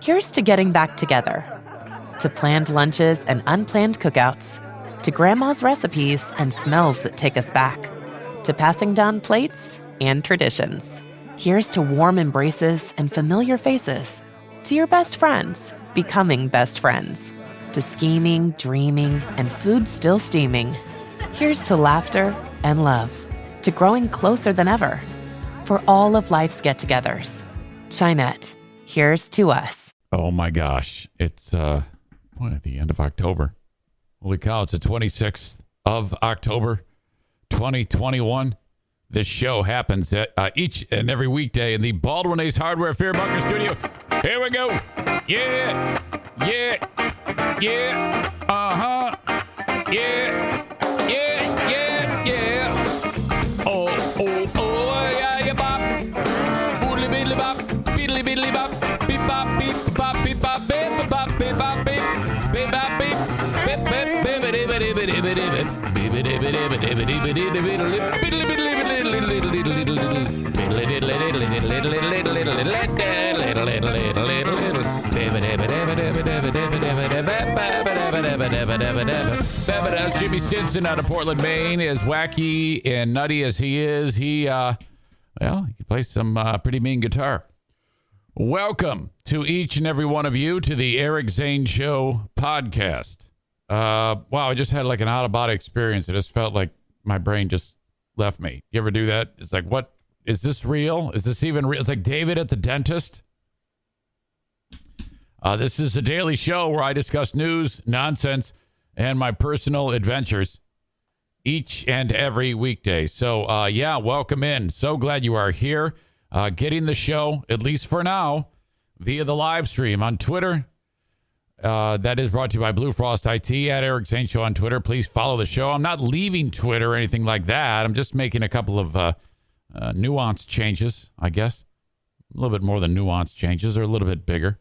Here's to getting back together, to planned lunches and unplanned cookouts, to grandma's recipes and smells that take us back, to passing down plates and traditions. Here's to warm embraces and familiar faces, to your best friends becoming best friends, to scheming, dreaming, and food still steaming. Here's to laughter and love, to growing closer than ever. For all of life's get-togethers, Chinette, here's to us. Oh my gosh, it's at the end of October. Holy cow, it's the 26th of October, 2021. This show happens each and every weekday in the Baldwin Ace Hardware Fear Bunker studio. Here we go. Yeah, yeah, yeah, uh-huh, yeah, yeah, yeah, yeah. Oh, oh, oh, yeah, yeah, bop. Boodly biddly bop, biddly biddly bop, beep bop, beep bop, beep bop, beep bop, beep bop, beep, beep bop, beep, beep, beep, beep, beep, beep, beep, beep, beep, As Jimmy Stinson out of Portland, Maine, as wacky and nutty as he is, he can play some pretty mean guitar. Welcome to each and every one of you to the Eric Zane Show podcast. Wow, I just had like an out-of-body experience. It just felt like my brain just left me. You ever do that? It's like, what? Is this real? Is this even real? It's like David at the dentist. This is a daily show where I discuss news, nonsense, and my personal adventures each and every weekday. So, welcome in. So glad you are here. Getting the show, at least for now, via the live stream on Twitter. That is brought to you by Blue Frost IT at Eric Zane Show on Twitter. Please follow the show. I'm not leaving Twitter or anything like that. I'm just making a couple of nuanced changes, I guess. A little bit more than nuanced changes, or a little bit bigger.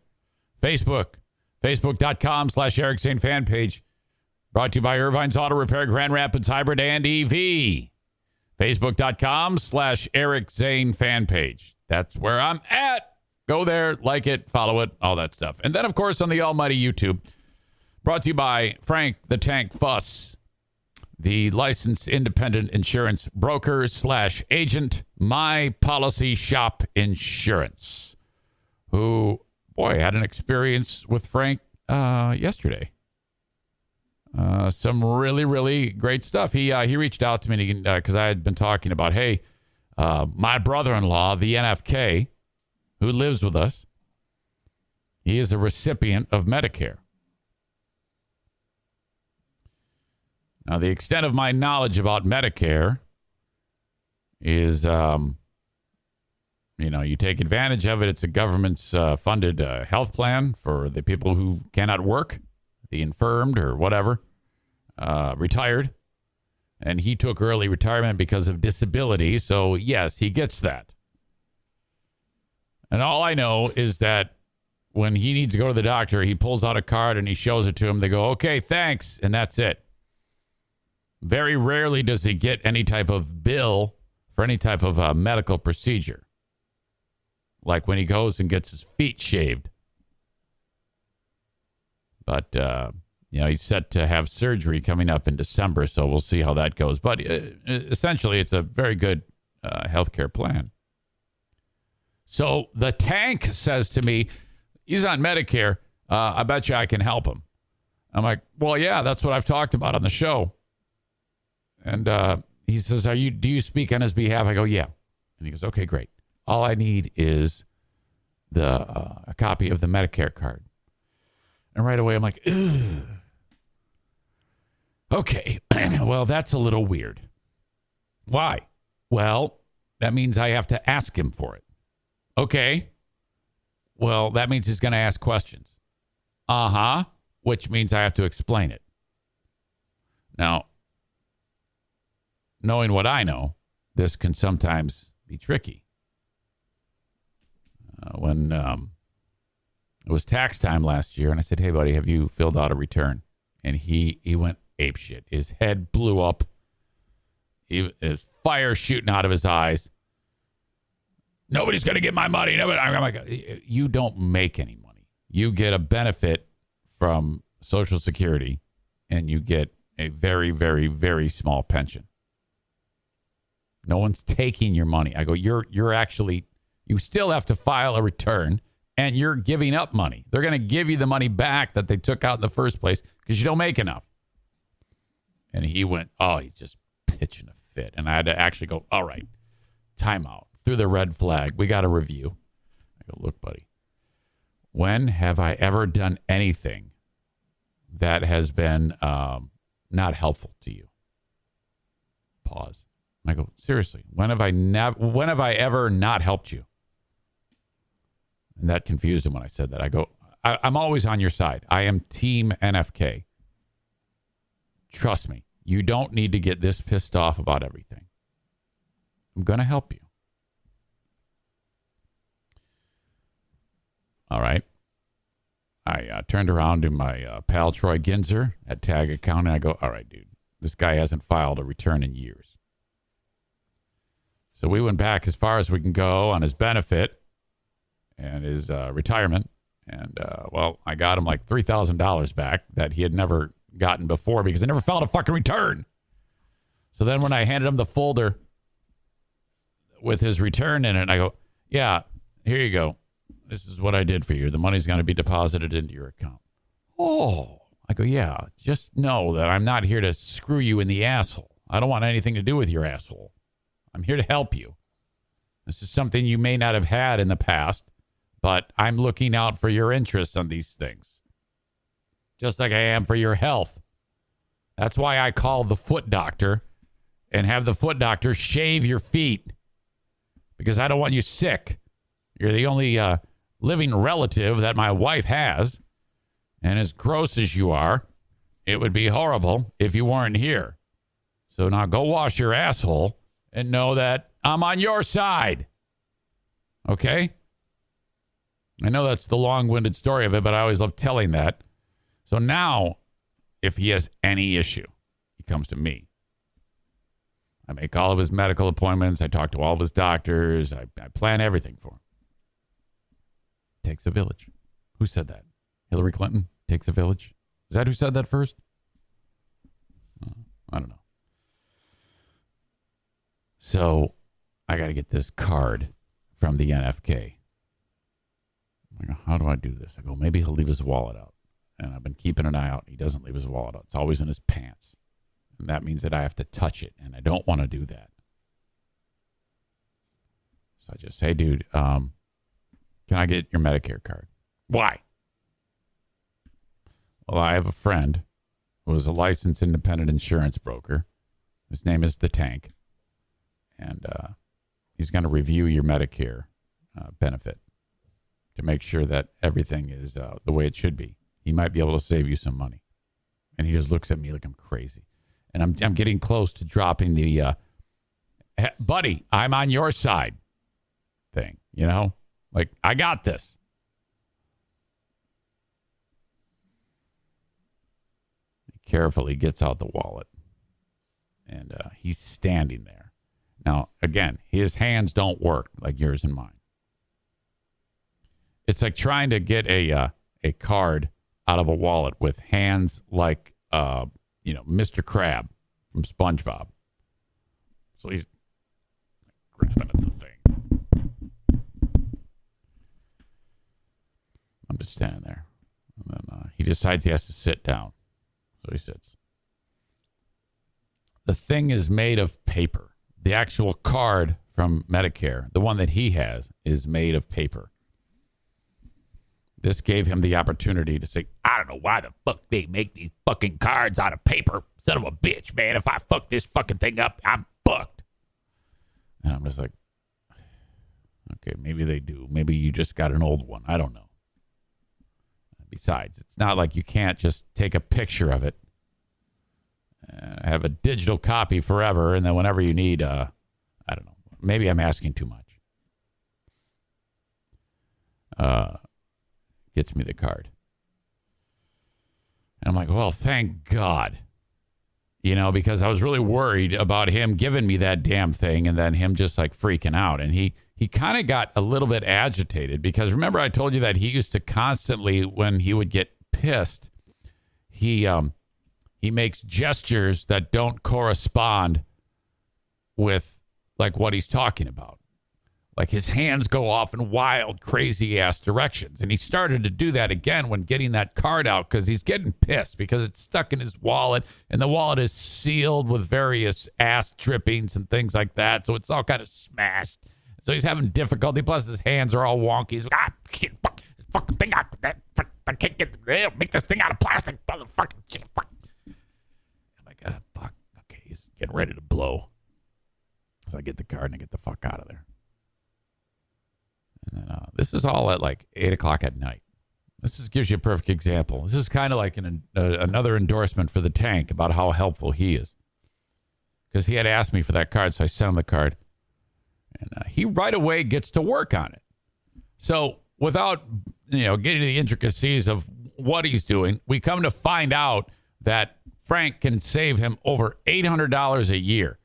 Facebook, facebook.com/Eric Zane fan page. Brought to you by Irvine's Auto Repair, Grand Rapids Hybrid and EV. Facebook.com/Eric Zane fan page. That's where I'm at. Go there, like it, follow it, all that stuff. And then, of course, on the almighty YouTube, brought to you by Frank the Tank Fuss, the licensed independent insurance broker/agent, My Policy Shop Insurance, who, boy, had an experience with Frank yesterday. Some really, really great stuff. He reached out to me because I had been talking about, hey, my brother-in-law, the NFK, who lives with us, he is a recipient of Medicare. Now, the extent of my knowledge about Medicare is, you take advantage of it. It's a government's funded health plan for the people who cannot work, the infirmed or whatever, retired. And he took early retirement because of disability. So, yes, he gets that. And all I know is that when he needs to go to the doctor, he pulls out a card and he shows it to him. They go, okay, thanks. And that's it. Very rarely does he get any type of bill for any type of medical procedure. Like when he goes and gets his feet shaved. But, he's set to have surgery coming up in December, so we'll see how that goes. But essentially, it's a very good healthcare plan. So the tank says to me, he's on Medicare. I bet you I can help him. I'm like, well, yeah, that's what I've talked about on the show. And he says, do you speak on his behalf? I go, yeah. And he goes, okay, great. All I need is a copy of the Medicare card. And right away, I'm like, ugh. Okay, well, that's a little weird. Why? Well, that means I have to ask him for it. Okay. Well, that means he's going to ask questions. Uh-huh. Which means I have to explain it. Now, knowing what I know, this can sometimes be tricky. When it was tax time last year, and I said, hey, buddy, have you filled out a return? And he went apeshit. His head blew up. His fire shooting out of his eyes. Nobody's going to get my money. Nobody. I'm like, you don't make any money. you get a benefit from Social Security and you get a very, very, very small pension. No one's taking your money. I go, you're actually, you still have to file a return and you're giving up money. They're going to give you the money back that they took out in the first place because you don't make enough. And he went, oh, he's just pitching a fit. And I had to actually go, all right, time out. Through the red flag. We got a review. I go, look, buddy, when have I ever done anything that has been not helpful to you? Pause. I go, seriously, when have I ever not helped you? And that confused him when I said that. I go, I'm always on your side. I am team NFK. Trust me, you don't need to get this pissed off about everything. I'm going to help you. All right. I turned around to my pal Troy Ginzer at Tag Account, and I go, all right, dude, this guy hasn't filed a return in years. So we went back as far as we can go on his benefit and his retirement. And, well, I got him like $3,000 back that he had never gotten before because I never filed a fucking return. So then when I handed him the folder with his return in it, I go, yeah, here you go. This is what I did for you. The money's going to be deposited into your account. Oh, I go, yeah, just know that I'm not here to screw you in the asshole. I don't want anything to do with your asshole. I'm here to help you. This is something you may not have had in the past, but I'm looking out for your interests on these things. Just like I am for your health. That's why I call the foot doctor and have the foot doctor shave your feet. Because I don't want you sick. You're the only living relative that my wife has. And as gross as you are, it would be horrible if you weren't here. So now go wash your asshole and know that I'm on your side. Okay? I know that's the long-winded story of it, but I always love telling that. So now, if he has any issue, he comes to me. I make all of his medical appointments. I talk to all of his doctors. I plan everything for him. Takes a village. Who said that? Hillary Clinton takes a village? Is that who said that first? I don't know. So I got to get this card from the NFK. I go, how do I do this? I go, maybe he'll leave his wallet out. And I've been keeping an eye out. He doesn't leave his wallet out. It's always in his pants. And that means that I have to touch it. And I don't want to do that. So I just say, hey, dude, can I get your Medicare card? Why? Well, I have a friend who is a licensed independent insurance broker. His name is The Tank. And he's going to review your Medicare benefit to make sure that everything is the way it should be. He might be able to save you some money. And he just looks at me like I'm crazy. And I'm getting close to dropping the, buddy, I'm on your side thing, you know? Like, I got this. He carefully gets out the wallet. And he's standing there. Now, again, his hands don't work like yours and mine. It's like trying to get a card out of a wallet with hands like, Mr. Crab from SpongeBob. So he's grabbing at the thing. I'm just standing there. And then he decides he has to sit down. So he sits. The thing is made of paper. The actual card from Medicare, the one that he has, is made of paper. This gave him the opportunity to say, I don't know why the fuck they make these fucking cards out of paper. Son of a bitch, man. If I fuck this fucking thing up, I'm fucked. And I'm just like, okay, maybe they do. Maybe you just got an old one. I don't know. Besides, it's not like you can't just take a picture of it and have a digital copy forever, and then whenever you need, I don't know. Maybe I'm asking too much. Gets me the card. And I'm like, well, thank God. because I was really worried about him giving me that damn thing and then him just like freaking out. And he kind of got a little bit agitated because remember I told you that he used to constantly, when he would get pissed, he makes gestures that don't correspond with like what he's talking about. Like his hands go off in wild, crazy ass directions. And he started to do that again when getting that card out because he's getting pissed because it's stuck in his wallet and the wallet is sealed with various ass drippings and things like that. So it's all kind of smashed. So he's having difficulty. Plus his hands are all wonky. He's like, shit, fuck this fucking thing out. I can't make this thing out of plastic, motherfucking shit. Fuck. I'm like, fuck. Okay, he's getting ready to blow. So I get the card and I get the fuck out of there. And then this is all at like 8 o'clock at night. This gives you a perfect example. This is kind of like another endorsement for the tank about how helpful he is. Because he had asked me for that card, so I sent him the card. And he right away gets to work on it. So without getting to the intricacies of what he's doing, we come to find out that Frank can save him over $800 a year.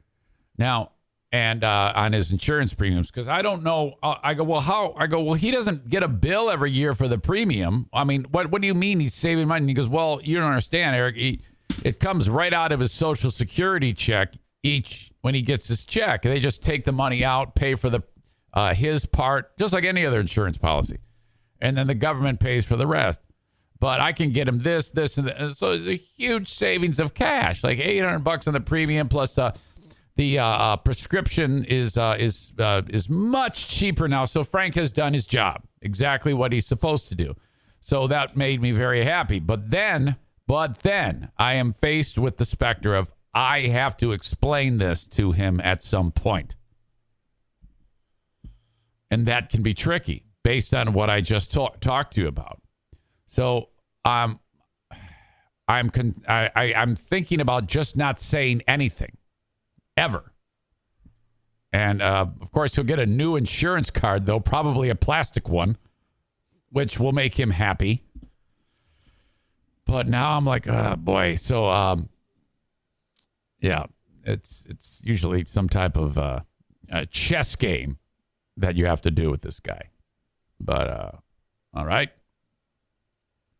Now, and on his insurance premiums, because I don't know. I go, well, how? I go, well, he doesn't get a bill every year for the premium. I mean, what do you mean he's saving money? And he goes, well, you don't understand, Eric. It comes right out of his Social Security check when he gets his check. They just take the money out, pay for his part, just like any other insurance policy. And then the government pays for the rest. But I can get him this, and that. So it's a huge savings of cash, like $800 on the premium plus the prescription is much cheaper now. So Frank has done his job, exactly what he's supposed to do. So that made me very happy. But then I am faced with the specter of I have to explain this to him at some point. And that can be tricky based on what I just talked to you about. So I'm thinking about just not saying anything. Ever. And, of course, he'll get a new insurance card, though, probably a plastic one, which will make him happy. But now I'm like, boy. So, yeah, it's usually some type of a chess game that you have to do with this guy. But, all right.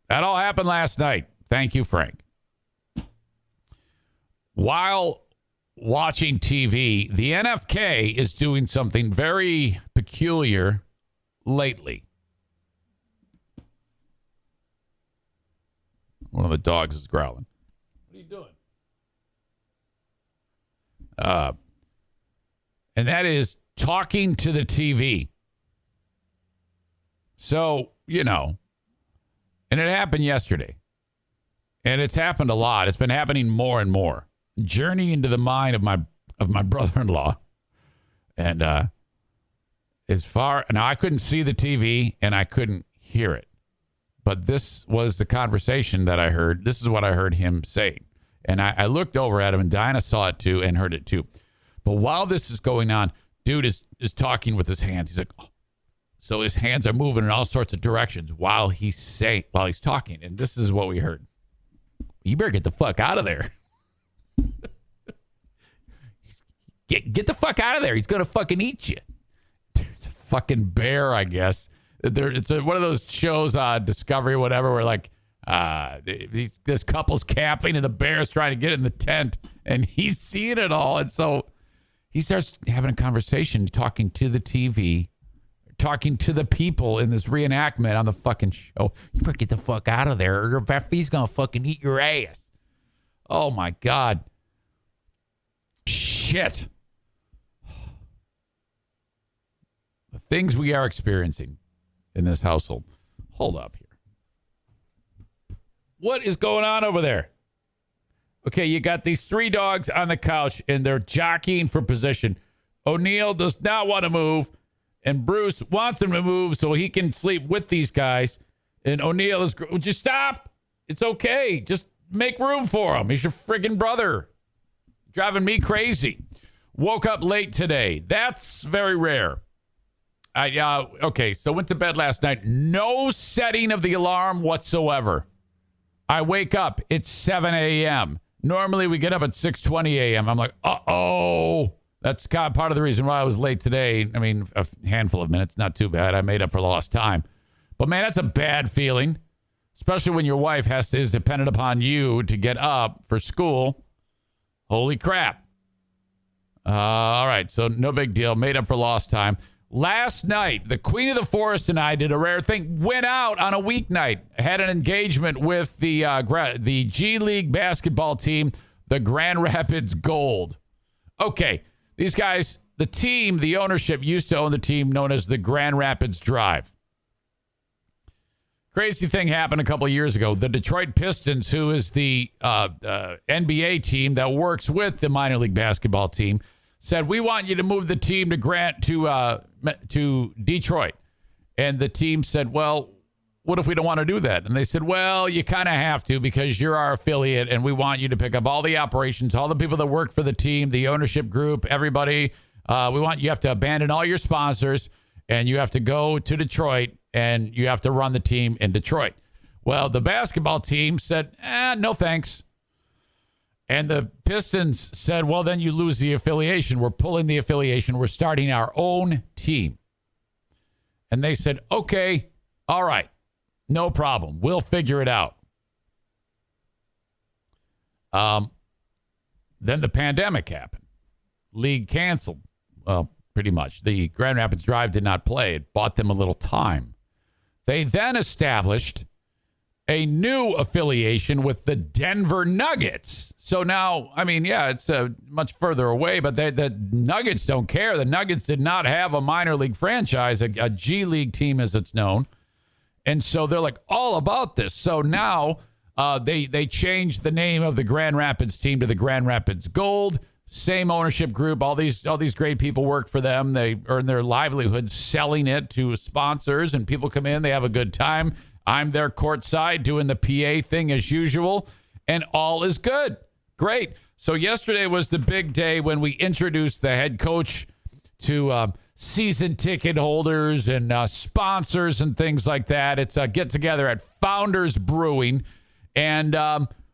That all happened last night. Thank you, Frank. While watching TV, the NFK is doing something very peculiar lately. One of the dogs is growling. What are you doing? And that is talking to the TV. So, and it happened yesterday. And it's happened a lot. It's been happening more and more. Journey into the mind of my brother-in-law, and now I couldn't see the TV and I couldn't hear it, but this was the conversation that I heard. This is what I heard him saying, and I looked over at him, and Diana saw it too and heard it too. But while this is going on, dude is talking with his hands. He's like, oh. So his hands are moving in all sorts of directions while he's talking, and this is what we heard. You better get the fuck out of there. Get the fuck out of there. He's going to fucking eat you. It's a fucking bear, I guess. It's one of those shows, Discovery or whatever, where like this couple's camping and the bear's trying to get in the tent and he's seeing it all. And so he starts having a conversation, talking to the TV, talking to the people in this reenactment on the fucking show. You better get the fuck out of there or your Buffy's going to fucking eat your ass. Oh, my God. Shit. The things we are experiencing in this household. Hold up here. What is going on over there? Okay, you got these three dogs on the couch, and they're jockeying for position. O'Neill does not want to move, and Bruce wants him to move so he can sleep with these guys. And O'Neill is, would you stop? It's okay. Just make room for him. He's your friggin' brother. Driving me crazy. Woke up late today. That's very rare. Okay, so went to bed last night. No setting of the alarm whatsoever. I wake up. It's 7 a.m. Normally we get up at 6:20 a.m. I'm like, uh-oh. That's part of the reason why I was late today. I mean, a handful of minutes, not too bad. I made up for lost time. But, man, that's a bad feeling, especially when your wife is dependent upon you to get up for school. Holy crap. All right, so no big deal. Made up for lost time. Last night, the Queen of the Forest and I did a rare thing. Went out on a weeknight. Had an engagement with the G League basketball team, the Grand Rapids Gold. Okay, these guys, the team, the ownership used to own the team known as the Grand Rapids Drive. Crazy thing happened a couple of years ago. The Detroit Pistons, who is the NBA team that works with the minor league basketball team, said, we want you to move the team to Detroit. And the team said, well, what if we don't want to do that? And they said, well, you kind of have to because you're our affiliate and we want you to pick up all the operations, all the people that work for the team, the ownership group, everybody. You have to abandon all your sponsors and you have to go to Detroit and you have to run the team in Detroit. Well, the basketball team said, no thanks. And the Pistons said, well, then you lose the affiliation. We're pulling the affiliation. We're starting our own team. And they said, okay, all right, no problem. We'll figure it out. Then the pandemic happened. League canceled. Well, pretty much. The Grand Rapids Drive did not play. It bought them a little time. They then established a new affiliation with the Denver Nuggets. So now, I mean, yeah, it's much further away, but the Nuggets don't care. The Nuggets did not have a minor league franchise, a G League team as it's known. And so they're like all about this. So now they changed the name of the Grand Rapids team to the Grand Rapids Gold. Same ownership group. All these great people work for them. They earn their livelihood selling it to sponsors, and people come in. They have a good time. I'm there courtside doing the PA thing as usual, and all is good. Great. So yesterday was the big day when we introduced the head coach to season ticket holders and sponsors and things like that. It's a get-together at Founders Brewing, and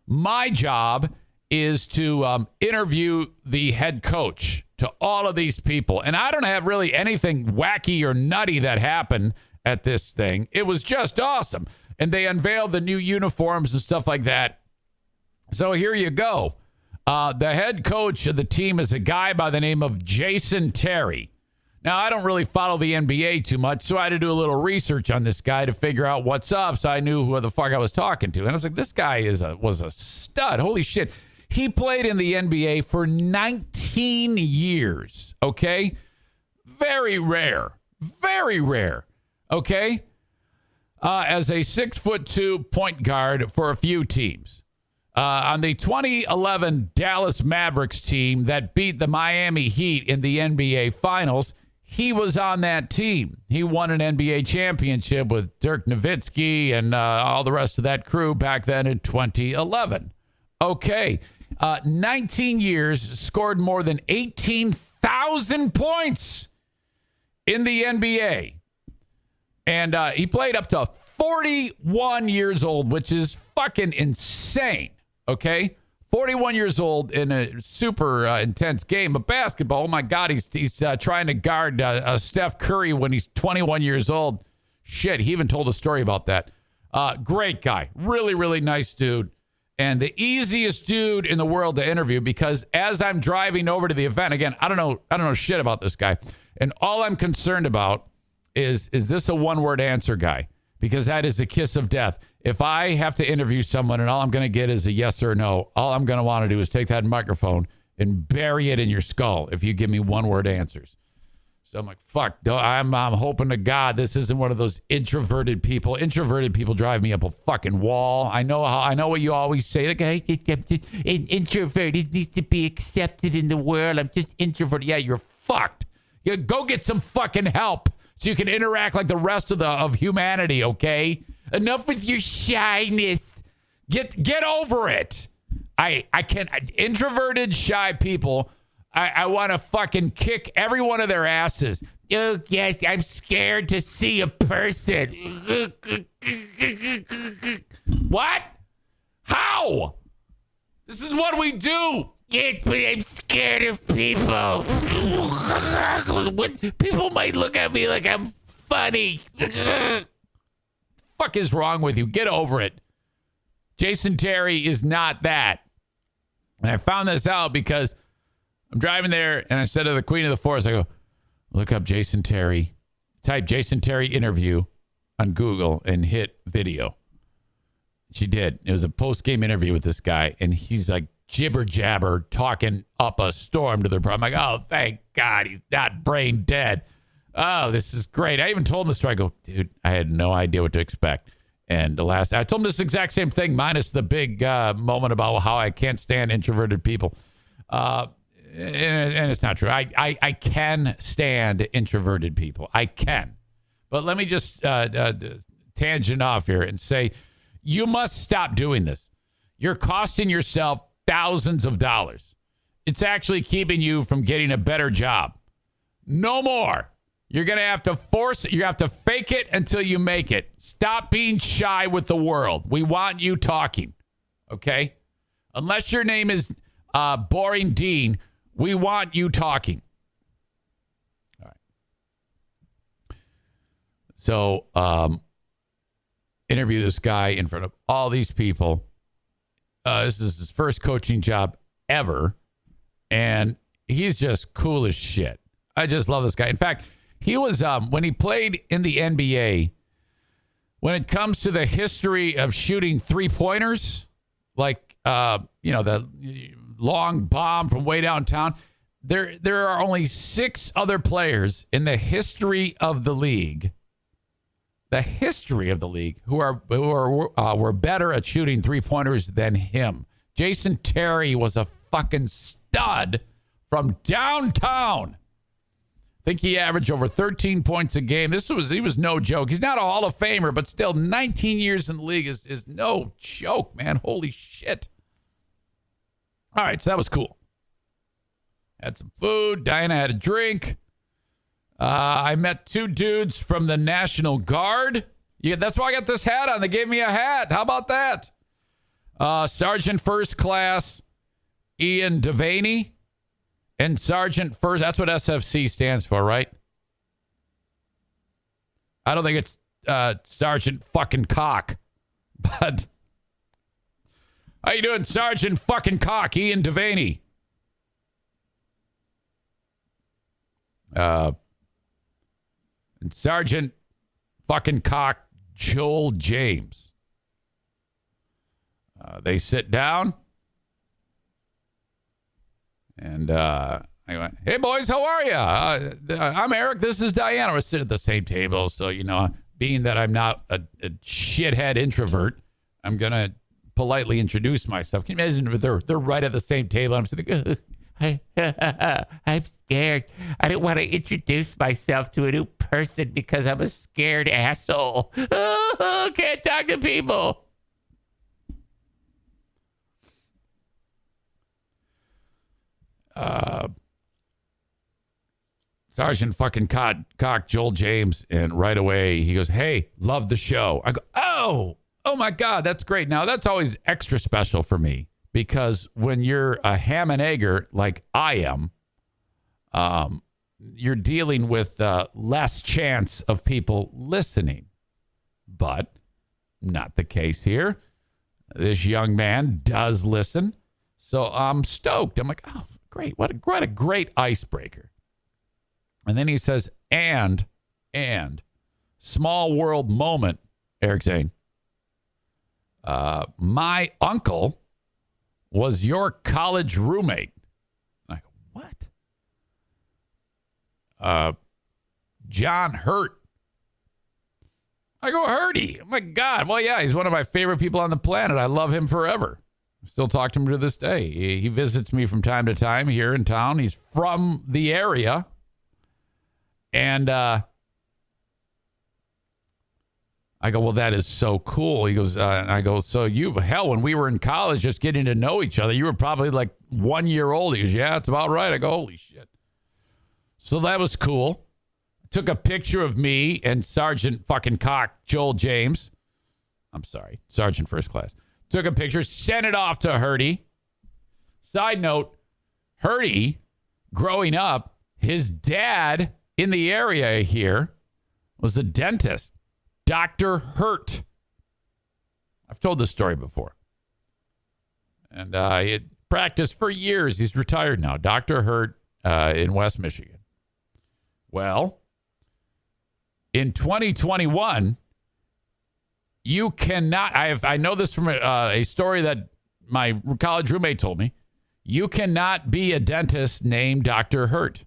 my job is to interview the head coach to all of these people. And I don't have really anything wacky or nutty that happened at this thing. It was just awesome. And they unveiled the new uniforms and stuff like that. So here you go. The head coach of the team is a guy by the name of Jason Terry. Now, I don't really follow the NBA too much, so I had to do a little research on this guy to figure out what's up, so I knew who the fuck I was talking to. And I was like, this guy was a stud. Holy shit. He played in the NBA for 19 years, okay? Very rare. Very rare. Okay, as a 6'2" point guard for a few teams. On the 2011 Dallas Mavericks team that beat the Miami Heat in the NBA Finals, he was on that team. He won an NBA championship with Dirk Nowitzki and all the rest of that crew back then in 2011. Okay, 19 years, scored more than 18,000 points in the NBA. And he played up to 41 years old, which is fucking insane, okay? 41 years old in a super intense game of basketball. Oh, my God, he's trying to guard Steph Curry when he's 21 years old. Shit, he even told a story about that. Great guy. Really, really nice dude. And the easiest dude in the world to interview because as I'm driving over to the event, again, I don't know shit about this guy. And all I'm concerned about is this a one-word answer guy? Because that is the kiss of death. If I have to interview someone and all I'm going to get is a yes or no, all I'm going to want to do is take that microphone and bury it in your skull if you give me one-word answers. So I'm like, fuck, I'm hoping to God this isn't one of those introverted people. Introverted people drive me up a fucking wall. I know what you always say. Like, hey, I'm just introverted. Needs to be accepted in the world. I'm just introverted. Yeah, you're fucked. You go get some fucking help so you can interact like the rest of humanity, okay? Enough with your shyness. Get over it. I can't. Introverted, shy people, I want to fucking kick every one of their asses. Oh, yes, I'm scared to see a person. What? How? This is what we do. Yeah, but I'm scared of people. People might look at me like I'm funny. Fuck is wrong with you? Get over it. Jason Terry is not that. And I found this out because I'm driving there and I said to the Queen of the Forest, I go, look up Jason Terry. Type Jason Terry interview on Google and hit video. She did. It was a post-game interview with this guy, and he's like jibber jabber talking up a storm to the problem. I'm like, oh, thank God he's not brain dead. Oh, this is great. I even told him the story. I go, dude, I had no idea what to expect. And I told him this exact same thing, minus the big moment about how I can't stand introverted people. And it's not true. I can stand introverted people. I can. But let me just tangent off here and say, you must stop doing this. You're costing yourself thousands of dollars. It's actually keeping you from getting a better job. No more. You're going to have to force it. You have to fake it until you make it. Stop being shy with the world. We want you talking. Okay? Unless your name is Boring Dean, we want you talking. All right. So, interview this guy in front of all these people. This is his first coaching job ever. And he's just cool as shit. I just love this guy. In fact, he was, when he played in the NBA, when it comes to the history of shooting three-pointers, like, the long bomb from way downtown, there are only 6 other players in the history of the league, who were better at shooting three-pointers than him. Jason Terry was a fucking stud from downtown. I think he averaged over 13 points a game. He was no joke. He's not a Hall of Famer, but still 19 years in the league is no joke, man. Holy shit. All right, so that was cool. Had some food. Diana had a drink. I met 2 dudes from the National Guard. Yeah, that's why I got this hat on. They gave me a hat. How about that? Sergeant First Class Ian Devaney and Sergeant First. That's what SFC stands for, right? I don't think it's Sergeant fucking Cock, but how you doing, Sergeant fucking Cock Ian Devaney? And Sergeant fucking Cock Joel James. They sit down. And I went, hey, boys, how are you? I'm Eric. This is Diana. We're sitting at the same table. So, being that I'm not a shithead introvert, I'm going to politely introduce myself. Can you imagine if they're right at the same table? I'm sitting I'm scared. I didn't want to introduce myself to a new person because I'm a scared asshole. Can't talk to people. Sergeant fucking Cock Joel James, and right away he goes, hey, love the show. I go, oh my God, that's great. Now that's always extra special for me because when you're a ham and egger like I am, you're dealing with less chance of people listening, but not the case here. This young man does listen, so I'm stoked. I'm like, oh, great. What a great icebreaker. And then he says, and small world moment, Eric Zane. My uncle was your college roommate. I'm like, what? John Hurt. I go, Hurty. Oh my God. Well, yeah, he's one of my favorite people on the planet. I love him forever. Still talk to him to this day. He visits me from time to time here in town. He's from the area. And I go, well, that is so cool. He goes, and I go, so when we were in college just getting to know each other, you were probably like 1 year old. He goes, yeah, that's about right. I go, holy shit. So that was cool. Took a picture of me and Sergeant fucking Cock Joel James. I'm sorry, Sergeant First Class. Took a picture, sent it off to Hurty. Side note, Hurty, growing up, his dad in the area here was a dentist, Dr. Hurt. I've told this story before. And he had practiced for years. He's retired now, Dr. Hurt in West Michigan. Well, in 2021, you cannot, I know this from a story that my college roommate told me. You cannot be a dentist named Dr. Hurt.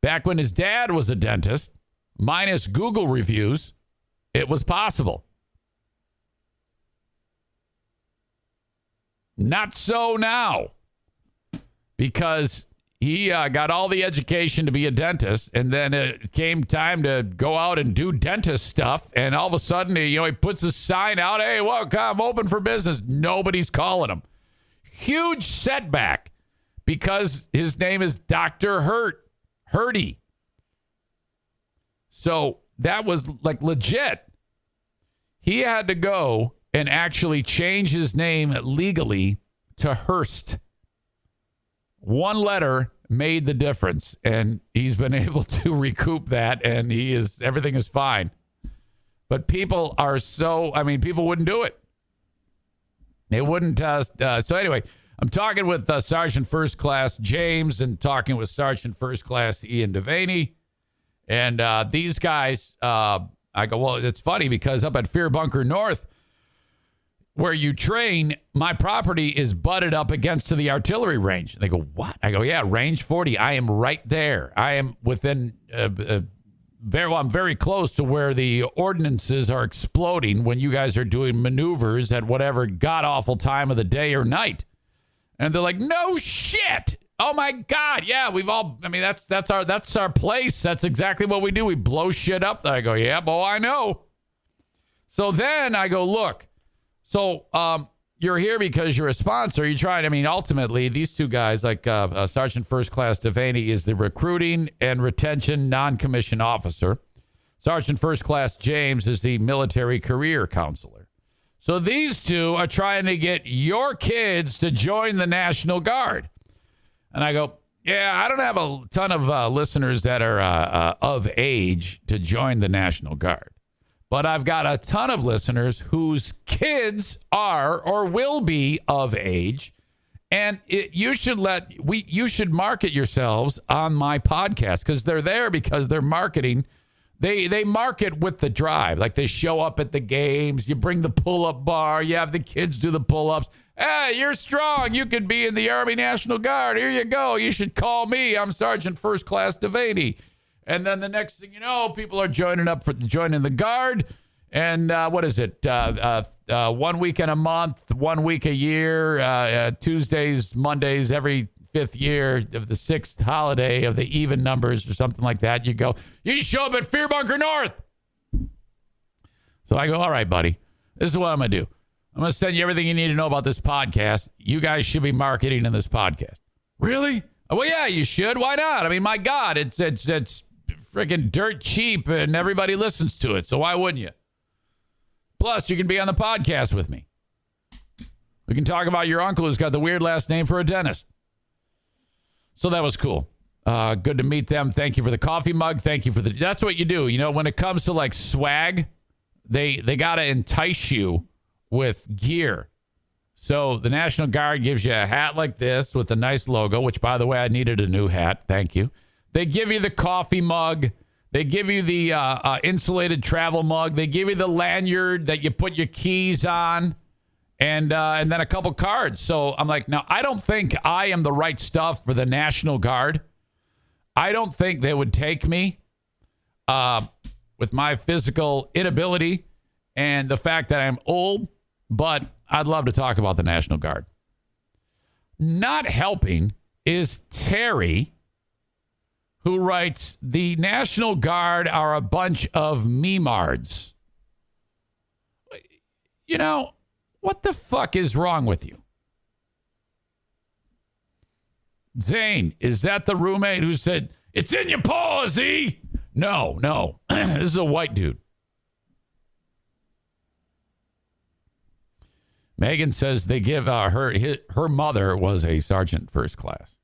Back when his dad was a dentist, minus Google reviews, it was possible. Not so now, because he got all the education to be a dentist, and then it came time to go out and do dentist stuff, and all of a sudden, he puts a sign out, hey, welcome, I'm open for business. Nobody's calling him. Huge setback, because his name is Dr. Hurty. So that was like legit. He had to go and actually change his name legally to Hurst. One letter made the difference, and he's been able to recoup that, and everything is fine. But people are people wouldn't do it. They wouldn't. So anyway, I'm talking with Sergeant First Class James and talking with Sergeant First Class Ian Devaney. And these guys, I go, well, it's funny because up at Fear Bunker North, where you train, my property is butted up against to the artillery range. They go, what? I go, yeah, range 40. I am right there. I am within, I'm very close to where the ordnances are exploding when you guys are doing maneuvers at whatever god-awful time of the day or night. And they're like, no shit. Oh my God. Yeah, that's our place. That's exactly what we do. We blow shit up. I go, yeah, boy, I know. So then I go, look, so you're here because you're a sponsor. You tried, ultimately, these two guys, like Sergeant First Class Devaney is the recruiting and retention non-commissioned officer. Sergeant First Class James is the military career counselor. So these two are trying to get your kids to join the National Guard. And I go, yeah, I don't have a ton of listeners that are of age to join the National Guard. But I've got a ton of listeners whose kids are or will be of age. And you should market yourselves on my podcast, because they're there because they're marketing. They market with the drive. Like, they show up at the games. You bring the pull-up bar. You have the kids do the pull-ups. Hey, you're strong. You could be in the Army National Guard. Here you go. You should call me. I'm Sergeant First Class Devaney. And then the next thing you know, people are joining the Guard. And what is it? 1 week in a month, 1 week a year, Tuesdays, Mondays, every fifth year of the sixth holiday of the even numbers or something like that. You go, you show up at Fear Bunker North. So I go, all right, buddy, this is what I'm going to do. I'm going to send you everything you need to know about this podcast. You guys should be marketing in this podcast. Really? Well, yeah, you should. Why not? My God, it's freaking dirt cheap and everybody listens to it. So why wouldn't you? Plus, you can be on the podcast with me. We can talk about your uncle who's got the weird last name for a dentist. So that was cool. Good to meet them. Thank you for the coffee mug. Thank you for that's what you do. When it comes to like swag, they got to entice you with gear. So the National Guard gives you a hat like this with a nice logo, which, by the way, I needed a new hat. Thank you. They give you the coffee mug. They give you the insulated travel mug. They give you the lanyard that you put your keys on, and then a couple cards. So I'm like, now, I don't think I am the right stuff for the National Guard. I don't think they would take me with my physical inability and the fact that I'm old, but I'd love to talk about the National Guard. Not helping is Terry, who writes, the National Guard are a bunch of memards. What the fuck is wrong with you? Zane, is that the roommate who said, it's in your paws, E? No. This is a white dude. Megan says they give her mother was a sergeant first class.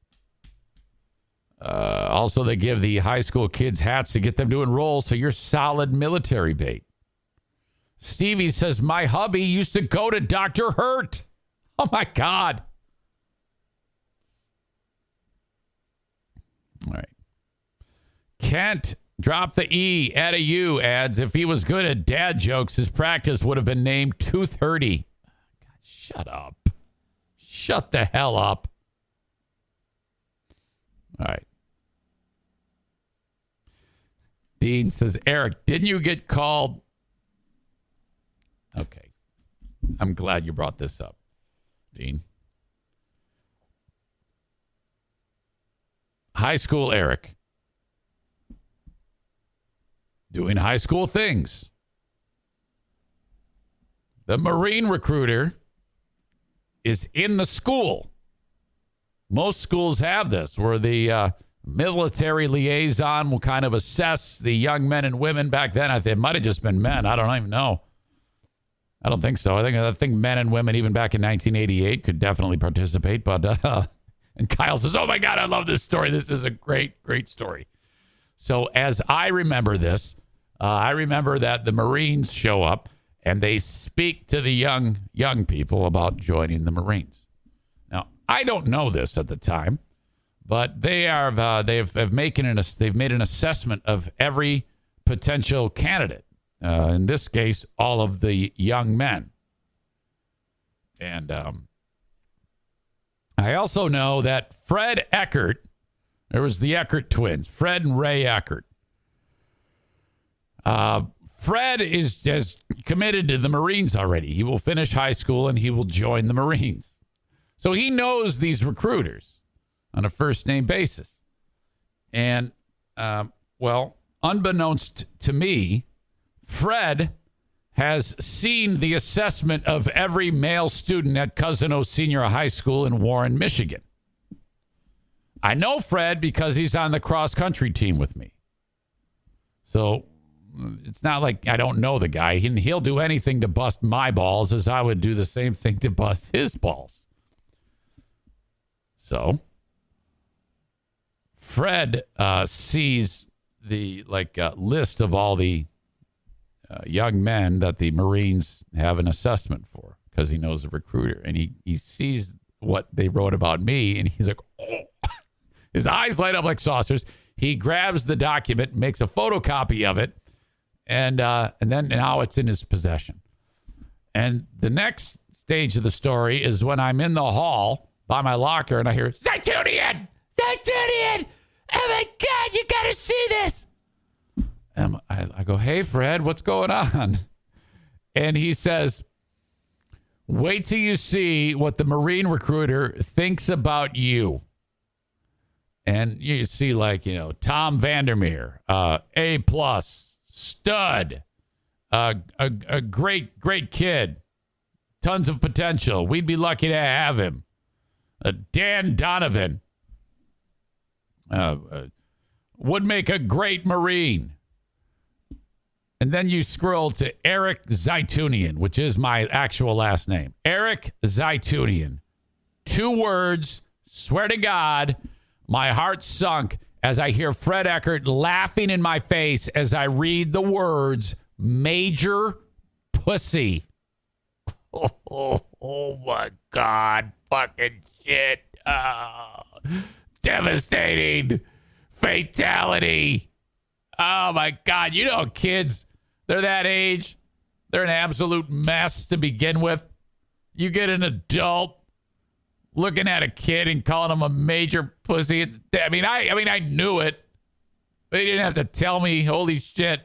Also, they give the high school kids hats to get them to enroll, so you're solid military bait. Stevie says, my hubby used to go to Dr. Hurt. Oh, my God. All right. Kent, drop the E, add a U, adds, if he was good at dad jokes, his practice would have been named 230. God, shut up. Shut the hell up. All right. Dean says, Eric, didn't you get called? Okay. I'm glad you brought this up, Dean. High school Eric. Doing high school things. The Marine recruiter is in the school. Most schools have this, where the military liaison will kind of assess the young men and women. Back then, I think it might have just been men. I don't even know. I don't think so. I think men and women, even back in 1988, could definitely participate. But and Kyle says, "Oh my God, I love this story. This is a great, great story." So as I remember this, I remember that the Marines show up and they speak to the young people about joining the Marines. Now, I don't know this at the time, but they've made an assessment of every potential candidate. In this case, all of the young men. And I also know that Fred Eckert, there was the Eckert twins, Fred and Ray Eckert. Fred has committed to the Marines already. He will finish high school and he will join the Marines. So he knows these recruiters on a first name basis. And, unbeknownst to me, Fred has seen the assessment of every male student at Cousin O Senior High School in Warren, Michigan. I know Fred because he's on the cross-country team with me. So it's not like I don't know the guy. He'll do anything to bust my balls as I would do the same thing to bust his balls. So Fred sees the list of all the young men that the Marines have an assessment for because he knows the recruiter. And he sees what they wrote about me, and he's like, oh. His eyes light up like saucers. He grabs the document, makes a photocopy of it, and then now it's in his possession. And the next stage of the story is when I'm in the hall by my locker, and I hear, Zaitunian! Zaitunian! Oh, my God, you got to see this! And I go, hey, Fred, what's going on? And he says, wait till you see what the Marine recruiter thinks about you. And you see, Tom Vandermeer, A+, stud, a great kid, tons of potential. We'd be lucky to have him. Dan Donovan would make a great Marine. And then you scroll to Eric Zaitunian, which is my actual last name. Eric Zaitunian. 2 words, swear to God. My heart sunk as I hear Fred Eckert laughing in my face as I read the words, major pussy. Oh my God. Fucking shit. Oh, devastating. Fatality. Oh my God. You know, kids, they're that age. They're an absolute mess to begin with. You get an adult looking at a kid and calling him a major pussy. I knew it. They didn't have to tell me. Holy shit.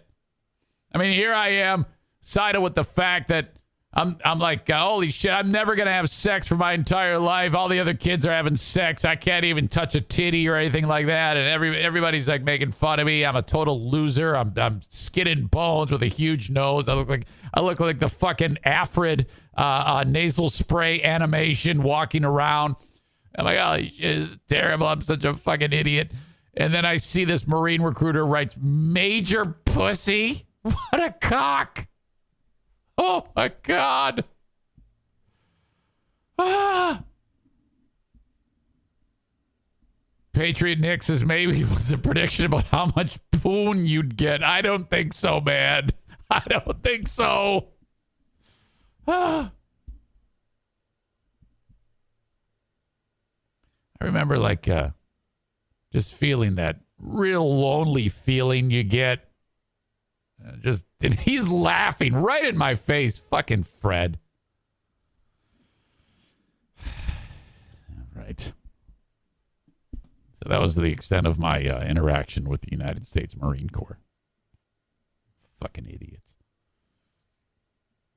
Here I am, sided with the fact that I'm like, holy shit, I'm never going to have sex for my entire life. All the other kids are having sex. I can't even touch a titty or anything like that. And everybody's like making fun of me. I'm a total loser. I'm skin and bones with a huge nose. I look like the fucking Afrid nasal spray animation walking around. I'm like, oh, shit, this is terrible. I'm such a fucking idiot. And then I see this Marine recruiter writes, major pussy. What a cock. Oh, my God. Patriot Nick says maybe it was a prediction about how much poon you'd get. I don't think so, man. I don't think so. I remember just feeling that real lonely feeling you get. And he's laughing right in my face. Fucking Fred. Right. So that was the extent of my interaction with the United States Marine Corps. Fucking idiots.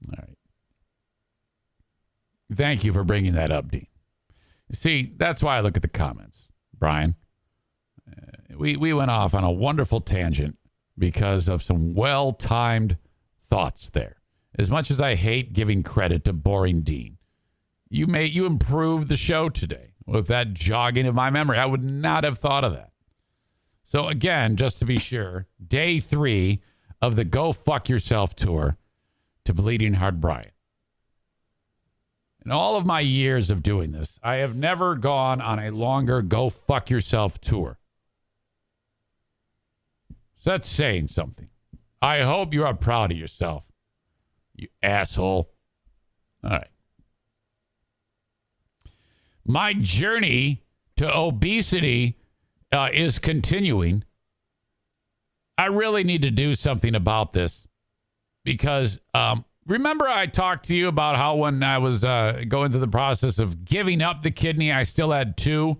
All right. Thank you for bringing that up, Dean. You see, that's why I look at the comments, Brian. We went off on a wonderful tangent because of some well-timed thoughts there. As much as I hate giving credit to boring Dean, you improved the show today with that jogging of my memory. I would not have thought of that. So again, just to be sure, day 3 of the Go Fuck Yourself tour to Bleeding Heart Brian. In all of my years of doing this, I have never gone on a longer Go Fuck Yourself tour. So that's saying something. I hope you are proud of yourself, you asshole. All right. My journey to obesity is continuing. I really need to do something about this because remember I talked to you about how when I was going through the process of giving up the kidney, I still had 2.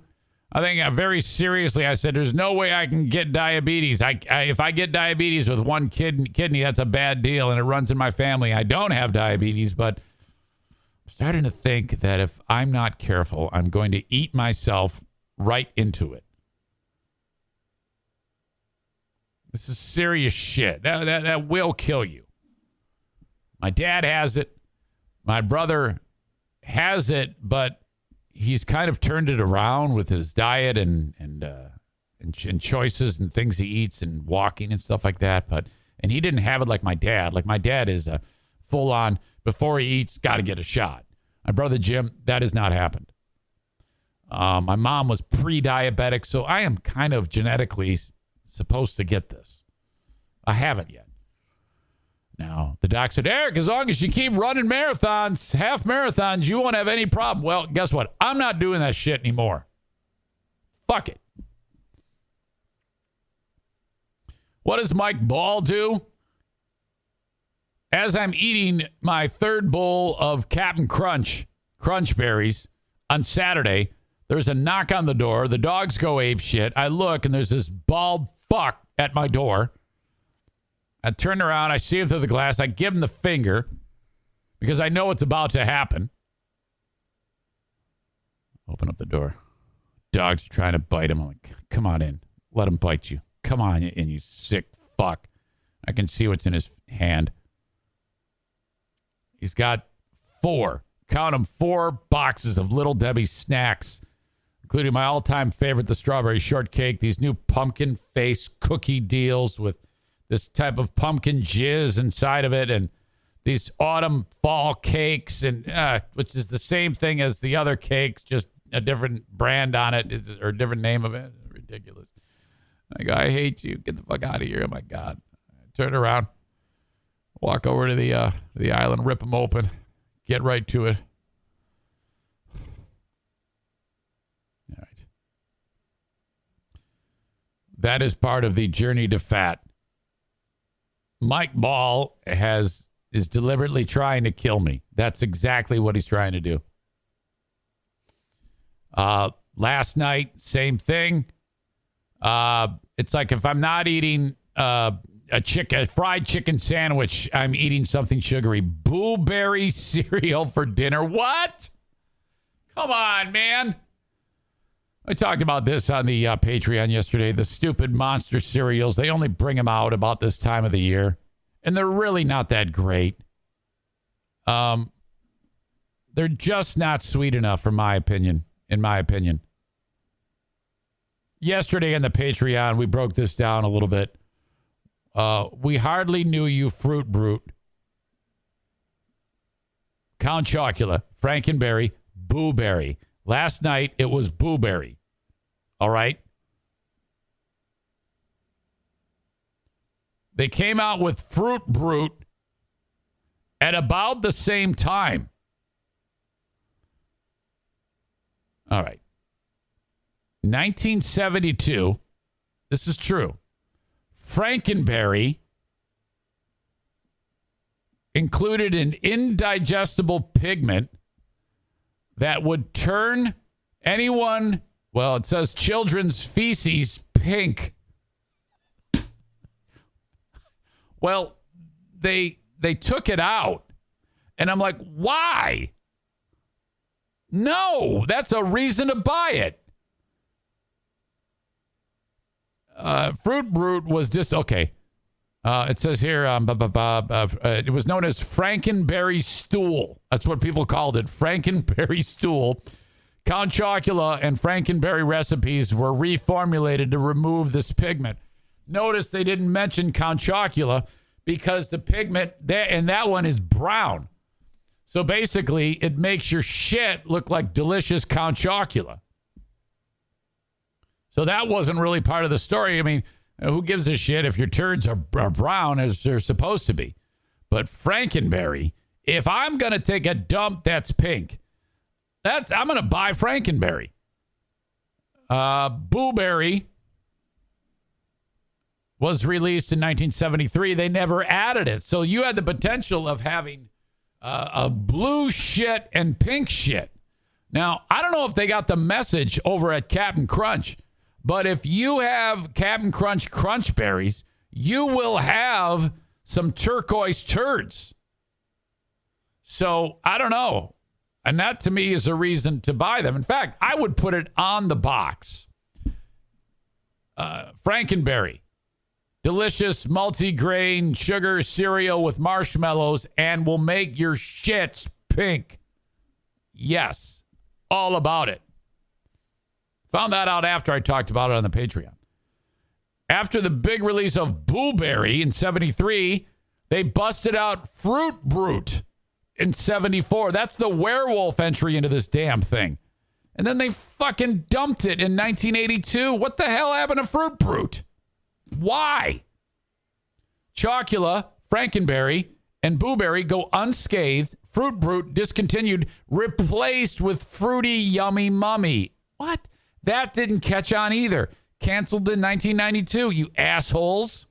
I think very seriously, I said, there's no way I can get diabetes. If I get diabetes with one kidney, that's a bad deal, and it runs in my family. I don't have diabetes, but I'm starting to think that if I'm not careful, I'm going to eat myself right into it. This is serious shit. That will kill you. My dad has it. My brother has it, but he's kind of turned it around with his diet and choices and things he eats and walking and stuff like that. And he didn't have it like my dad. Like my dad is a full on, before he eats, got to get a shot. My brother Jim, that has not happened. My mom was pre-diabetic, so I am kind of genetically supposed to get this. I haven't yet. Now, the doc said, Eric, as long as you keep running marathons, half marathons, you won't have any problem. Well, guess what? I'm not doing that shit anymore. Fuck it. What does Mike Ball do? As I'm eating my 3rd bowl of Captain Crunch berries on Saturday, there's a knock on the door. The dogs go ape shit. I look, and there's this bald fuck at my door. I turn around, I see him through the glass, I give him the finger because I know what's about to happen. Open up the door. Dogs are trying to bite him. I'm like, come on in. Let him bite you. Come on in, you sick fuck. I can see what's in his hand. He's got 4 boxes of Little Debbie snacks, including my all-time favorite, the strawberry shortcake, these new pumpkin face cookie deals with this type of pumpkin jizz inside of it, and these autumn fall cakes, and which is the same thing as the other cakes, just a different brand on it or a different name of it. Ridiculous. I go, I hate you. Get the fuck out of here. Oh my God. I turn around, walk over to the island, rip them open, get right to it. All right. That is part of the journey to fat. Mike Ball is deliberately trying to kill me. That's exactly what he's trying to do. Last night, same thing. It's like if I'm not eating a fried chicken sandwich, I'm eating something sugary. Blueberry cereal for dinner. What? Come on, man. I talked about this on the Patreon yesterday. The stupid monster cereals. They only bring them out about this time of the year. And they're really not that great. They're just not sweet enough, in my opinion. Yesterday on the Patreon, we broke this down a little bit. We hardly knew you, Fruit Brute. Count Chocula, Frankenberry, Blueberry. Last night, it was Blueberry. All right? They came out with Fruit Brute at about the same time. All right. 1972. This is true. Frankenberry included an indigestible pigment that would turn anyone, well, it says children's feces pink. Well, they took it out. And I'm like, why? No, that's a reason to buy it. Fruit Brute was just, okay. It says here, it was known as Frankenberry Stool. That's what people called it, Frankenberry Stool. Count Chocula and Frankenberry recipes were reformulated to remove this pigment. Notice they didn't mention Count Chocula because the pigment there and that one is brown. So basically, it makes your shit look like delicious Count Chocula. So that wasn't really part of the story. I mean, who gives a shit if your turds are brown as they're supposed to be? But Frankenberry, if I'm going to take a dump that's pink, I'm going to buy Frankenberry. Blueberry was released in 1973. They never added it. So you had the potential of having a blue shit and pink shit. Now, I don't know if they got the message over at Captain Crunch, but if you have Captain Crunch Crunch Berries, you will have some turquoise turds. So I don't know. And that to me is a reason to buy them. In fact, I would put it on the box. Frankenberry. Delicious multi-grain sugar cereal with marshmallows and will make your shits pink. Yes, all about it. Found that out after I talked about it on the Patreon. After the big release of Blueberry in 73, they busted out Fruit Brute in 74. That's the werewolf entry into this damn thing. And then they fucking dumped it in 1982. What the hell happened to Fruit Brute? Why? Chocula, Frankenberry, and Blueberry go unscathed. Fruit Brute discontinued, replaced with Fruity Yummy Mummy. What? That didn't catch on either. Canceled in 1992, you assholes.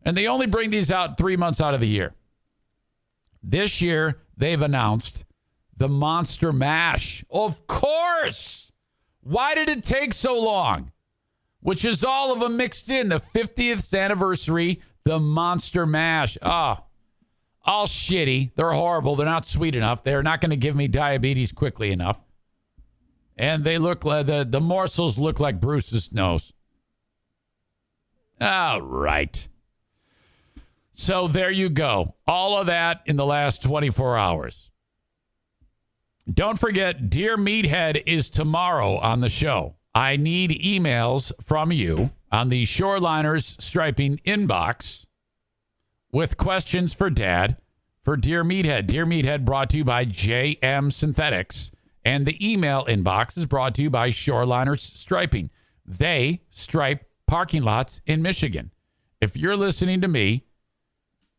And they only bring these out 3 months out of the year. This year, they've announced the Monster Mash. Of course! Why did it take so long? Which is all of them mixed in. The 50th anniversary, the Monster Mash. All shitty. They're horrible. They're not sweet enough. They're not going to give me diabetes quickly enough. And they look like the morsels look like Bruce's nose. All right. So there you go. All of that in the last 24 hours. Don't forget, Dear Meathead is tomorrow on the show. I need emails from you on the Shoreliners Striping inbox with questions for Dad for Dear Meathead. Dear Meathead brought to you by JM Synthetics. And the email inbox is brought to you by Shoreliners Striping. They stripe parking lots in Michigan. If you're listening to me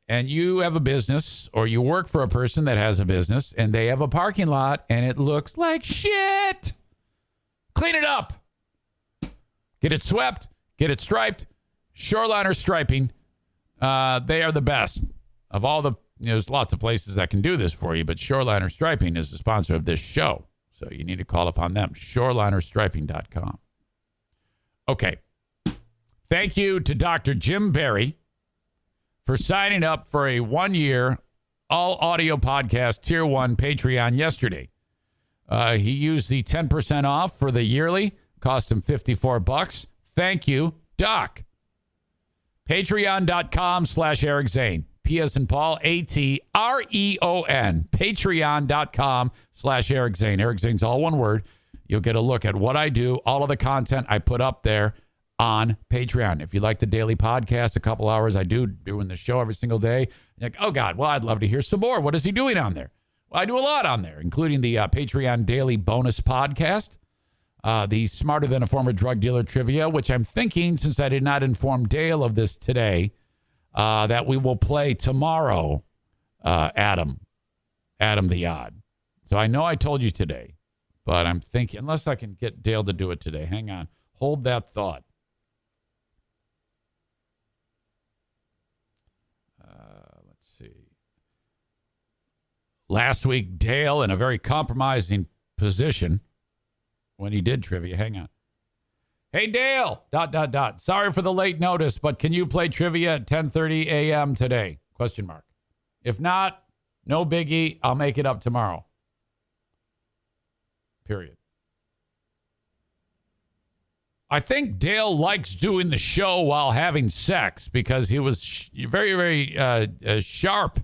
and you have a business or you work for a person that has a business and they have a parking lot and it looks like shit, clean it up. Get it swept, get it striped. Shoreliner Striping, they are the best. Of all the, there's lots of places that can do this for you, but Shoreliner Striping is the sponsor of this show. So you need to call upon them, shorelinerstriping.com. Okay. Thank you to Dr. Jim Barry for signing up for a 1-year all-audio podcast Tier 1 Patreon yesterday. He used the 10% off for the yearly. Cost him $54. Thank you, Doc. Patreon.com/Eric Zane. P as in Paul, ATREON. Patreon.com/Eric Zane. Eric Zane's all one word. You'll get a look at what I do, all of the content I put up there on Patreon. If you like the daily podcast, a couple hours I do doing the show every single day. You're like, oh, God, well, I'd love to hear some more. What is he doing on there? I do a lot on there, including the Patreon Daily Bonus Podcast, the Smarter Than a Former Drug Dealer Trivia, which I'm thinking, since I did not inform Dale of this today, that we will play tomorrow, Adam the Odd. So I know I told you today, but I'm thinking, unless I can get Dale to do it today. Hang on. Hold that thought. Let's see. Last week, Dale, in a very compromising position when he did trivia. Hang on. Hey, Dale, ... Sorry for the late notice, but can you play trivia at 10:30 a.m. today? ? If not, no biggie. I'll make it up tomorrow. Period. I think Dale likes doing the show while having sex because he was very, very sharp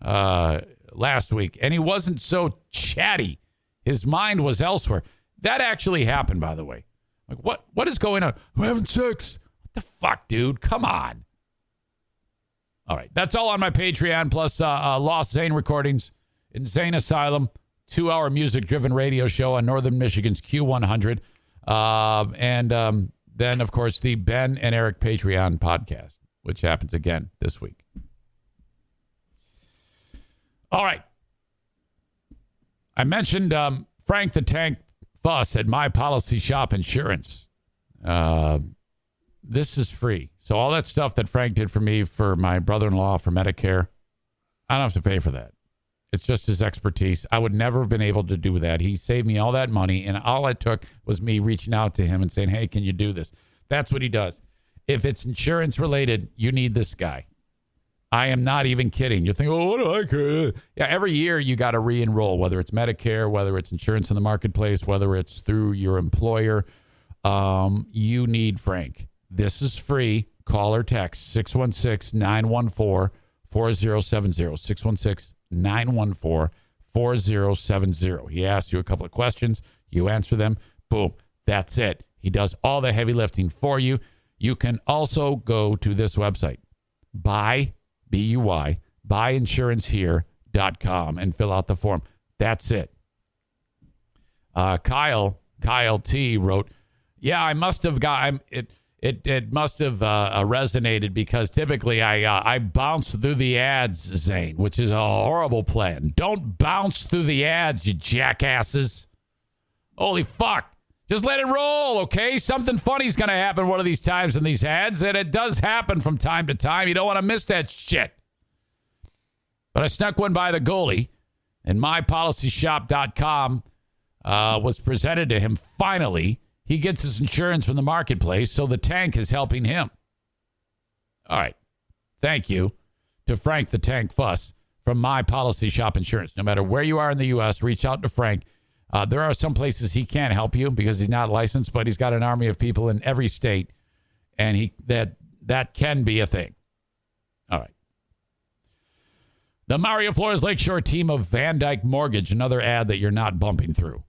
last week, and he wasn't so chatty. His mind was elsewhere. That actually happened, by the way. Like, what is going on? I'm having sex. What the fuck, dude? Come on. All right. That's all on my Patreon, plus Lost Zane recordings in Zane Asylum, 2-hour music-driven radio show on Northern Michigan's Q100. And then, of course, the Ben and Eric Patreon podcast, which happens again this week. All right. I mentioned Frank the Tank Fuss at My Policy Shop Insurance. This is free. So all that stuff that Frank did for me, for my brother-in-law, for Medicare, I don't have to pay for that. It's just his expertise. I would never have been able to do that. He saved me all that money, and all it took was me reaching out to him and saying, hey, can you do this? That's what he does. If it's insurance-related, you need this guy. I am not even kidding. You think, oh, what do I care? Yeah, every year you got to re-enroll, whether it's Medicare, whether it's insurance in the marketplace, whether it's through your employer. You need Frank. This is free. Call or text 616-914-4070. 616-914-4070. He asks you a couple of questions. You answer them. Boom. That's it. He does all the heavy lifting for you. You can also go to this website, buyinsurancehere.com and fill out the form. That's it. Kyle T wrote, yeah, I must have got it must have resonated because typically I bounce through the ads, Zane, which is a horrible plan. Don't bounce through the ads, you jackasses. Holy fuck. Just let it roll, okay? Something funny's going to happen one of these times in these ads, and it does happen from time to time. You don't want to miss that shit. But I snuck one by the goalie, and mypolicyshop.com was presented to him finally. He gets his insurance from the marketplace, so the tank is helping him. All right. Thank you to Frank the Tank Fuss from My Policy Shop Insurance. No matter where you are in the U.S., reach out to Frank. There are some places he can't help you because he's not licensed, but he's got an army of people in every state, and that can be a thing. All right. The Mario Flores Lakeshore team of Van Dyke Mortgage, another ad that you're not bumping through.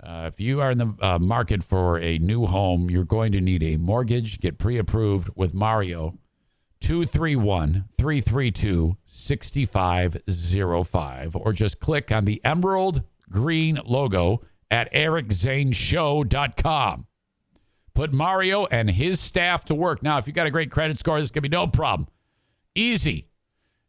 If you are in the market for a new home, you're going to need a mortgage. Get pre-approved with Mario. 231-332-6505. Or just click on the emerald green logo at ericzaneshow.com. Put Mario and his staff to work. Now, if you got a great credit score, this could be no problem. Easy.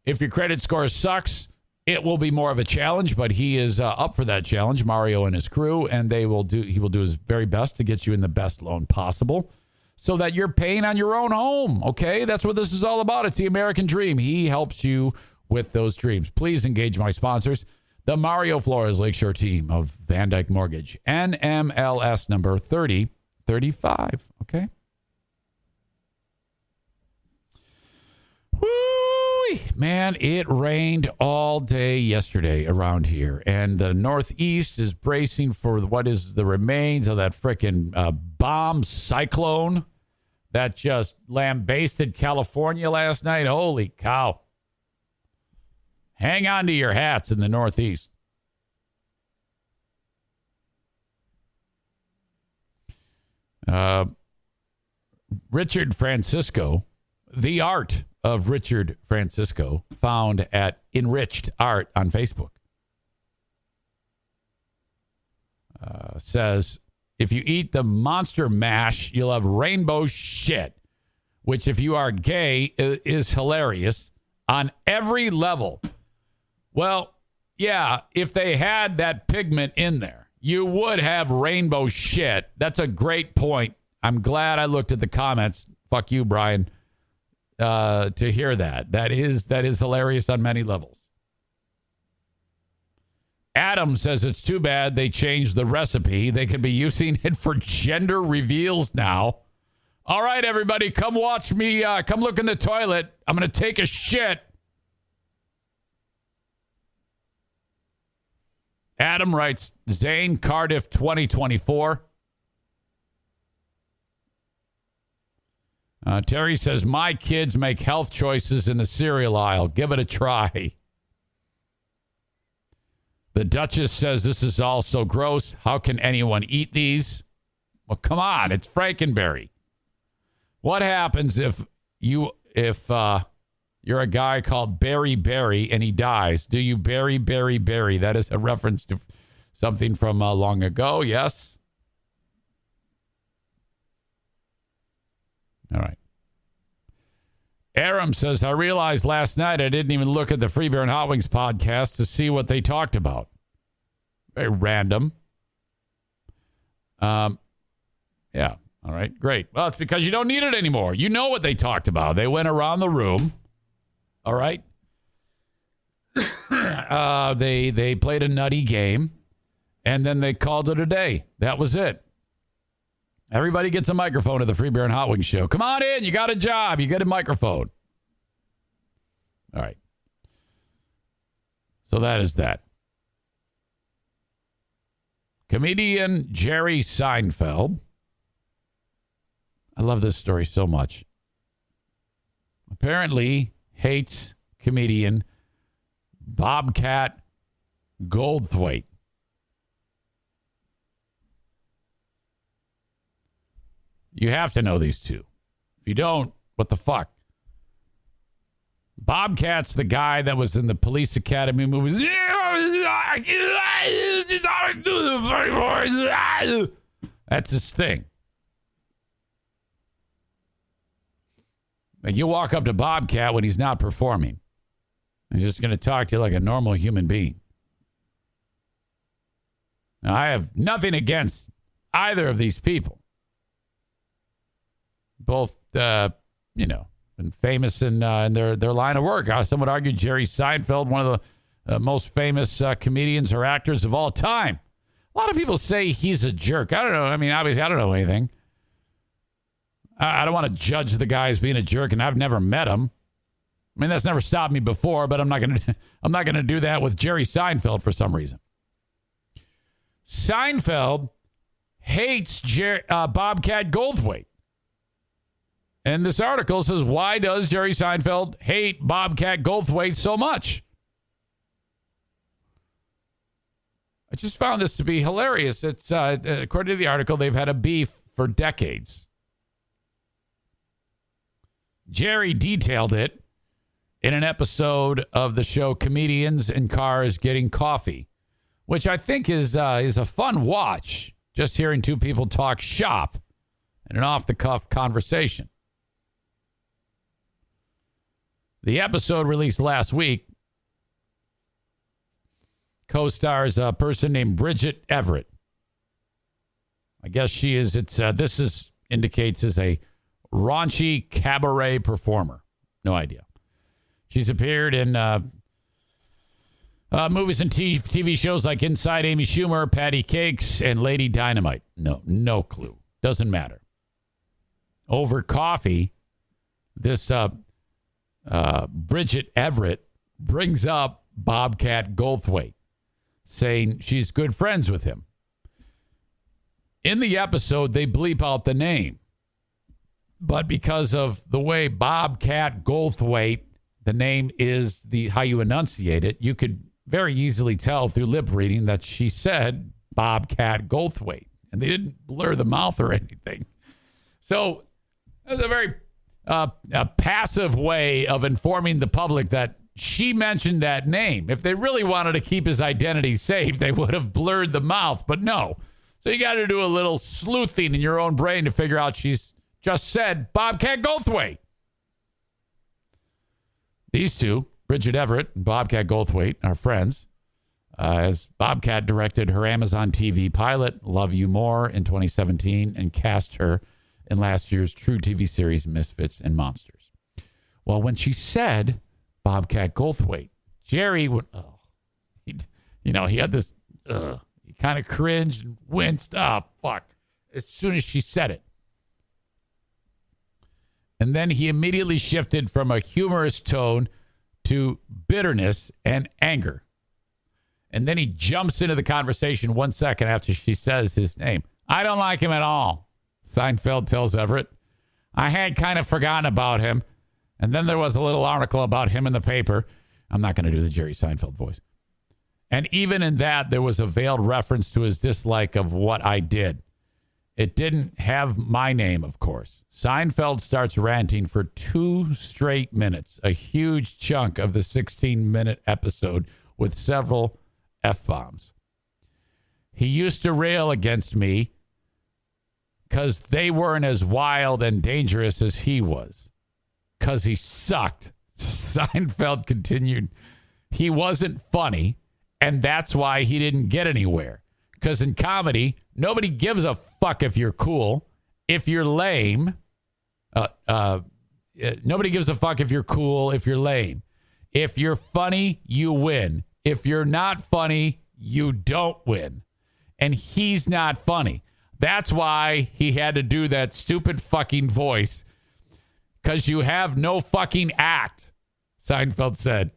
If your credit score sucks, it will be more of a challenge, but he is up for that challenge, Mario and his crew, and he will do his very best to get you in the best loan possible so that you're paying on your own home, okay? That's what this is all about. It's the American dream. He helps you with those dreams. Please engage my sponsors, the Mario Flores Lakeshore team of Van Dyke Mortgage, NMLS number 3035, okay? Woo! Man, it rained all day yesterday around here, and the Northeast is bracing for what is the remains of that frickin' bomb cyclone that just lambasted California last night. Holy cow. Hang on to your hats in the Northeast. Richard Francisco, the art of Richard Francisco, found at Enriched Art on Facebook, says, if you eat the monster mash, you'll have rainbow shit, which if you are gay is hilarious on every level. Well, yeah, if they had that pigment in there, you would have rainbow shit. That's a great point. I'm glad I looked at the comments. Fuck you, Brian, to hear that. That is hilarious on many levels. Adam says it's too bad they changed the recipe. They could be using it for gender reveals now. All right, everybody, come watch me. Come look in the toilet. I'm going to take a shit. Adam writes, Zane, Cardiff 2024. Terry says, my kids make health choices in the cereal aisle. Give it a try. The Duchess says, this is all so gross. How can anyone eat these? Well, come on. It's Frankenberry. What happens if you're a guy called Barry Barry and he dies? Do you bury Barry Barry? That is a reference to something from long ago. Yes. All right. Aram says, I realized last night I didn't even look at the Free Beer and Hot Wings podcast to see what they talked about. Very random. Yeah. All right. Great. Well, it's because you don't need it anymore. You know what they talked about. They went around the room. All right. They played a nutty game, and then they called it a day. That was it. Everybody gets a microphone at the Free Beer and Hot Wings show. Come on in. You got a job. You get a microphone. All right. So that is that. Comedian Jerry Seinfeld. I love this story so much. Apparently hates comedian Bobcat Goldthwait. You have to know these two. If you don't, what the fuck? Bobcat's the guy that was in the Police Academy movies. That's his thing. And you walk up to Bobcat when he's not performing. He's just going to talk to you like a normal human being. Now, I have nothing against either of these people. Both, been famous in their line of work. Some would argue Jerry Seinfeld, one of the most famous comedians or actors of all time. A lot of people say he's a jerk. I don't know. I mean, obviously, I don't know anything. I don't want to judge the guy as being a jerk, and I've never met him. I mean, that's never stopped me before, but I'm not gonna do that with Jerry Seinfeld for some reason. Seinfeld hates Bobcat Goldthwait. And this article says, why does Jerry Seinfeld hate Bobcat Goldthwait so much? I just found this to be hilarious. It's according to the article, they've had a beef for decades. Jerry detailed it in an episode of the show Comedians in Cars Getting Coffee, which I think is a fun watch, just hearing two people talk shop in an off-the-cuff conversation. The episode released last week co-stars a person named Bridget Everett. I guess she is, indicates as a raunchy cabaret performer. No idea. She's appeared in movies and TV shows like Inside Amy Schumer, Patty Cakes, and Lady Dynamite. No clue. Doesn't matter. Over coffee, this Bridget Everett brings up Bobcat Goldthwait, saying she's good friends with him. In the episode, they bleep out the name. But because of the way Bobcat Goldthwait, the name is how you enunciate it, you could very easily tell through lip reading that she said Bobcat Goldthwait. And they didn't blur the mouth or anything. So it was a very a passive way of informing the public that she mentioned that name. If they really wanted to keep his identity safe, they would have blurred the mouth, but no. So you got to do a little sleuthing in your own brain to figure out she's just said Bobcat Goldthwait. These two, Bridget Everett and Bobcat Goldthwait, are friends. As Bobcat directed her Amazon TV pilot, Love You More, in 2017, and cast her in last year's True TV series, Misfits and Monsters. Well, when she said Bobcat Goldthwait, Jerry would, he had this, he kind of cringed and winced. Oh, fuck. As soon as she said it. And then he immediately shifted from a humorous tone to bitterness and anger. And then he jumps into the conversation 1 second after she says his name. I don't like him at all, Seinfeld tells Everett. I had kind of forgotten about him. And then there was a little article about him in the paper. I'm not going to do the Jerry Seinfeld voice. And even in that, there was a veiled reference to his dislike of what I did. It didn't have my name, of course. Seinfeld starts ranting for 2 straight minutes, a huge chunk of the 16-minute episode with several F-bombs. He used to rail against me because they weren't as wild and dangerous as he was. Because he sucked. Seinfeld continued. He wasn't funny, and that's why he didn't get anywhere. Because in comedy, nobody gives a fuck if you're cool. If you're lame, nobody gives a fuck if you're cool, if you're lame. If you're funny, you win. If you're not funny, you don't win. And he's not funny. That's why he had to do that stupid fucking voice. Because you have no fucking act, Seinfeld said.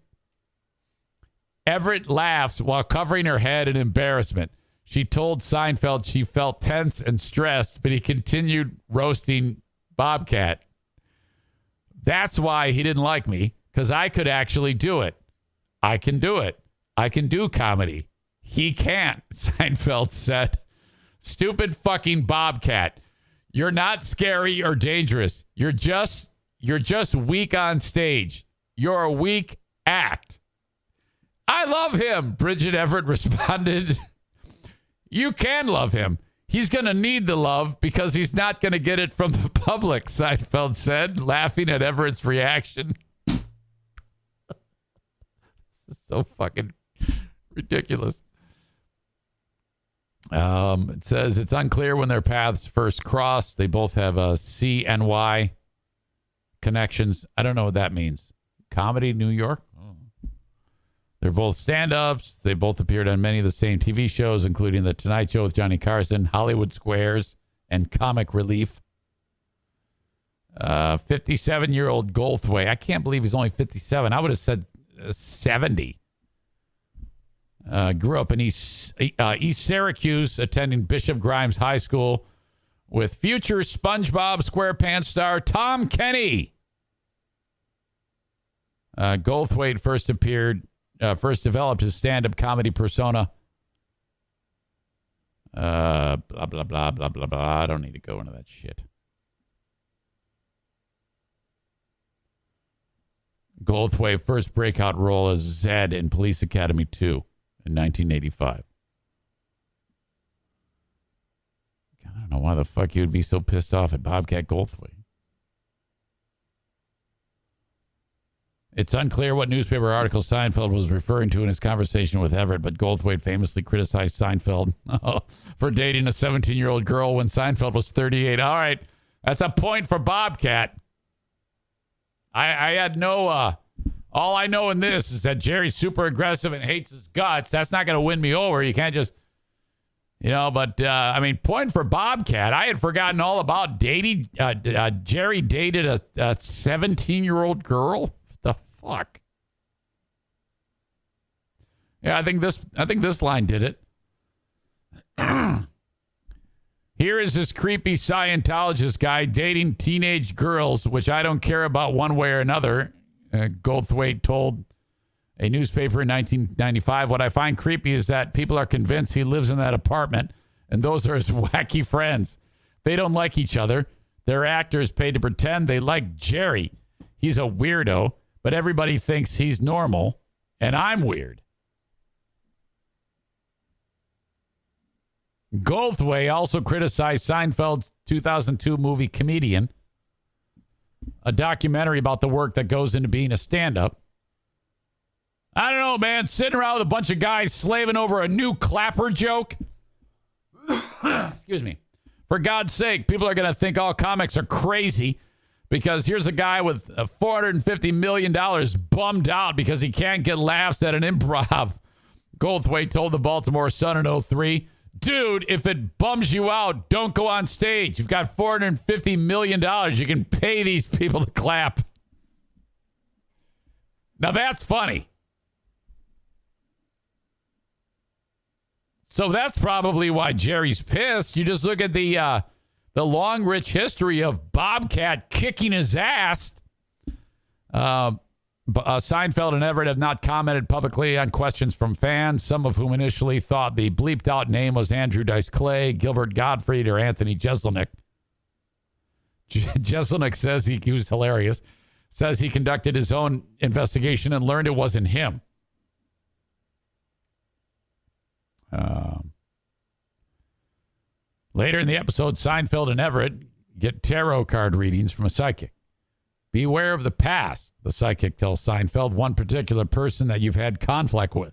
Everett laughs while covering her head in embarrassment. She told Seinfeld she felt tense and stressed, but he continued roasting Bobcat. That's why he didn't like me, because I could actually do it. I can do it. I can do comedy. He can't, Seinfeld said. Stupid fucking Bobcat. You're not scary or dangerous. You're just weak on stage. You're a weak act. I love him, Bridget Everett responded. You can love him. He's going to need the love because he's not going to get it from the public, Seinfeld said, laughing at Everett's reaction. This is so fucking ridiculous. It says it's unclear when their paths first crossed. They both have CNY connections. I don't know what that means. Comedy, New York? Oh. They're both stand-ups. They both appeared on many of the same TV shows, including The Tonight Show with Johnny Carson, Hollywood Squares, and Comic Relief. 57-year-old Goldthwait. I can't believe he's only 57. I would have said 70. Grew up in East Syracuse, attending Bishop Grimes High School with future SpongeBob SquarePants star Tom Kenny. Goldthwait first developed his stand-up comedy persona. Blah, blah, blah, blah, blah, blah. I don't need to go into that shit. Goldthwait's first breakout role as Zed in Police Academy 2 in 1985. I don't know why the fuck you would be so pissed off at Bobcat Goldthwait. It's unclear what newspaper article Seinfeld was referring to in his conversation with Everett, but Goldthwait famously criticized Seinfeld for dating a 17-year-old girl when Seinfeld was 38. All right, that's a point for Bobcat. I had no... all I know in this is that Jerry's super aggressive and hates his guts. That's not going to win me over. You can't just... point for Bobcat. I had forgotten all about dating. Jerry dated a 17-year-old girl. The fuck? Yeah, I think this line did it. Here is this creepy Scientologist guy dating teenage girls, which I don't care about one way or another. Goldthwait told a newspaper in 1995, what I find creepy is that people are convinced he lives in that apartment, and those are his wacky friends. They don't like each other. They're actors paid to pretend they like Jerry. He's a weirdo, but everybody thinks he's normal, and I'm weird. Goldthwait also criticized Seinfeld's 2002 movie Comedian, a documentary about the work that goes into being a stand-up. I don't know, man. Sitting around with a bunch of guys slaving over a new clapper joke. Excuse me. For God's sake, people are going to think all comics are crazy because here's a guy with $450 million bummed out because he can't get laughs at an improv. Goldthwait told the Baltimore Sun in '03, dude, if it bums you out, don't go on stage. You've got $450 million. You can pay these people to clap. Now that's funny. So that's probably why Jerry's pissed. You just look at the long, rich history of Bobcat kicking his ass. Seinfeld and Everett have not commented publicly on questions from fans, some of whom initially thought the bleeped out name was Andrew Dice Clay, Gilbert Gottfried, or Anthony Jeselnik. Jeselnik says he was hilarious, says he conducted his own investigation and learned it wasn't him. Later in the episode, Seinfeld and Everett get tarot card readings from a psychic. Beware of the past, the psychic tells Seinfeld, one particular person that you've had conflict with.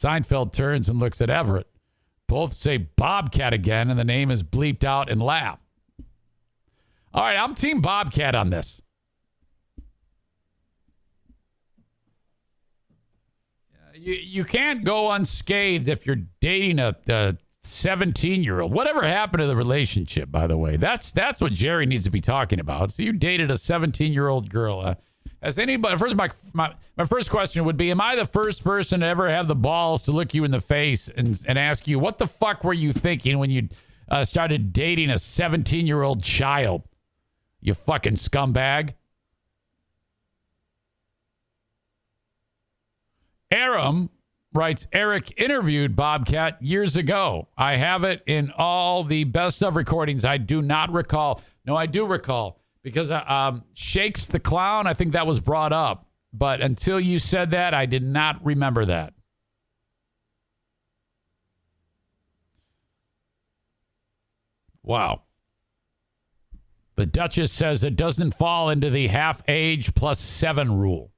Seinfeld turns and looks at Everett. Both say Bobcat again, and the name is bleeped out and laugh. All right, I'm Team Bobcat on this. You can't go unscathed if you're dating a 17-year-old. Whatever happened to the relationship, by the way? That's what Jerry needs to be talking about. So you dated a 17-year-old girl. Has anybody? First, my first question would be: am I the first person to ever have the balls to look you in the face and ask you, what the fuck were you thinking when you started dating a 17-year-old child? You fucking scumbag. Aram writes, Eric interviewed Bobcat years ago. I have it in all the best of recordings. I do not recall. No, I do recall because Shakes the Clown, I think that was brought up. But until you said that, I did not remember that. Wow. The Duchess says it doesn't fall into the half age plus 7 rule.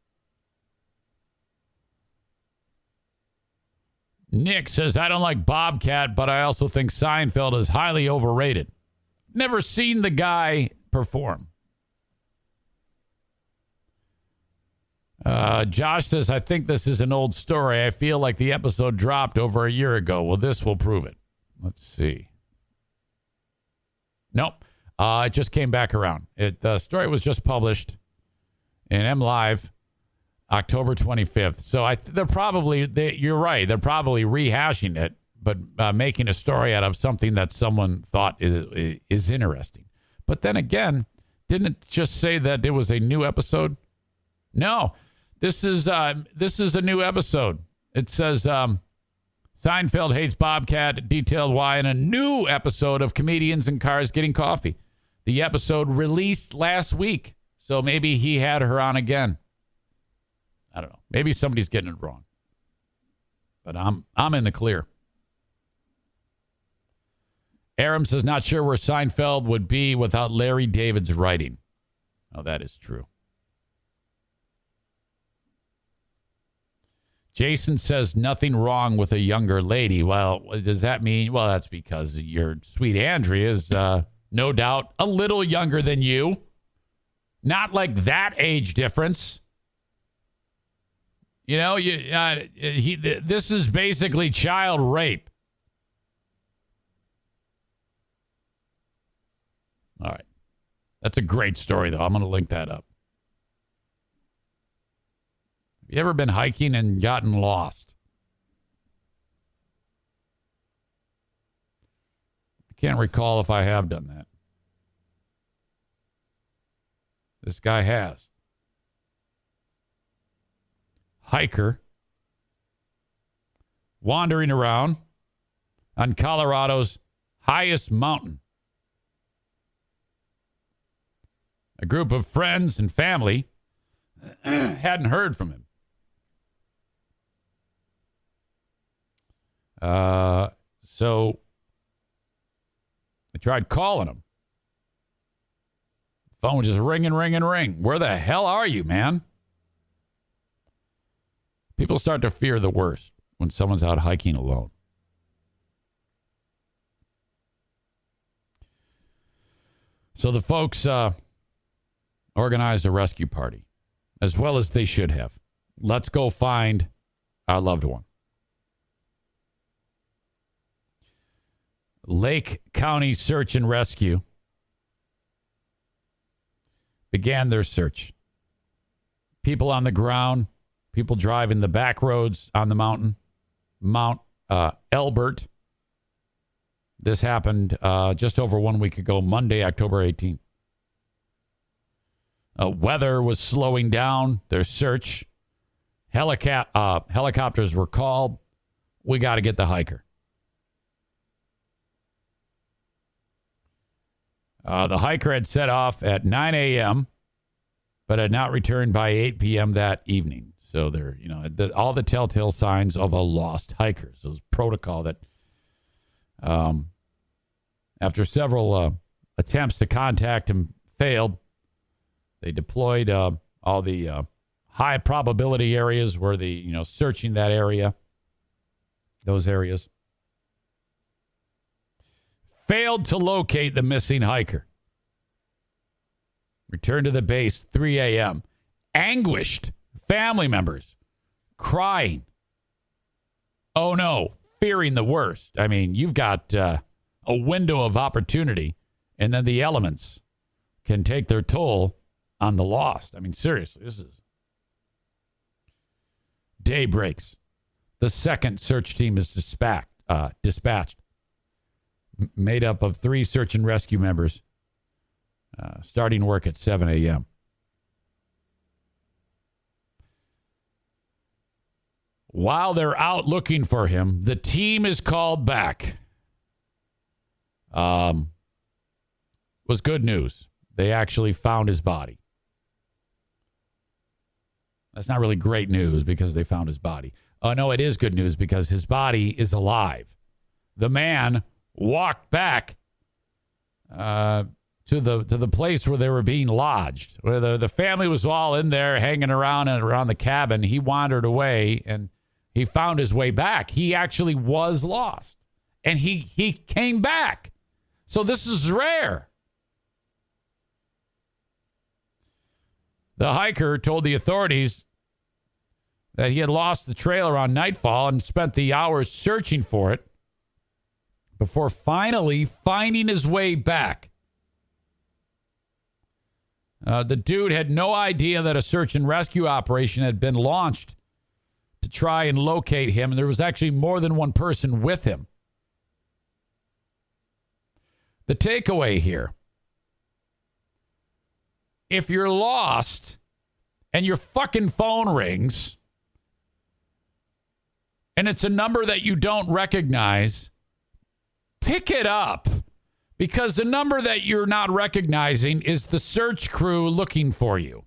Nick says, I don't like Bobcat, but I also think Seinfeld is highly overrated. Never seen the guy perform. Josh says, I think this is an old story. I feel like the episode dropped over a year ago. Well, this will prove it. Let's see. Nope. It just came back around. The story was just published in MLive October 25th. So they're probably, you're right, they're probably rehashing it, but making a story out of something that someone thought is interesting. But then again, didn't it just say that it was a new episode? No, this is a new episode. It says Seinfeld hates Bobcat, detailed why in a new episode of Comedians in Cars Getting Coffee. The episode released last week, so maybe he had her on again. I don't know. Maybe somebody's getting it wrong. But I'm in the clear. Aram says, not sure where Seinfeld would be without Larry David's writing. Oh, that is true. Jason says, nothing wrong with a younger lady. Well, does that mean? Well, that's because your sweet Andrea is no doubt a little younger than you. Not like that age difference. You know, this is basically child rape. All right. That's a great story, though. I'm going to link that up. Have you ever been hiking and gotten lost? I can't recall if I have done that. This guy has. Hiker wandering around on Colorado's highest mountain. A group of friends and family hadn't heard from him. So I tried calling him. Phone was just ring. Where the hell are you, man? People start to fear the worst when someone's out hiking alone. So the folks organized a rescue party, as well as they should have. Let's go find our loved one. Lake County Search and Rescue began their search. People on the ground, people driving the back roads on the mountain, Mount Elbert. This happened just over 1 week ago, Monday, October 18th. Weather was slowing down their search. Helicopters were called. We got to get the hiker. The hiker had set off at 9 a.m., but had not returned by 8 p.m. that evening. So there, all the telltale signs of a lost hiker. So it was protocol that, after several attempts to contact him failed, they deployed all the high probability areas where searching that area, those areas. Failed to locate the missing hiker. Returned to the base 3 a.m. Anguished family members crying. Oh no, fearing the worst. I mean, you've got a window of opportunity, and then the elements can take their toll on the lost. I mean, seriously, this is... Day breaks. The second search team is dispatched. Made up of 3 search and rescue members, starting work at 7 a.m. While they're out looking for him, the team is called back. Was good news. They actually found his body. That's not really great news because they found his body. Oh, no, it is good news because his body is alive. The man walked back to the place where they were being lodged, where the family was all in there hanging around and around the cabin. He wandered away and he found his way back. He actually was lost, and he came back. So this is rare. The hiker told the authorities that he had lost the trail around nightfall and spent the hours searching for it before finally finding his way back. The dude had no idea that a search and rescue operation had been launched to try and locate him, and there was actually more than one person with him. The takeaway here: if you're lost and your fucking phone rings and it's a number that you don't recognize, pick it up, because the number that you're not recognizing is the search crew looking for you.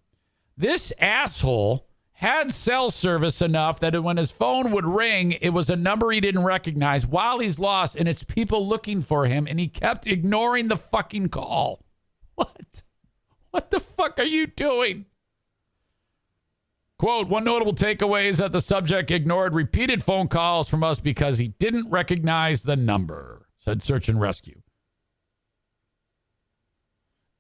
This asshole had cell service enough that when his phone would ring, it was a number he didn't recognize while he's lost, and it's people looking for him, and he kept ignoring the fucking call. What? What the fuck are you doing? Quote, one notable takeaway is that the subject ignored repeated phone calls from us because he didn't recognize the number, said Search and Rescue.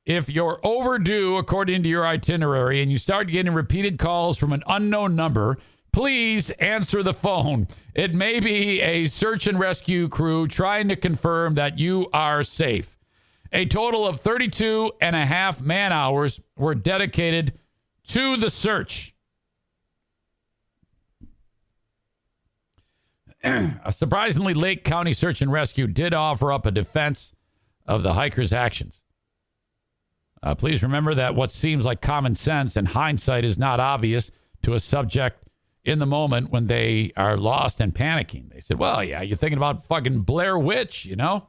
If you're overdue according to your itinerary and you start getting repeated calls from an unknown number, please answer the phone. It may be a search and rescue crew trying to confirm that you are safe. A total of 32 and a half man hours were dedicated to the search. Surprisingly, Lake County Search and Rescue did offer up a defense of the hiker's actions. Please remember that what seems like common sense in hindsight is not obvious to a subject in the moment when they are lost and panicking. They said, well, yeah, you're thinking about fucking Blair Witch, you know?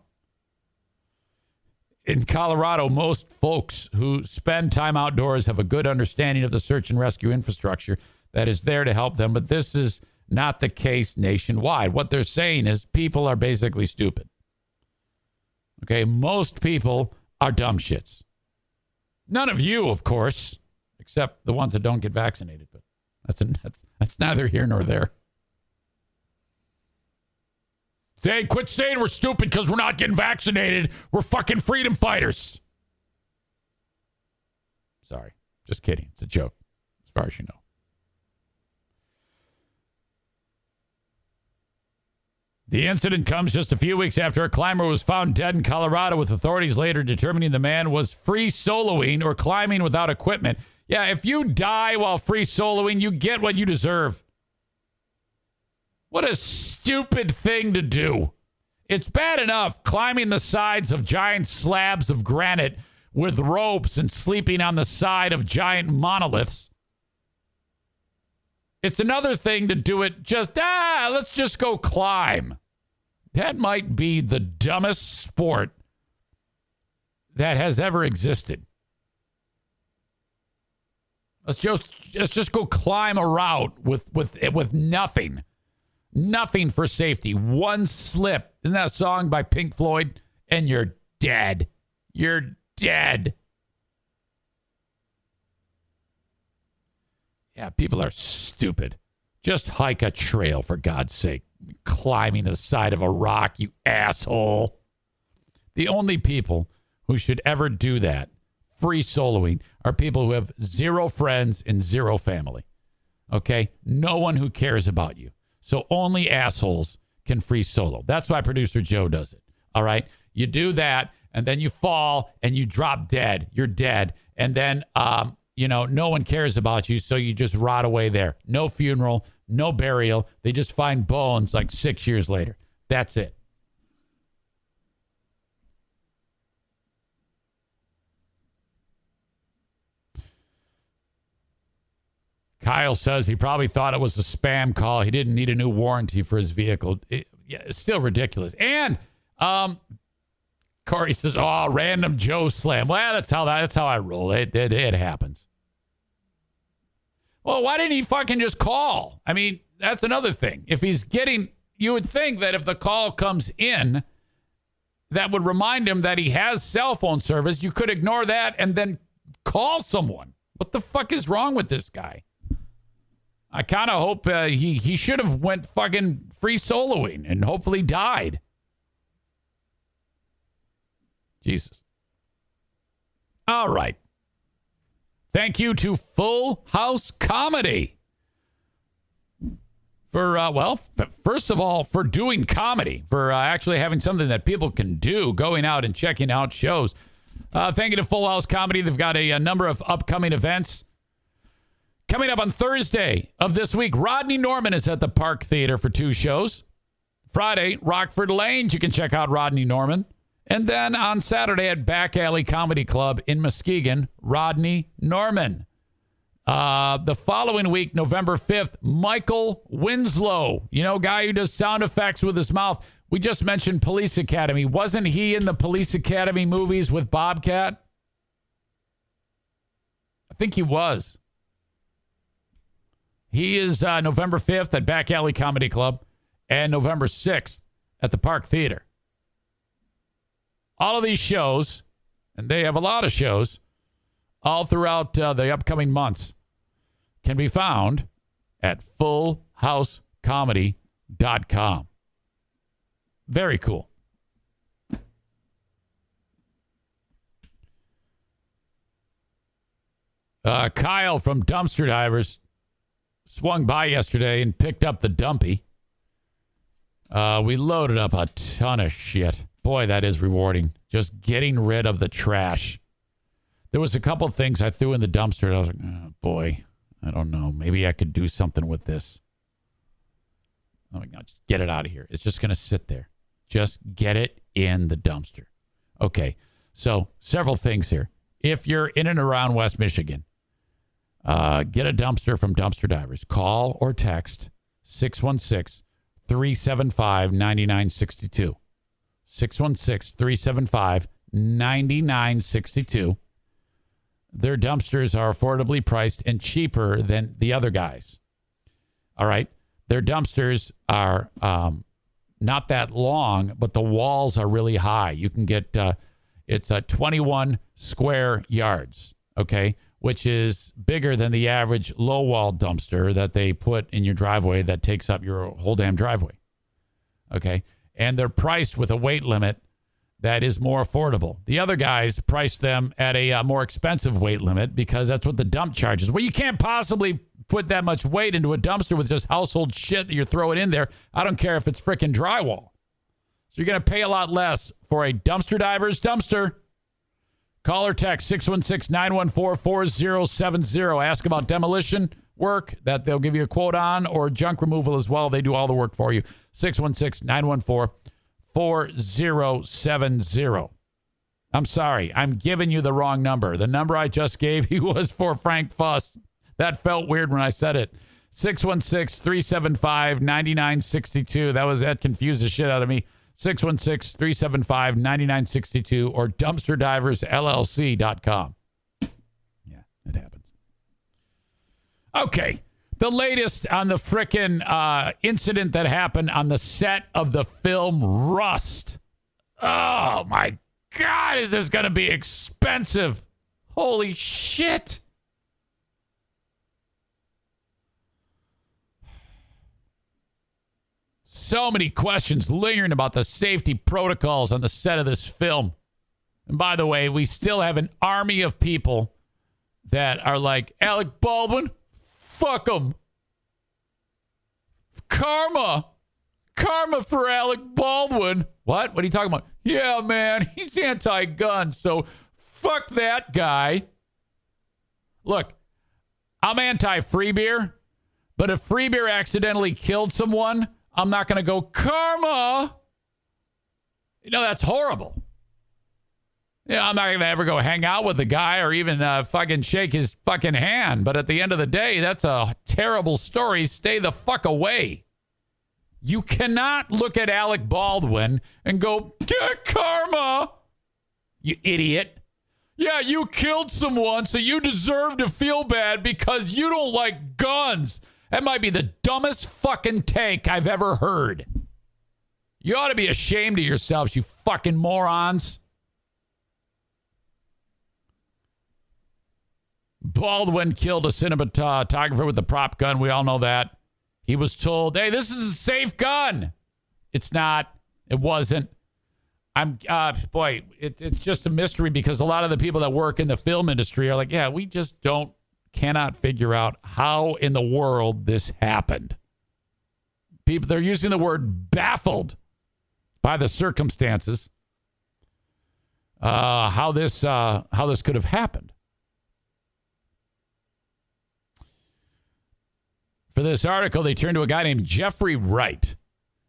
in Colorado, most folks who spend time outdoors have a good understanding of the search and rescue infrastructure that is there to help them. But this is not the case nationwide. What they're saying is people are basically stupid. Okay, most people are dumb shits. None of you, of course, except the ones that don't get vaccinated. But that's neither here nor there. Zane, quit saying we're stupid because we're not getting vaccinated. We're fucking freedom fighters. Sorry, just kidding. It's a joke, as far as you know. The incident comes just a few weeks after a climber was found dead in Colorado, with authorities later determining the man was free soloing or climbing without equipment. Yeah, if you die while free soloing, you get what you deserve. What a stupid thing to do. It's bad enough climbing the sides of giant slabs of granite with ropes and sleeping on the side of giant monoliths. It's another thing to do it let's just go climb. That might be the dumbest sport that has ever existed. Let's just go climb a route with nothing. Nothing for safety. One slip. Isn't that a song by Pink Floyd? And you're dead. You're dead. Yeah, people are stupid. Just hike a trail, for God's sake. Climbing the side of a rock, you asshole. The only people who should ever do that, free soloing, are people who have zero friends and zero family. Okay? No one who cares about you. So only assholes can free solo. That's why producer Joe does it. All right? You do that, and then you fall, and you drop dead. You're dead. And then, no one cares about you, so you just rot away there. No funeral, no burial. They just find bones like 6 years later. That's it. Kyle says he probably thought it was a spam call. He didn't need a new warranty for his vehicle. It's still ridiculous. And Corey says, random Joe slam. Well, that's how I roll. It happens. Well, why didn't he fucking just call? I mean, that's another thing. If he's you would think that if the call comes in, that would remind him that he has cell phone service. You could ignore that and then call someone. What the fuck is wrong with this guy? I kind of hope he should have went fucking free soloing and hopefully died. Jesus. All right. Thank you to Full House Comedy for, first of all, for doing comedy, for actually having something that people can do, going out and checking out shows. Thank you to Full House Comedy. They've got a number of upcoming events. Coming up on Thursday of this week, Rodney Norman is at the Park Theater for 2 shows. Friday, Rockford Lanes. You can check out Rodney Norman. And then on Saturday at Back Alley Comedy Club in Muskegon, Rodney Norman. The following week, November 5th, Michael Winslow. Guy who does sound effects with his mouth. We just mentioned Police Academy. Wasn't he in the Police Academy movies with Bobcat? I think he was. He is November 5th at Back Alley Comedy Club and November 6th at the Park Theater. All of these shows, and they have a lot of shows, all throughout the upcoming months, can be found at fullhousecomedy.com. Very cool. Kyle from Dumpster Divers swung by yesterday and picked up the dumpy. We loaded up a ton of shit. Boy, that is rewarding. Just getting rid of the trash. There was a couple things I threw in the dumpster, and I was like, oh, boy, I don't know. Maybe I could do something with this. I'm like, no, just get it out of here. It's just going to sit there. Just get it in the dumpster. Okay, so several things here. If you're in and around West Michigan, get a dumpster from Dumpster Divers. Call or text 616-375-9962. 616-375-9962. $99.62. Their dumpsters are affordably priced and cheaper than the other guys. All right. Their dumpsters are not that long, but the walls are really high. You can get, it's 21 square yards, okay, which is bigger than the average low-wall dumpster that they put in your driveway that takes up your whole damn driveway, okay? And they're priced with a weight limit that is more affordable. The other guys price them at a more expensive weight limit because that's what the dump charges. Well, you can't possibly put that much weight into a dumpster with just household shit that you're throwing in there. I don't care if it's freaking drywall. So you're going to pay a lot less for a dumpster diver's dumpster. Call or text 616-914-4070. Ask about demolition work that they'll give you a quote on, or junk removal as well. They do all the work for you. 616-914-4070. I'm sorry. I'm giving you the wrong number. The number I just gave you was for Frank Fuss. That felt weird when I said it. 616-375-9962. That confused the shit out of me. 616-375-9962 or dumpsterdiversllc.com. Yeah, it happens. Okay. The latest on the frickin' incident that happened on the set of the film Rust. Oh, my God. Is this going to be expensive? Holy shit. So many questions lingering about the safety protocols on the set of this film. And by the way, we still have an army of people that are like, Alec Baldwin, fuck him. Karma for Alec Baldwin. What? What are you talking about? Yeah, man, he's anti-gun, so fuck that guy. Look, I'm anti-free beer, but if free beer accidentally killed someone, I'm not going to go, karma. You know, that's horrible. Yeah, I'm not going to ever go hang out with the guy or even fucking shake his fucking hand. But at the end of the day, that's a terrible story. Stay the fuck away. You cannot look at Alec Baldwin and go, get karma. You idiot. Yeah, you killed someone, so you deserve to feel bad because you don't like guns. That might be the dumbest fucking take I've ever heard. You ought to be ashamed of yourselves, you fucking morons. Baldwin killed a cinematographer with a prop gun. We all know that. He was told, hey, this is a safe gun. It's not. It wasn't. It's just a mystery because a lot of the people that work in the film industry are like, yeah, we just cannot figure out how in the world this happened. People, they're using the word baffled by the circumstances. How this could have happened. For this article, they turned to a guy named Jeffrey Wright.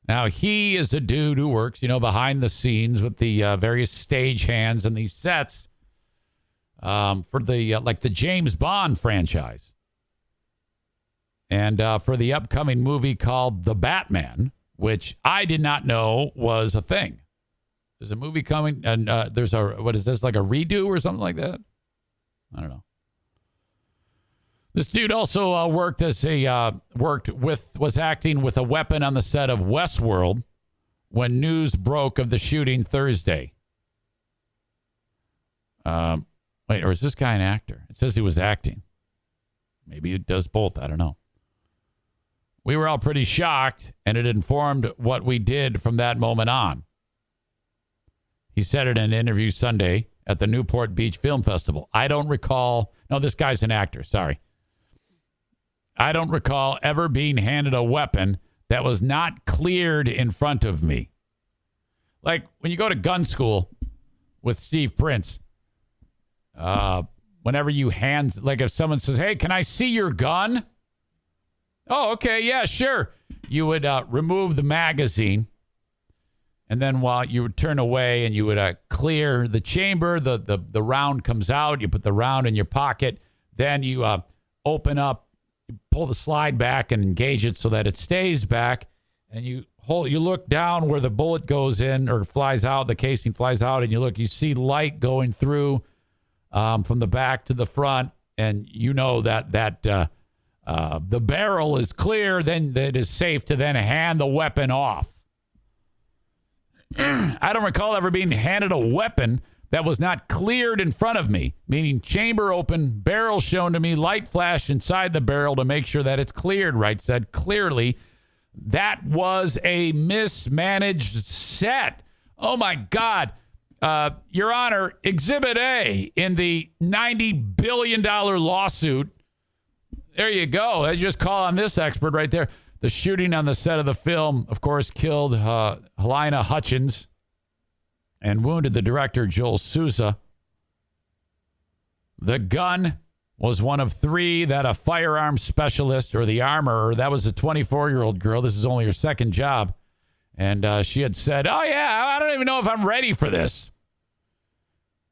Now, he is a dude who works, behind the scenes with the various stage hands and these sets. For the James Bond franchise. And for the upcoming movie called The Batman, which I did not know was a thing. There's a movie coming, and there's what is this, like a redo or something like that? I don't know. This dude also was acting with a weapon on the set of Westworld when news broke of the shooting Thursday. Wait, or is this guy an actor? It says he was acting. Maybe he does both. I don't know. We were all pretty shocked, and it informed what we did from that moment on. He said it in an interview Sunday at the Newport Beach Film Festival. I don't recall. No, this guy's an actor. Sorry. I don't recall ever being handed a weapon that was not cleared in front of me. Like when you go to gun school with Steve Prince, whenever you like if someone says, hey, can I see your gun? Oh, okay. Yeah, sure. You would remove the magazine. And then while you would turn away and you would clear the chamber, the round comes out. You put the round in your pocket. Then you open up, you pull the slide back and engage it so that it stays back. And you hole, you look down where the bullet goes in or flies out, the casing flies out, and you see light going through from the back to the front, and you know that the barrel is clear, then it is safe to then hand the weapon off. I don't recall ever being handed a weapon that was not cleared in front of me, meaning chamber open, barrel shown to me, light flash inside the barrel to make sure that it's cleared, Wright said. Clearly, that was a mismanaged set. Oh, my God. Your Honor, Exhibit A in the $90 billion lawsuit. There you go. I just call on this expert right there. The shooting on the set of the film, of course, killed Helena Hutchins and wounded the director, Joel Souza. The gun was one of 3 that a firearms specialist or the armorer, that was a 24-year-old girl. This is only her second job. And she had said, oh, yeah, I don't even know if I'm ready for this.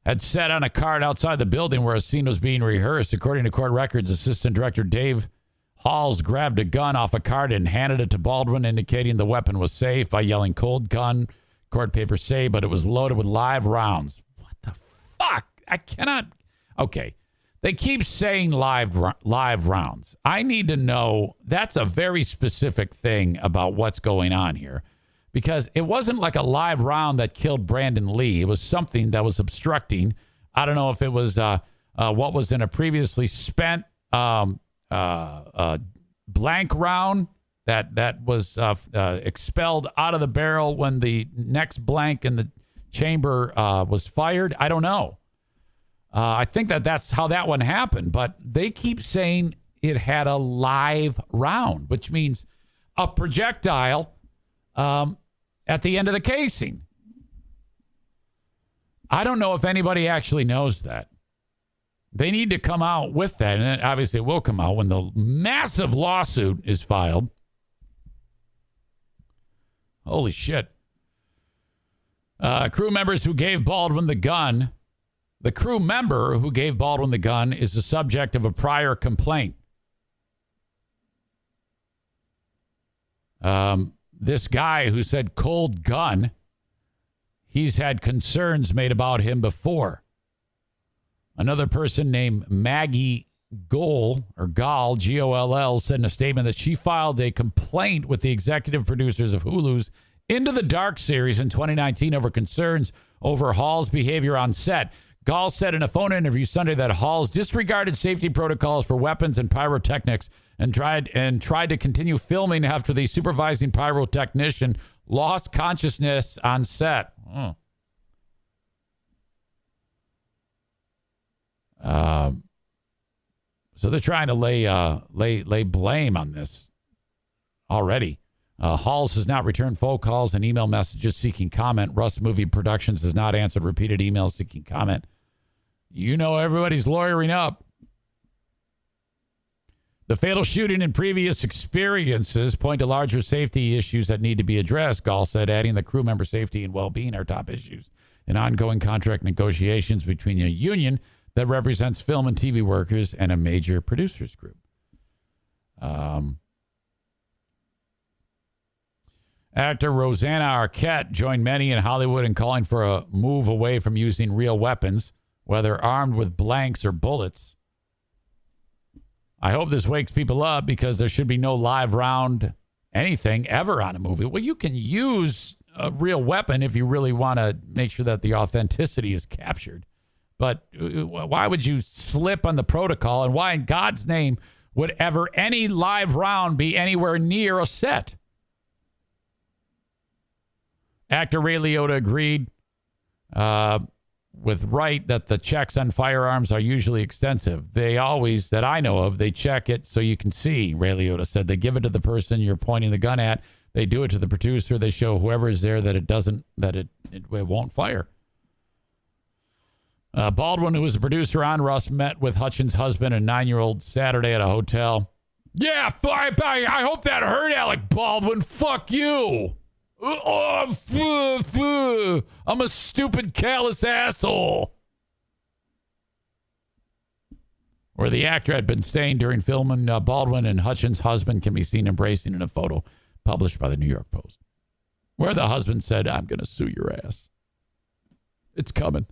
Had sat on a cart outside the building where a scene was being rehearsed. According to court records, Assistant Director Dave Halls grabbed a gun off a cart and handed it to Baldwin, indicating the weapon was safe by yelling cold gun. Court papers say, but it was loaded with live rounds. What the fuck? I cannot. Okay. They keep saying live rounds. I need to know. That's a very specific thing about what's going on here, because it wasn't like a live round that killed Brandon Lee. It was something that was obstructing. I don't know if it was what was in a previously spent blank round that was expelled out of the barrel when the next blank in the chamber was fired. I don't know. I think that's how that one happened, but they keep saying it had a live round, which means a projectile at the end of the casing. I don't know if anybody actually knows that. They need to come out with that, and obviously it will come out when the massive lawsuit is filed. Holy shit. Crew members who gave Baldwin the gun. The crew member who gave Baldwin the gun is the subject of a prior complaint. This guy who said cold gun, he's had concerns made about him before. Another person named Maggie Goll, G-O-L-L, said in a statement that she filed a complaint with the executive producers of Hulu's Into the Dark series in 2019 over concerns over Hall's behavior on set. Gall said in a phone interview Sunday that Halls disregarded safety protocols for weapons and pyrotechnics and tried to continue filming after the supervising pyrotechnician lost consciousness on set. So they're trying to lay blame on this already. Halls has not returned phone calls and email messages seeking comment. Rust Movie Productions has not answered repeated emails seeking comment. You know, everybody's lawyering up. The fatal shooting and previous experiences point to larger safety issues that need to be addressed, Gall said, adding the crew member safety and well-being are top issues in ongoing contract negotiations between a union that represents film and TV workers and a major producers group. Actor Rosanna Arquette joined many in Hollywood in calling for a move away from using real weapons, whether armed with blanks or bullets. I hope this wakes people up because there should be no live round anything ever on a movie. Well, you can use a real weapon if you really want to make sure that the authenticity is captured. But why would you slip on the protocol, and why in God's name would ever any live round be anywhere near a set? Actor Ray Liotta agreed with Wright that the checks on firearms are usually extensive. They always, that I know of, they check it so you can see, Ray Liotta said. They give it to the person you're pointing the gun at. They do it to the producer. They show whoever is there that it won't fire. Baldwin, who was the producer on Rust, met with Hutchins' husband and 9-year-old Saturday at a hotel. Yeah, I hope that hurt, Alec Baldwin. Fuck you. I'm a stupid, callous asshole. Where the actor had been staying during filming, Baldwin and Hutchins' husband can be seen embracing in a photo published by the New York Post. where the husband said, I'm going to sue your ass. It's coming.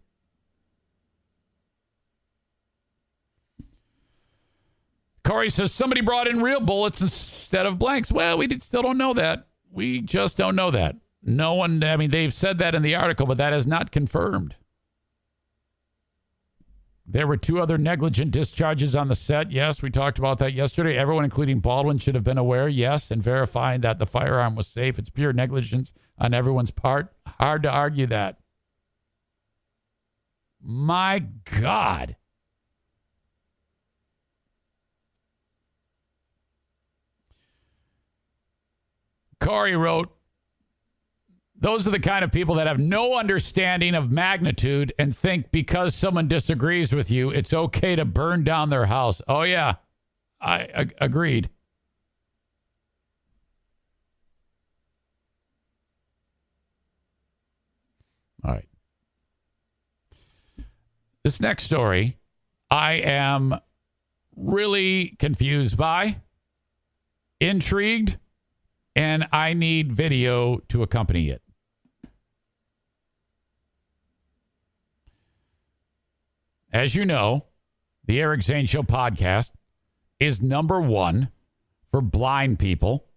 Corey says somebody brought in real bullets instead of blanks. Well, we still don't know that. We just don't know that. No one, I mean, they've said that in the article, but that is not confirmed. There were 2 other negligent discharges on the set. Yes, we talked about that yesterday. Everyone, including Baldwin, should have been aware, yes, and verifying that the firearm was safe. It's pure negligence on everyone's part. Hard to argue that. My God. Corey wrote, those are the kind of people that have no understanding of magnitude and think because someone disagrees with you, it's okay to burn down their house. Oh, yeah, I agreed. All right. This next story, I am really confused by, intrigued, and I need video to accompany it. As you know, the Eric Zane Show podcast is number 1 for blind people.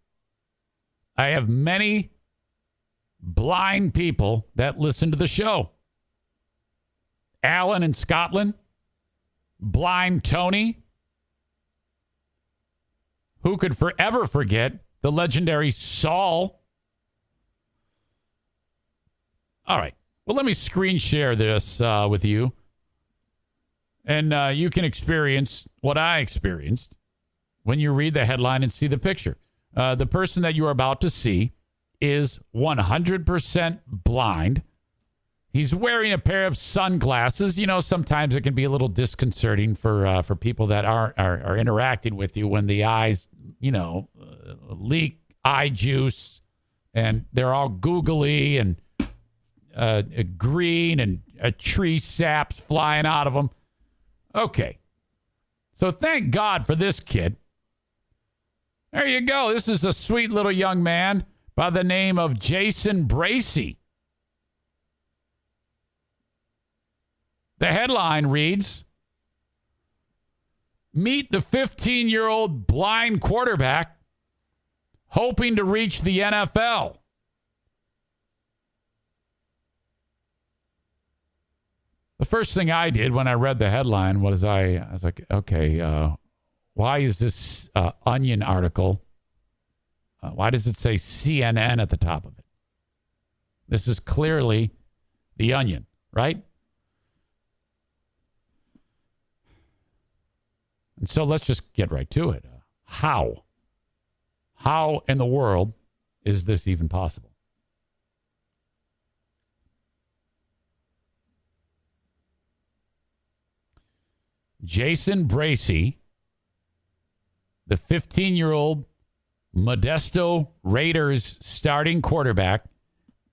I have many blind people that listen to the show. Alan in Scotland, blind Tony, who could forever forget the legendary Saul. All right. Well, let me screen share this with you. And you can experience what I experienced when you read the headline and see the picture. The person that you are about to see is 100% blind. He's wearing a pair of sunglasses. You know, sometimes it can be a little disconcerting for people that are interacting with you when the eyes, leak eye juice and they're all googly and green and a tree sap's flying out of them. Okay. So thank God for this kid. There you go. This is a sweet little young man by the name of Jason Bracey. The headline reads, meet the 15-year-old blind quarterback hoping to reach the NFL. The first thing I did when I read the headline was I was like, okay, why is this Onion article? Why does it say CNN at the top of it? This is clearly the Onion, right? And so let's just get right to it. How? How in the world is this even possible? Jason Bracey, the 15-year-old Modesto Raiders starting quarterback,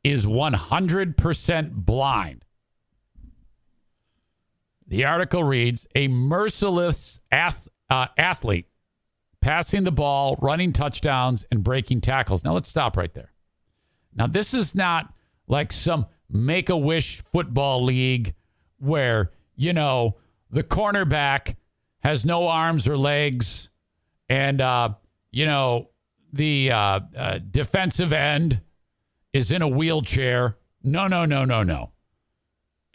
is 100% blind. The article reads, a merciless athlete, passing the ball, running touchdowns, and breaking tackles. Now, let's stop right there. Now, this is not like some Make-A-Wish football league where, the cornerback has no arms or legs and, the defensive end is in a wheelchair. No.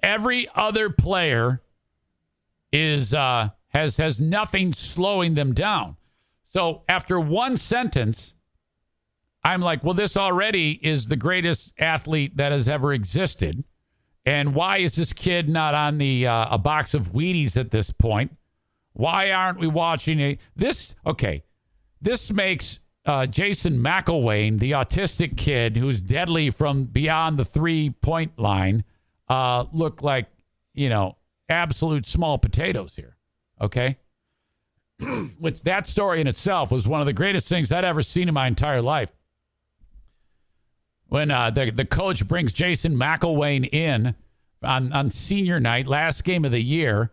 Every other player is has nothing slowing them down. So after one sentence, I'm like, well, this already is the greatest athlete that has ever existed. And why is this kid not on the a box of Wheaties at this point? Why aren't we watching this? Okay, this makes Jason McElwain, the autistic kid who's deadly from beyond the 3-point line, look like, absolute small potatoes here. Okay? Which that story in itself was one of the greatest things I'd ever seen in my entire life. When the coach brings Jason McElwain in on senior night, last game of the year,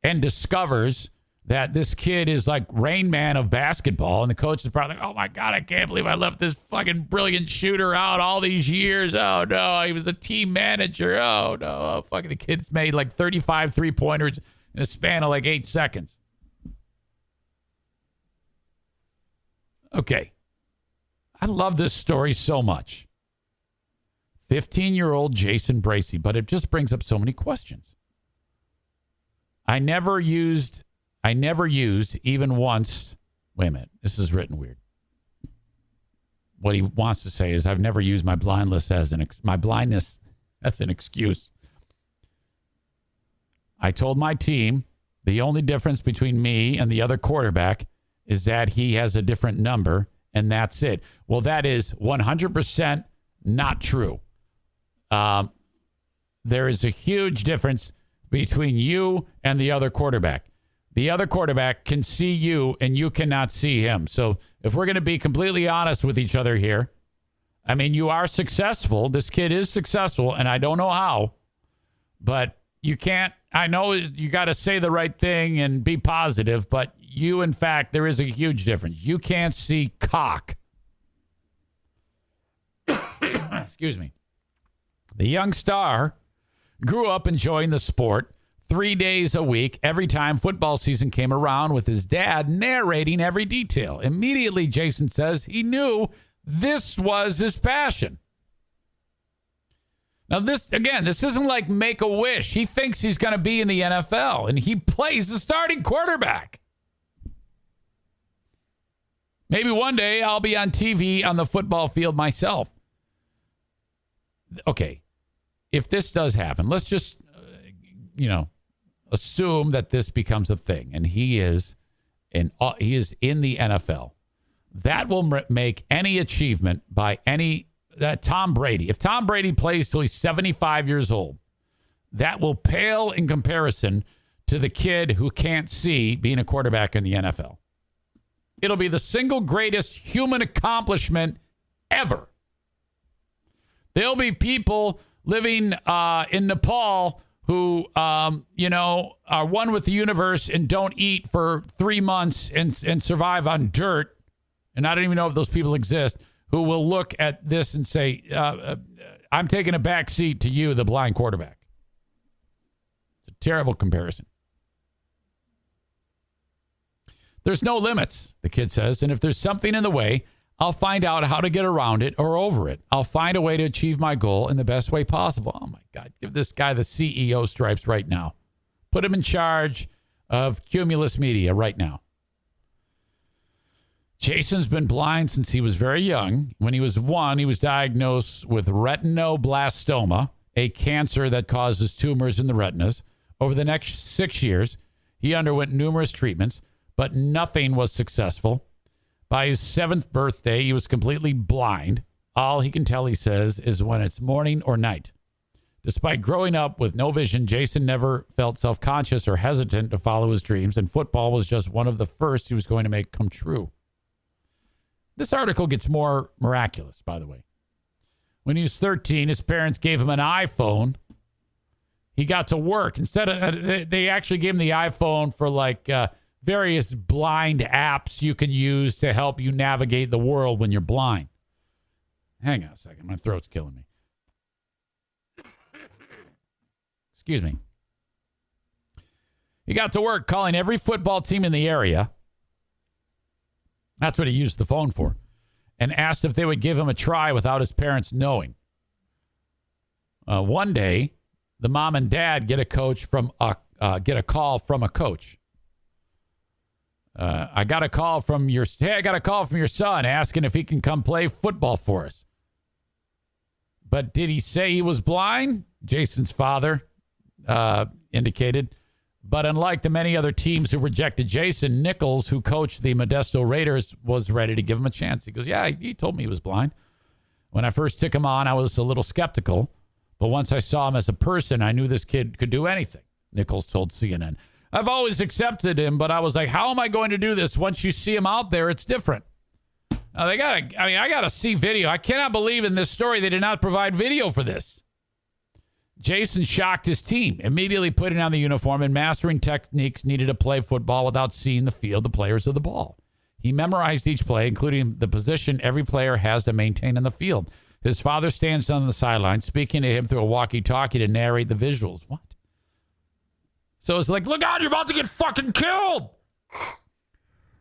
and discovers that this kid is like Rain Man of basketball. And the coach is probably like, oh, my God, I can't believe I left this fucking brilliant shooter out all these years. Oh, no, he was a team manager. Oh, no. Oh, fucking the kid's made like 35 three-pointers in a span of like 8 seconds. Okay. I love this story so much. 15-year-old Jason Bracey, but it just brings up so many questions. I never used even once. Wait a minute. This is written weird. What he wants to say is I've never used my blindness as an excuse. I told my team the only difference between me and the other quarterback is that he has a different number, and that's it. Well, that is 100% not true. There is a huge difference between you and the other quarterback. The other quarterback can see you and you cannot see him. So if we're going to be completely honest with each other here, I mean, you are successful. This kid is successful, and I don't know how, but you can't. I know you got to say the right thing and be positive, but you, in fact, there is a huge difference. You can't see cock. Excuse me. The young star grew up enjoying the sport 3 days a week every time football season came around, with his dad narrating every detail. Immediately, Jason says he knew this was his passion. Now, this isn't like Make-A-Wish. He thinks he's going to be in the NFL, and he plays the starting quarterback. Maybe one day I'll be on TV on the football field myself. Okay, if this does happen, let's just, assume that this becomes a thing, and he is in the NFL. That will make any achievement by Tom Brady. If Tom Brady plays till he's 75 years old, that will pale in comparison to the kid who can't see being a quarterback in the NFL. It'll be the single greatest human accomplishment ever. There'll be people living in Nepal who, are one with the universe and don't eat for 3 months and survive on dirt. And I don't even know if those people exist, who will look at this and say, I'm taking a back seat to you, the blind quarterback. It's a terrible comparison. There's no limits, the kid says. And if there's something in the way, I'll find out how to get around it or over it. I'll find a way to achieve my goal in the best way possible. Oh, my God. Give this guy the CEO stripes right now. Put him in charge of Cumulus Media right now. Jason's been blind since he was very young. When he was 1, he was diagnosed with retinoblastoma, a cancer that causes tumors in the retinas. Over the next 6 years, he underwent numerous treatments, but nothing was successful. By his 7th birthday, he was completely blind. All he can tell, he says, is when it's morning or night. Despite growing up with no vision, Jason never felt self-conscious or hesitant to follow his dreams, and football was just one of the first he was going to make come true. This article gets more miraculous, by the way. When he was 13, his parents gave him an iPhone. He got to work. Instead of, they actually gave him the iPhone for various blind apps you can use to help you navigate the world when you're blind. Hang on a second. My throat's killing me. Excuse me. He got to work calling every football team in the area. That's what he used the phone for. And asked if they would give him a try without his parents knowing. One day, the mom and dad get a call from a coach. I got a call from your son asking if he can come play football for us. But did he say he was blind? Jason's father indicated. But unlike the many other teams who rejected Jason, Nichols, who coached the Modesto Raiders, was ready to give him a chance. He goes, yeah, he told me he was blind. When I first took him on, I was a little skeptical. But once I saw him as a person, I knew this kid could do anything, Nichols told CNN. I've always accepted him, but I was like, how am I going to do this? Once you see him out there, it's different. Now, I got to see video. I cannot believe in this story they did not provide video for this. Jason shocked his team, immediately putting on the uniform and mastering techniques needed to play football without seeing the field, the players, or the ball. He memorized each play, including the position every player has to maintain on the field. His father stands on the sideline, speaking to him through a walkie-talkie to narrate the visuals. What? So it's like, look out, you're about to get fucking killed.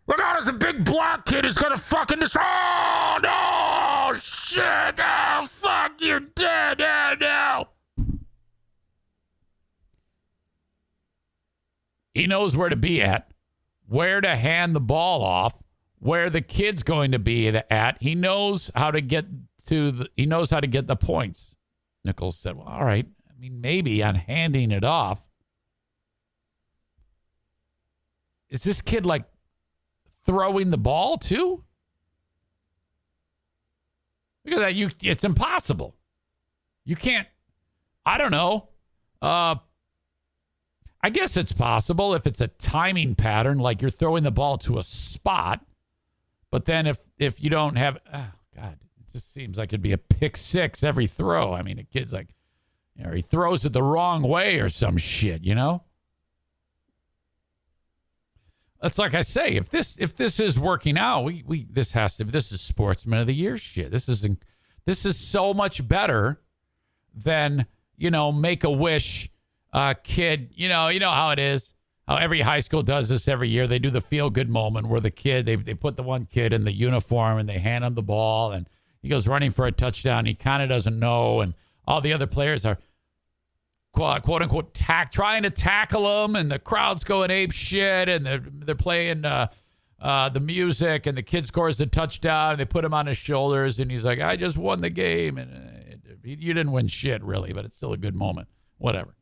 Look out, there's a big black kid who's gonna fucking oh, no, shit, oh, fuck, you're dead, oh, no. He knows where to be at, where to hand the ball off, where the kid's going to be at. He knows how to get the points. Nichols said, well, all right. I mean, maybe on handing it off. Is this kid like throwing the ball too? Look at that. It's impossible. You can't, I don't know. I guess it's possible if it's a timing pattern, like you're throwing the ball to a spot. But then if you don't have, oh God, it just seems like it'd be a pick six every throw. I mean, a kid's like, he throws it the wrong way or some shit, That's like I say, if this is working out, this is Sportsman of the Year shit. This is so much better than, Make-A-Wish kid. You know how it is. How every high school does this every year. They do the feel-good moment where the kid, they put the one kid in the uniform and they hand him the ball and he goes running for a touchdown. He kind of doesn't know, and all the other players are quote unquote trying to tackle him, and the crowd's going ape shit, and they're playing the music, and the kid scores the touchdown, and they put him on his shoulders, and he's like, I just won the game, and you didn't win shit really, but it's still a good moment. Whatever.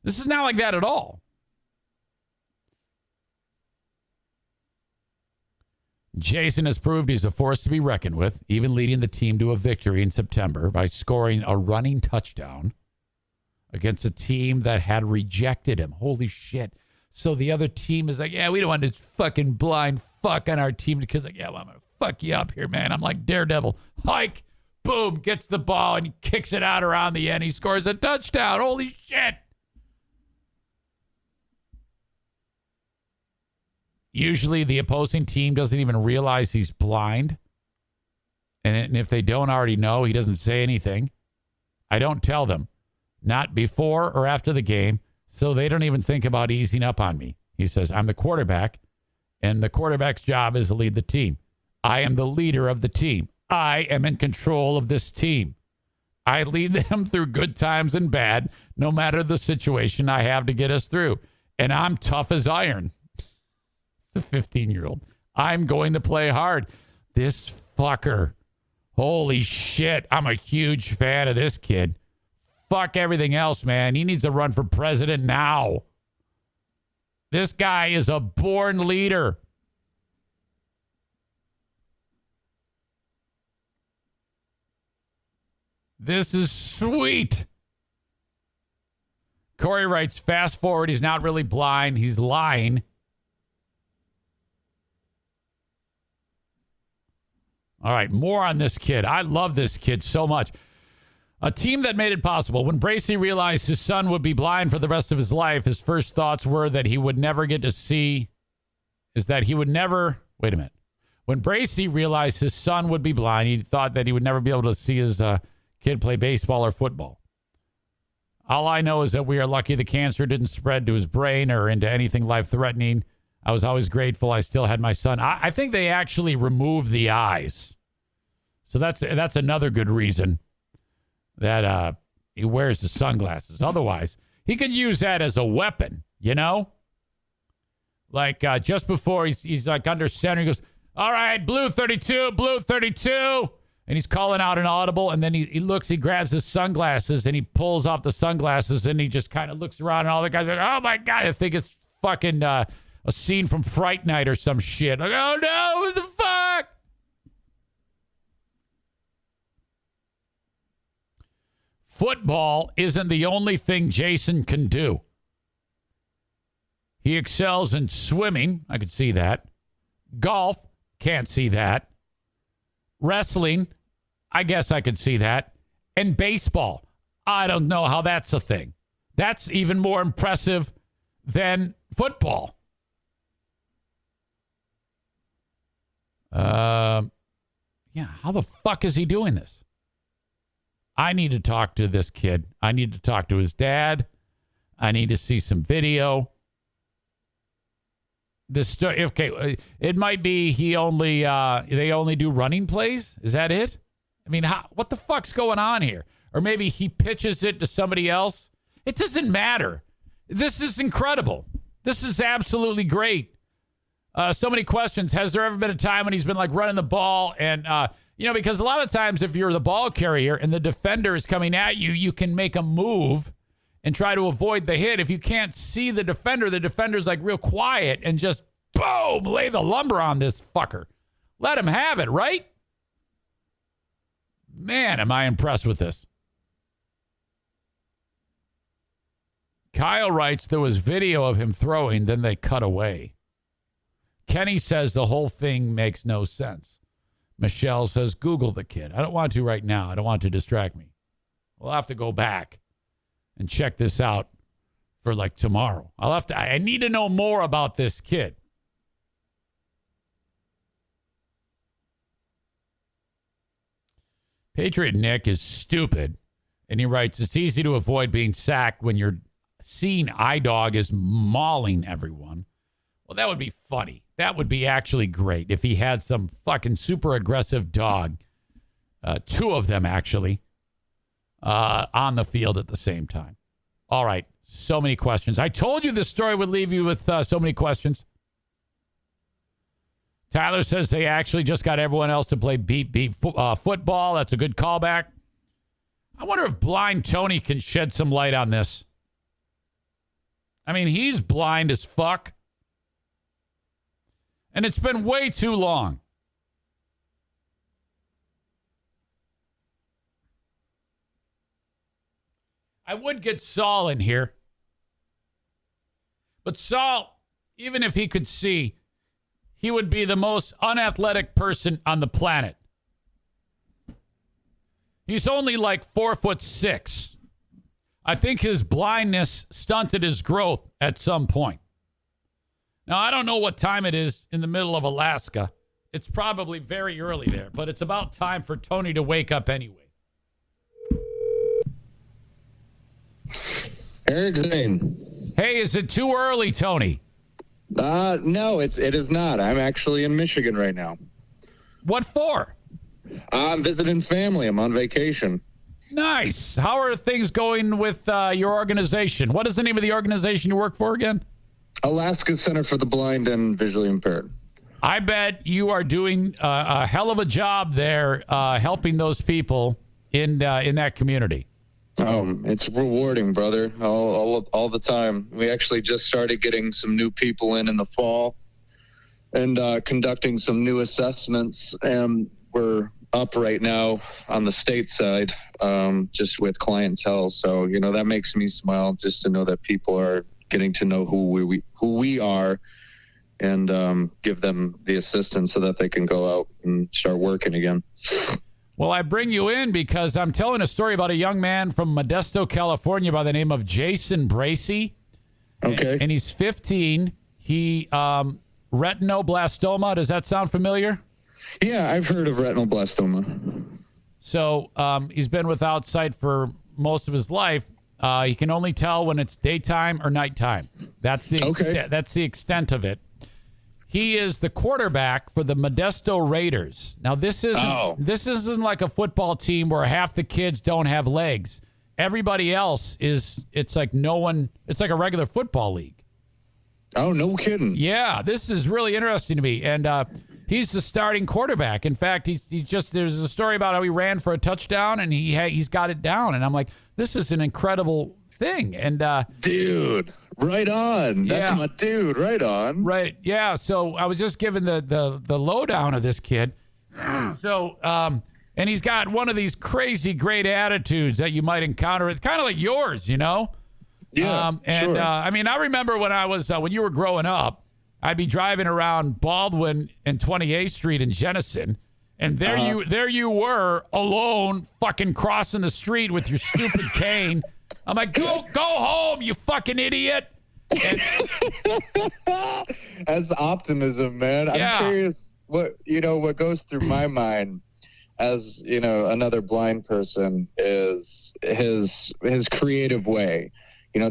This is not like that at all. Jason has proved he's a force to be reckoned with, even leading the team to a victory in September by scoring a running touchdown against a team that had rejected him. Holy shit. So the other team is like, yeah, we don't want this fucking blind fuck on our team because, like, yeah, well, I'm going to fuck you up here, man. I'm like Daredevil. Hike, boom, gets the ball and he kicks it out around the end. He scores a touchdown. Holy shit. Usually the opposing team doesn't even realize he's blind. And if they don't already know, he doesn't say anything. I don't tell them. Not before or after the game, so they don't even think about easing up on me. He says, I'm the quarterback, and the quarterback's job is to lead the team. I am the leader of the team. I am in control of this team. I lead them through good times and bad, no matter the situation I have to get us through. And I'm tough as iron. The 15-year-old. I'm going to play hard. This fucker. Holy shit. I'm a huge fan of this kid. Fuck everything else, man. He needs to run for president now. This guy is a born leader. This is sweet. Corey writes, fast forward, he's not really blind. He's lying. All right, more on this kid. I love this kid so much. A team that made it possible. When Bracey realized his son would be blind for the rest of his life, his first thoughts were that he would never get to see, wait a minute. When Bracey realized his son would be blind, he thought that he would never be able to see his kid play baseball or football. All I know is that we are lucky the cancer didn't spread to his brain or into anything life-threatening. I was always grateful I still had my son. I think they actually removed the eyes. So that's another good reason that he wears the sunglasses. Otherwise, he could use that as a weapon, Like just before he's like under center, he goes, all right, blue 32, blue 32. And he's calling out an audible, and then he looks, he grabs his sunglasses, and he pulls off the sunglasses, and he just kind of looks around, and all the guys are like, oh, my God, I think it's fucking a scene from Fright Night or some shit. Like, oh, no, what the fuck? Football isn't the only thing Jason can do. He excels in swimming. I could see that. Golf. Can't see that. Wrestling. I guess I could see that. And baseball. I don't know how that's a thing. That's even more impressive than football. Yeah, how the fuck is he doing this? I need to talk to this kid. I need to talk to his dad. I need to see some video. This story, okay, it might be they only do running plays. Is that it? I mean, what the fuck's going on here? Or maybe he pitches it to somebody else. It doesn't matter. This is incredible. This is absolutely great. So many questions. Has there ever been a time when he's been like running the ball and, because a lot of times if you're the ball carrier and the defender is coming at you, you can make a move and try to avoid the hit. If you can't see the defender's like real quiet and just boom, lay the lumber on this fucker. Let him have it, right? Man, am I impressed with this. Kyle writes, there was video of him throwing, then they cut away. Kenny says the whole thing makes no sense. Michelle says, Google the kid. I don't want to right now. I don't want to distract me. We'll have to go back and check this out for like tomorrow. I need to know more about this kid. Patriot Nick is stupid. And he writes, it's easy to avoid being sacked when your seen iDog is mauling everyone. Well, that would be funny. That would be actually great if he had some fucking super aggressive dog. Two of them, actually, on the field at the same time. All right. So many questions. I told you this story would leave you with so many questions. Tyler says they actually just got everyone else to play beep football. That's a good callback. I wonder if blind Tony can shed some light on this. I mean, he's blind as fuck. And it's been way too long. I would get Saul in here. But Saul, even if he could see, he would be the most unathletic person on the planet. He's only like 4'6". I think his blindness stunted his growth at some point. Now, I don't know what time it is in the middle of Alaska. It's probably very early there, but it's about time for Tony to wake up anyway. Eric Zane. Hey, is it too early, Tony? No, it is not. I'm actually in Michigan right now. What for? I'm visiting family. I'm on vacation. Nice. How are things going with your organization? What is the name of the organization you work for again? Alaska Center for the Blind and Visually Impaired. I bet you are doing a hell of a job there helping those people in that community. It's rewarding, brother, all the time. We actually just started getting some new people in the fall and conducting some new assessments. And we're up right now on the state side just with clientele. So, that makes me smile just to know that people are getting to know who we are and give them the assistance so that they can go out and start working again. Well, I bring you in because I'm telling a story about a young man from Modesto, California by the name of Jason Bracey. Okay. And he's 15. He retinoblastoma. Does that sound familiar? Yeah, I've heard of retinoblastoma. So he's been without sight for most of his life. He can only tell when it's daytime or nighttime. That's the extent of it. He is the quarterback for the Modesto Raiders. Now, this isn't like a football team where half the kids don't have legs. Everybody else it's like a regular football league. Oh, no kidding. Yeah, this is really interesting to me. And he's the starting quarterback. In fact, there's a story about how he ran for a touchdown and he's got it down. And I'm like, this is an incredible thing. And dude, right on. That's my dude. Right on. Right. Yeah. So I was just given the lowdown of this kid. So and he's got one of these crazy great attitudes that you might encounter. It's kind of like yours, Yeah. Sure. I mean, I remember when I was when you were growing up, I'd be driving around Baldwin and 28th Street in Jenison, And there you were alone, fucking crossing the street with your stupid cane. I'm like, go home, you fucking idiot. And, that's optimism, man. Yeah. I'm curious what goes through my mind as, another blind person is his creative way,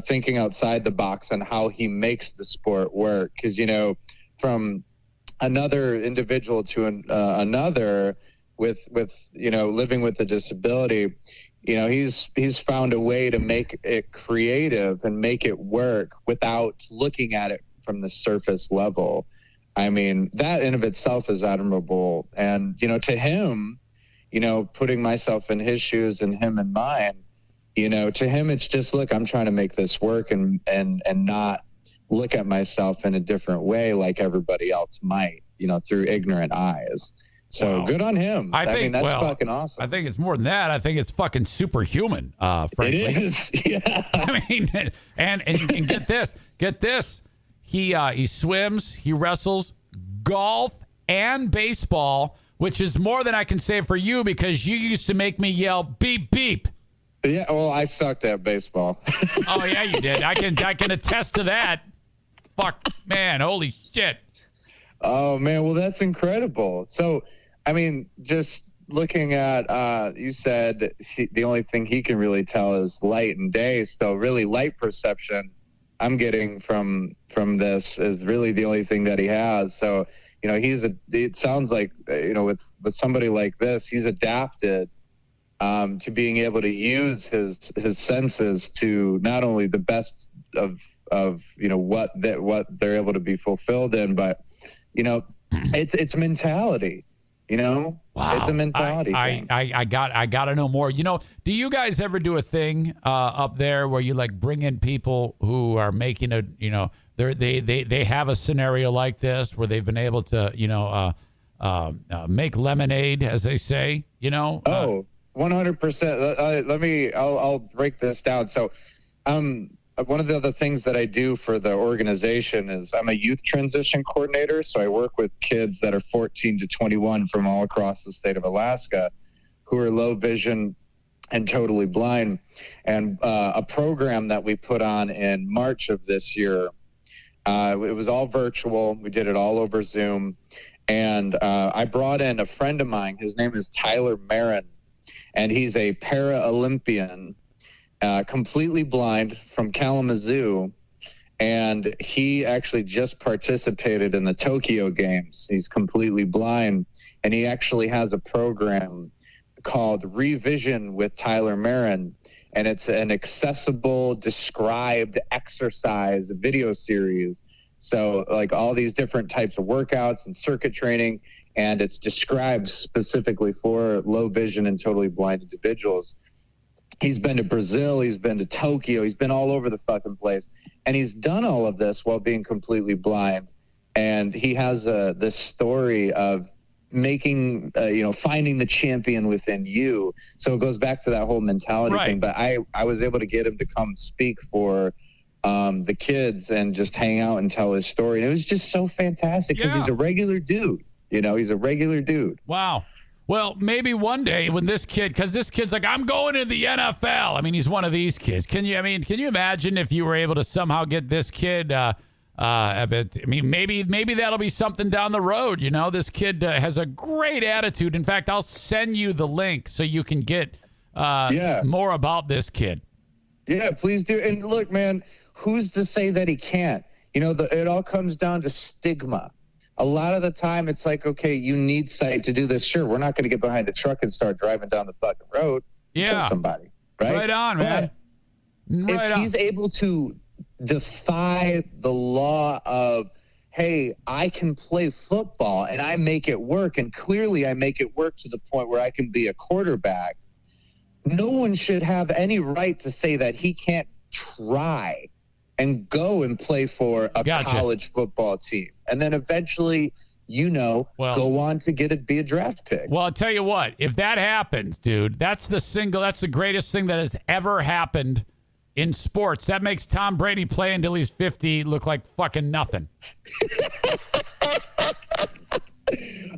thinking outside the box on how he makes the sport work. Because, from another individual to another with living with a disability, he's found a way to make it creative and make it work without looking at it from the surface level. I mean, that in of itself is admirable. And, to him, putting myself in his shoes and him in mine, to him, it's just, look, I'm trying to make this work and not look at myself in a different way like everybody else might, through ignorant eyes. So good on him. I mean, that's fucking awesome. I think it's more than that. I think it's fucking superhuman, frankly. It is. Yeah. I mean, and get this. He swims, he wrestles, golf, and baseball, which is more than I can say for you because you used to make me yell beep beep. Yeah, well, I sucked at baseball. Oh yeah, you did. I can attest to that. Fuck, man, holy shit. Oh man, well that's incredible. So, I mean, just looking at, you said the only thing he can really tell is light and day. So really, light perception I'm getting from this is really the only thing that he has. So, it sounds like, with somebody like this, he's adapted to being able to use his senses to not only the best of what they're able to be fulfilled in, but it's mentality. Wow. It's a mentality thing. I got to know more. Do you guys ever do a thing up there where you like bring in people who are making they have a scenario like this where they've been able to make lemonade, as they say, 100%. I'll break this down. So, one of the other things that I do for the organization is I'm a youth transition coordinator. So I work with kids that are 14 to 21 from all across the state of Alaska who are low vision and totally blind. And a program that we put on in March of this year, it was all virtual. We did it all over Zoom. And I brought in a friend of mine. His name is Tyler Marin, and he's a para-Olympian. Completely blind from Kalamazoo, and he actually just participated in the Tokyo Games. He's completely blind, and he actually has a program called Revision with Tyler Marin, and it's an accessible, described exercise video series. So like all these different types of workouts and circuit training, and it's described specifically for low vision and totally blind individuals. He's been to Brazil. He's been to Tokyo. He's been all over the fucking place. And he's done all of this while being completely blind. And he has this story of making, finding the champion within you. So it goes back to that whole mentality thing. But I was able to get him to come speak for the kids and just hang out and tell his story. And it was just so fantastic because he's a regular dude. He's a regular dude. Wow. Well, maybe one day when this kid's like, I'm going to the NFL. I mean, he's one of these kids. Can you imagine if you were able to somehow get this kid, maybe that'll be something down the road. This kid has a great attitude. In fact, I'll send you the link so you can get more about this kid. Yeah, please do. And look, man, who's to say that he can't? It all comes down to stigma. A lot of the time it's like, okay, you need sight to do this. Sure, we're not going to get behind a truck and start driving down the fucking road and kill somebody, right? Right on, man. If he's able to defy the law of, hey, I can play football and I make it work, and clearly I make it work to the point where I can be a quarterback, no one should have any right to say that he can't try and go and play for a college football team. And then eventually, go on to be a draft pick. Well, I'll tell you what, if that happens, dude, that's the greatest thing that has ever happened in sports. That makes Tom Brady play until he's 50 look like fucking nothing.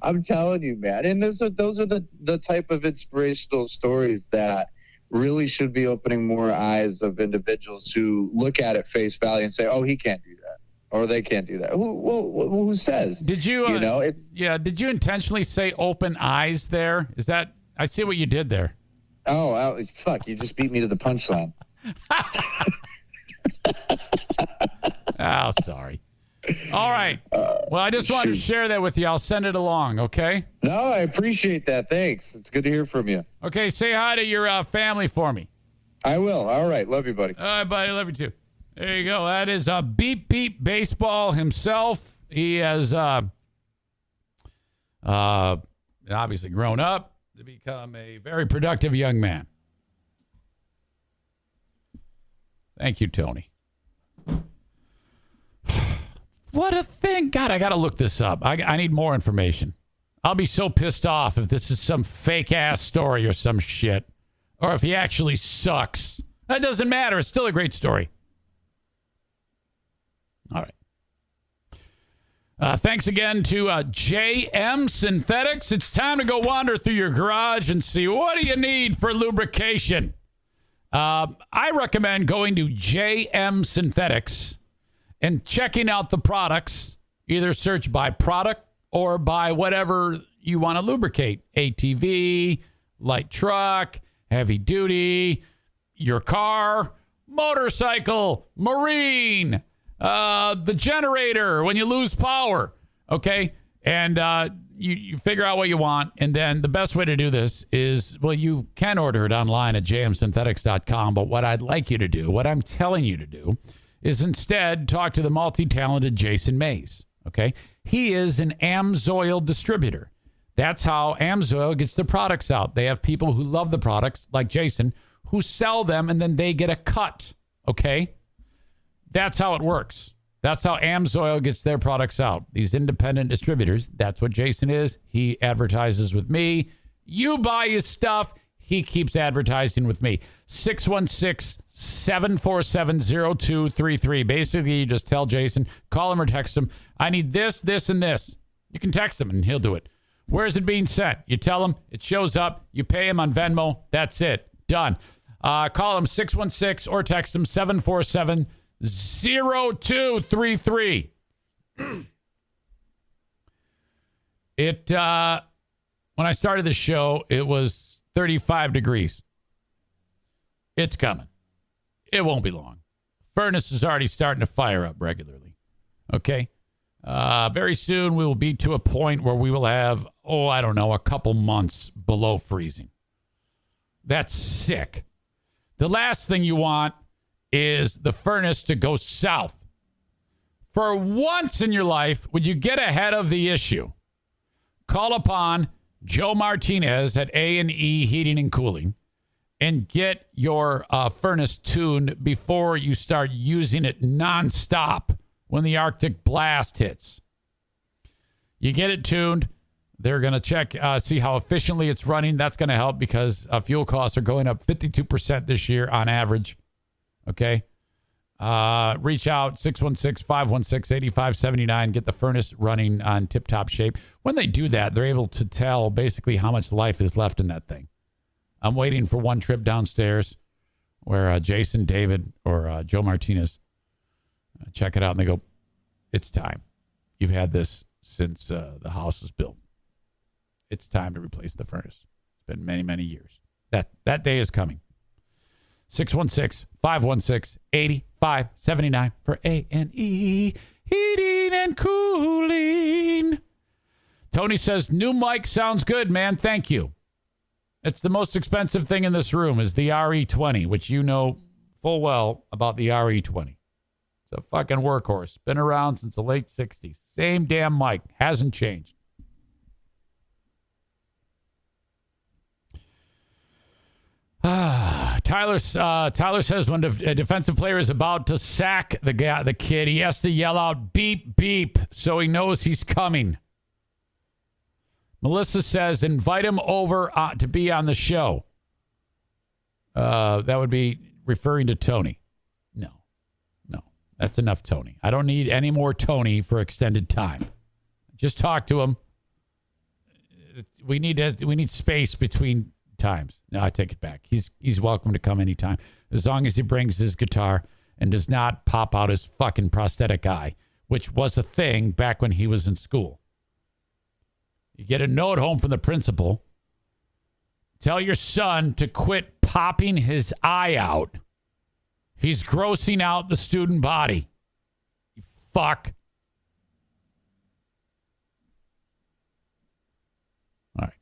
I'm telling you, man. And those are the type of inspirational stories that really should be opening more eyes of individuals who look at it face value and say, "Oh, he can't do that," or "They can't do that." Who says? Did you? Did you intentionally say "open eyes"? There is that. I see what you did there. Oh, fuck! You just beat me to the punchline. Oh, sorry. All right. Well, I just wanted to share that with you. I'll send it along, okay? No, I appreciate that. Thanks. It's good to hear from you. Okay, say hi to your family for me. I will. All right. Love you, buddy. All right, buddy. Love you, too. There you go. That is Beep Beep Baseball himself. He has obviously grown up to become a very productive young man. Thank you, Tony. What a thing. God, I got to look this up. I need more information. I'll be so pissed off if this is some fake-ass story or some shit. Or if he actually sucks. That doesn't matter. It's still a great story. All right. Thanks again to JM Synthetics. It's time to go wander through your garage and see what do you need for lubrication. I recommend going to JM Synthetics and checking out the products. Either search by product or by whatever you want to lubricate. ATV, light truck, heavy duty, your car, motorcycle, marine, the generator when you lose power. Okay? And you figure out what you want. And then the best way to do this is, well, you can order it online at jmsynthetics.com. But what I'd like you to do, what I'm telling you to do, is instead talk to the multi-talented Jason Mays, okay? He is an Amsoil distributor. That's how Amsoil gets the products out. They have people who love the products, like Jason, who sell them, and then they get a cut, okay? That's how it works. That's how Amsoil gets their products out. These independent distributors, that's what Jason is. He advertises with me. You buy his stuff. He keeps advertising with me. 616-747-0233. Basically, you just tell Jason, call him or text him, I need this, this, and this. You can text him, and he'll do it. Where is it being sent? You tell him, it shows up. You pay him on Venmo. That's it. Done. Call him 616 or text him 747-0233. When I started the show, it was 35 degrees. It's coming. It won't be long. Furnace is already starting to fire up regularly. Okay? Very soon we will be to a point where we will have, a couple months below freezing. That's sick. The last thing you want is the furnace to go south. For once in your life, would you get ahead of the issue? Call upon Joe Martinez at A&E Heating and Cooling and get your furnace tuned before you start using it nonstop when the Arctic blast hits. You get it tuned. They're going to check, see how efficiently it's running. That's going to help because fuel costs are going up 52% this year on average. Okay? Reach out, 616-516-8579. Get the furnace running on tip-top shape. When they do that, they're able to tell basically how much life is left in that thing. I'm waiting for one trip downstairs where Jason, David, or Joe Martinez check it out, and they go, it's time. You've had this since the house was built. It's time to replace the furnace. It's been many, many years. That day is coming. 616-516-8579 for A&E Heating and Cooling. Tony says, new mic sounds good, man. Thank you. It's the most expensive thing in this room is the RE20, which you know full well about the RE20. It's a fucking workhorse. Been around since the late 60s. Same damn mic. Hasn't changed. Tyler says when a defensive player is about to sack the kid, he has to yell out beep beep so he knows he's coming. Melissa says invite him over to be on the show. That would be referring to Tony. No, that's enough Tony. I don't need any more Tony for extended time. Just talk to him we need space between times. No, I take it back. He's welcome to come anytime, as long as he brings his guitar and does not pop out his fucking prosthetic eye, which was a thing back when he was in school. You get a note home from the principal. Tell your son to quit popping his eye out. He's grossing out the student body. You fuck. All right.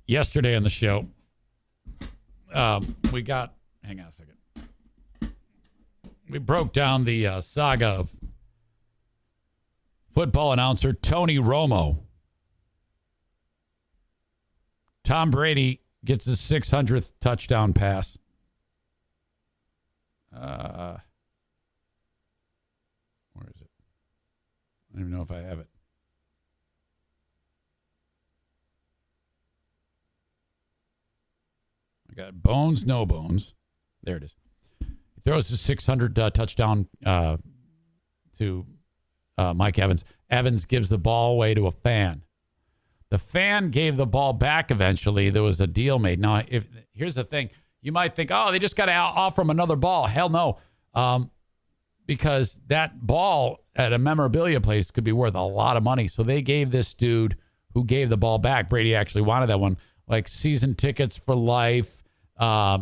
Yesterday on the show, we got, hang on a second. We broke down the saga of football announcer Tony Romo. Tom Brady gets his 600th touchdown pass. Where is it? I don't even know if I have it. I got bones, no bones. There it is. He throws his 600 touchdown to Mike Evans. Evans gives the ball away to a fan. The fan gave the ball back eventually. There was a deal made. Now, here's the thing. You might think, oh, they just got to offer him another ball. Hell no. Because that ball at a memorabilia place could be worth a lot of money. So they gave this dude who gave the ball back, Brady actually wanted that one, like season tickets for life, a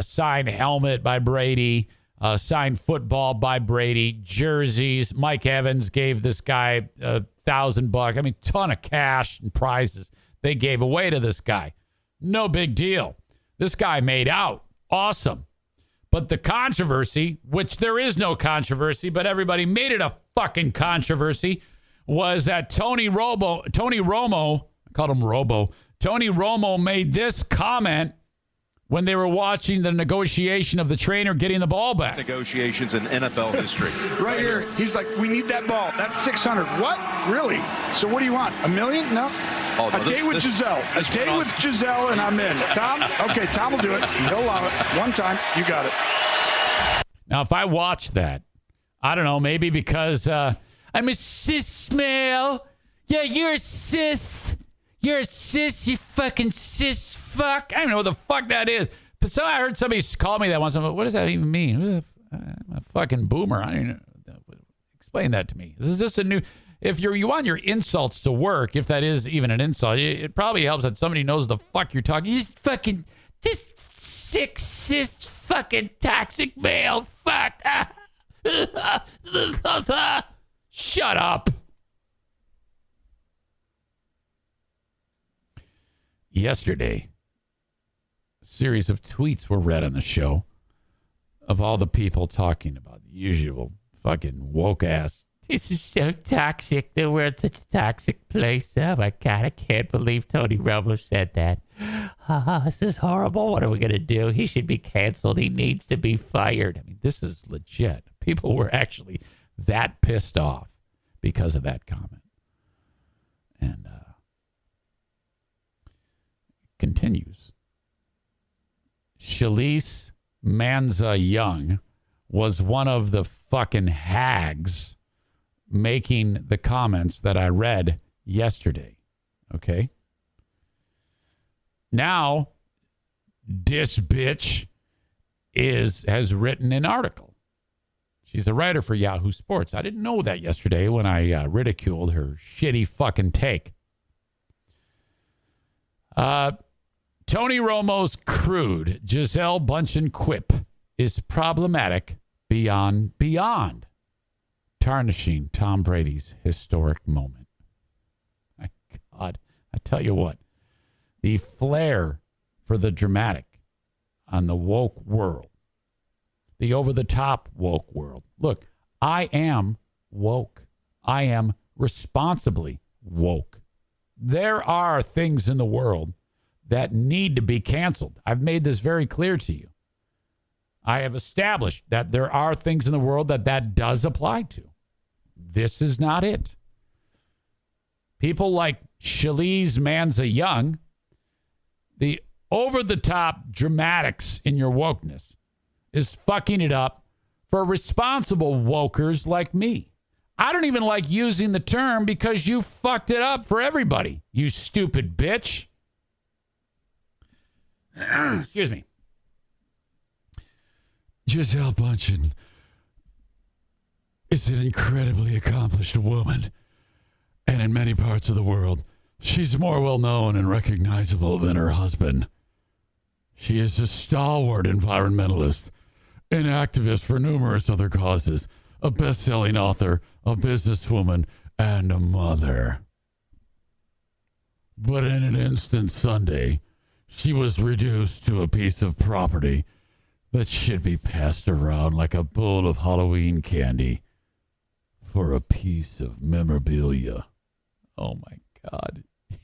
signed helmet by Brady, signed football by Brady, jerseys. Mike Evans gave this guy $1,000. I mean, ton of cash and prizes they gave away to this guy. No big deal. This guy made out. Awesome. But the controversy, which there is no controversy, but everybody made it a fucking controversy, was that Tony Romo, I called him Robo. Tony Romo made this comment when they were watching the negotiation of the trainer getting the ball back. Negotiations in NFL history. Right here. He's like, we need that ball. That's 600. What? Really? So what do you want? $1 million? No. Oh, no, a day with Giselle. A day with Giselle, and I'm in. Tom? Okay, Tom will do it. He'll allow it. One time. You got it. Now, if I watch that, I don't know, maybe because I'm a cis male. Yeah, you're a cis. You're a cis, you fucking cis fuck. I don't know what the fuck that is. But I heard somebody call me that once. I'm like, what does that even mean? I'm a fucking boomer. I don't know. Explain that to me. This is just a new... If you want your insults to work, if that is even an insult, it probably helps that somebody knows the fuck you're talking. You fucking... This sick, cis, fucking toxic male. Fuck. Shut up. Yesterday, a series of tweets were read on the show of all the people talking about the usual fucking woke ass. This is so toxic. The world's such a toxic place. Oh my God, I can't believe Tony Romo said that. This is horrible. What are we going to do? He should be canceled. He needs to be fired. I mean, this is legit. People were actually that pissed off because of that comment. And, continues. Shalise Manza Young was one of the fucking hags making the comments that I read yesterday. Okay? Now, this bitch has written an article. She's a writer for Yahoo Sports. I didn't know that yesterday when I ridiculed her shitty fucking take. Tony Romo's crude Giselle Bundchen quip is problematic beyond, tarnishing Tom Brady's historic moment. My God, I tell you what, the flair for the dramatic on the woke world, the over-the-top woke world. Look, I am woke. I am responsibly woke. There are things in the world that need to be canceled. I've made this very clear to you. I have established that there are things in the world that does apply to. This is not it. People like Shalise Manza Young, the over-the-top dramatics in your wokeness is fucking it up for responsible wokers like me. I don't even like using the term because you fucked it up for everybody, you stupid bitch. Excuse me. Gisele Bundchen is an incredibly accomplished woman. And in many parts of the world, she's more well-known and recognizable than her husband. She is a stalwart environmentalist, an activist for numerous other causes, a best-selling author, a businesswoman, and a mother. But in an instant Sunday, she was reduced to a piece of property that should be passed around like a bowl of Halloween candy for a piece of memorabilia. Oh, my God.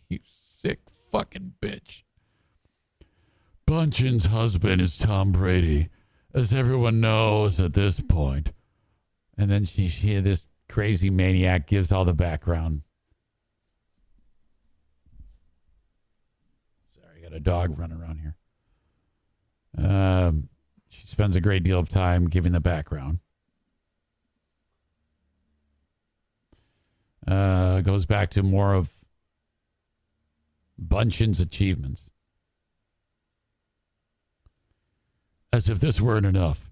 You sick fucking bitch. Bundchen's husband is Tom Brady, as everyone knows at this point. And then she this crazy maniac gives all the background. Sorry, I got a dog running around here. She spends a great deal of time giving the background. Goes back to more of Bundchen's achievements. As if this weren't enough,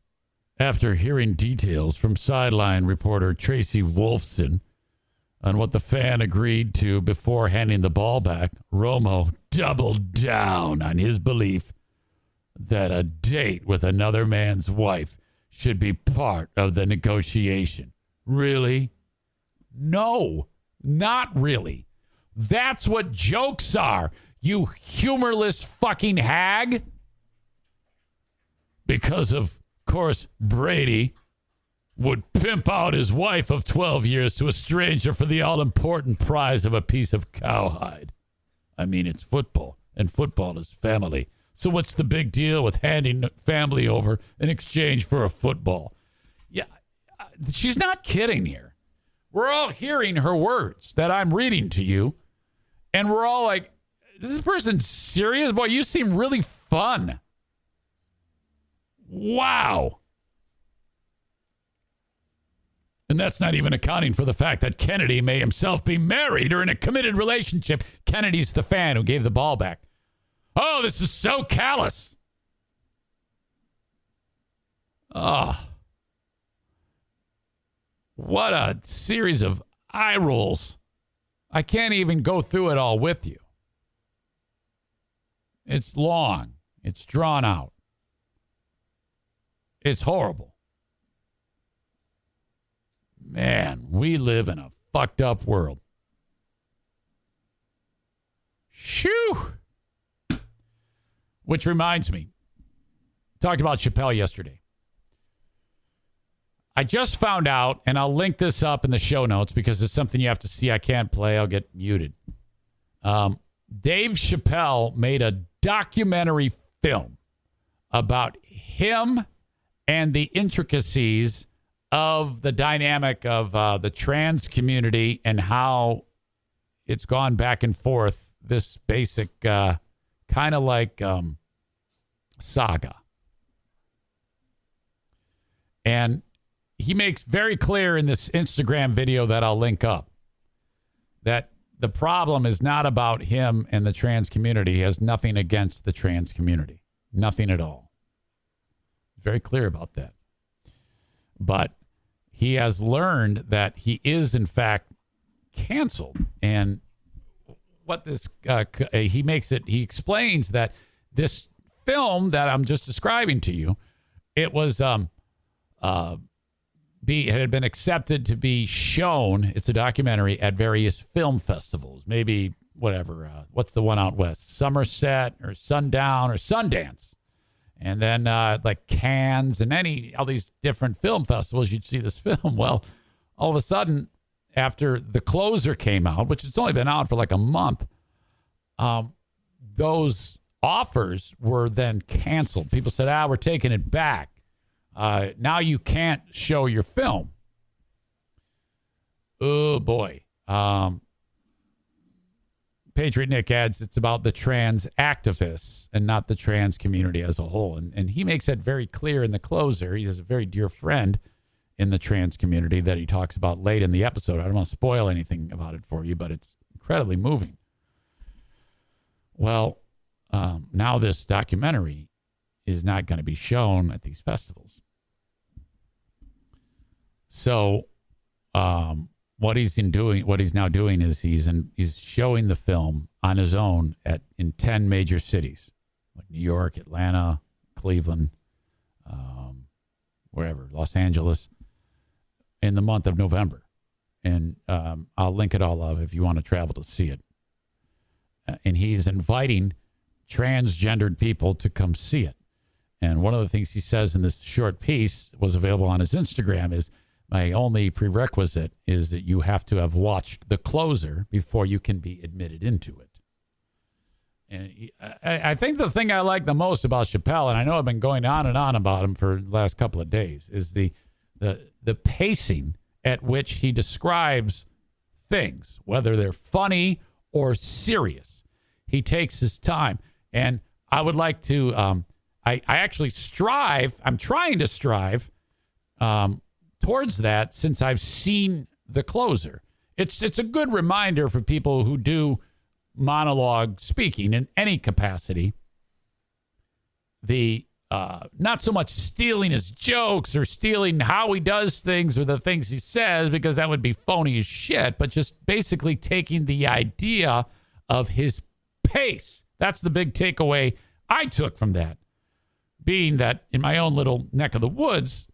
after hearing details from sideline reporter Tracy Wolfson on what the fan agreed to before handing the ball back, Romo doubled down on his belief that a date with another man's wife should be part of the negotiation. Really? No, not really. That's what jokes are, you humorless fucking hag. Because, of course, Brady would pimp out his wife of 12 years to a stranger for the all-important prize of a piece of cowhide. I mean, it's football, and football is family. So what's the big deal with handing family over in exchange for a football? Yeah, she's not kidding here. We're all hearing her words that I'm reading to you, and we're all like, this person's serious? Boy, you seem really fun. Wow. And that's not even accounting for the fact that Kennedy may himself be married or in a committed relationship. Kennedy's the fan who gave the ball back. Oh, this is so callous. Oh. What a series of eye rolls. I can't even go through it all with you. It's long. It's drawn out. It's horrible. Man, we live in a fucked up world. Shoo! Which reminds me, talked about Chappelle yesterday. I just found out, and I'll link this up in the show notes because it's something you have to see. I can't play. I'll get muted. Dave Chappelle made a documentary film about him and the intricacies of the dynamic of the trans community and how it's gone back and forth, this basic kind of like saga. And he makes very clear in this Instagram video that I'll link up that the problem is not about him and the trans community. He has nothing against the trans community. Nothing at all. Very clear about that. But he has learned that he is, in fact, canceled. And what this, he explains that this film that I'm just describing to you, it was, it had been accepted to be shown, it's a documentary, at various film festivals. Maybe, whatever, what's the one out west? Somerset or Sundown or Sundance. And then like Cannes and all these different film festivals, you'd see this film. Well, all of a sudden, after The Closer came out, which it's only been out for like a month, those offers were then canceled. People said, we're taking it back. Now you can't show your film. Oh, boy. Patriot Nick adds it's about the trans activists and not the trans community as a whole. And he makes that very clear in The Closer. He has a very dear friend in the trans community that he talks about late in the episode. I don't want to spoil anything about it for you, but it's incredibly moving. Well, now this documentary is not going to be shown at these festivals. So what he's now doing is he's showing the film on his own in 10 major cities, like New York, Atlanta, Cleveland, wherever, Los Angeles, in the month of November. And I'll link it all up if you want to travel to see it. And he's inviting transgendered people to come see it. And one of the things he says in this short piece was available on his Instagram is, my only prerequisite is that you have to have watched The Closer before you can be admitted into it. And I think the thing I like the most about Chappelle, and I know I've been going on and on about him for the last couple of days, is the pacing at which he describes things, whether they're funny or serious. He takes his time. And I would like to, I actually I'm trying to strive towards that since I've seen The Closer. It's a good reminder for people who do monologue speaking in any capacity. The not so much stealing his jokes or stealing how he does things or the things he says, because that would be phony as shit, but just basically taking the idea of his pace. That's the big takeaway I took from that, being that in my own little neck of the woods,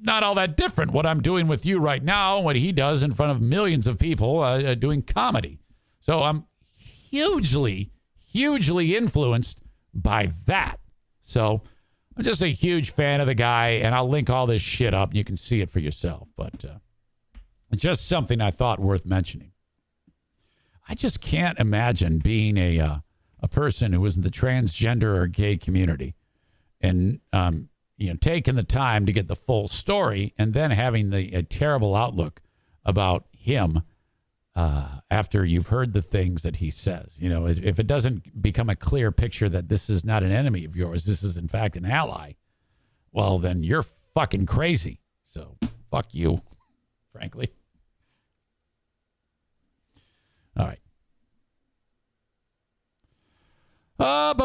not all that different what I'm doing with you right now, what he does in front of millions of people doing comedy. So I'm hugely influenced by that. So I'm just a huge fan of the guy, and I'll link all this shit up. You can see it for yourself. But it's just something I thought worth mentioning. I just can't imagine being a person who was in the transgender or gay community and taking the time to get the full story and then having a terrible outlook about him after you've heard the things that he says. If it doesn't become a clear picture that this is not an enemy of yours, this is in fact an ally, well, then you're fucking crazy. So fuck you, frankly. All right. And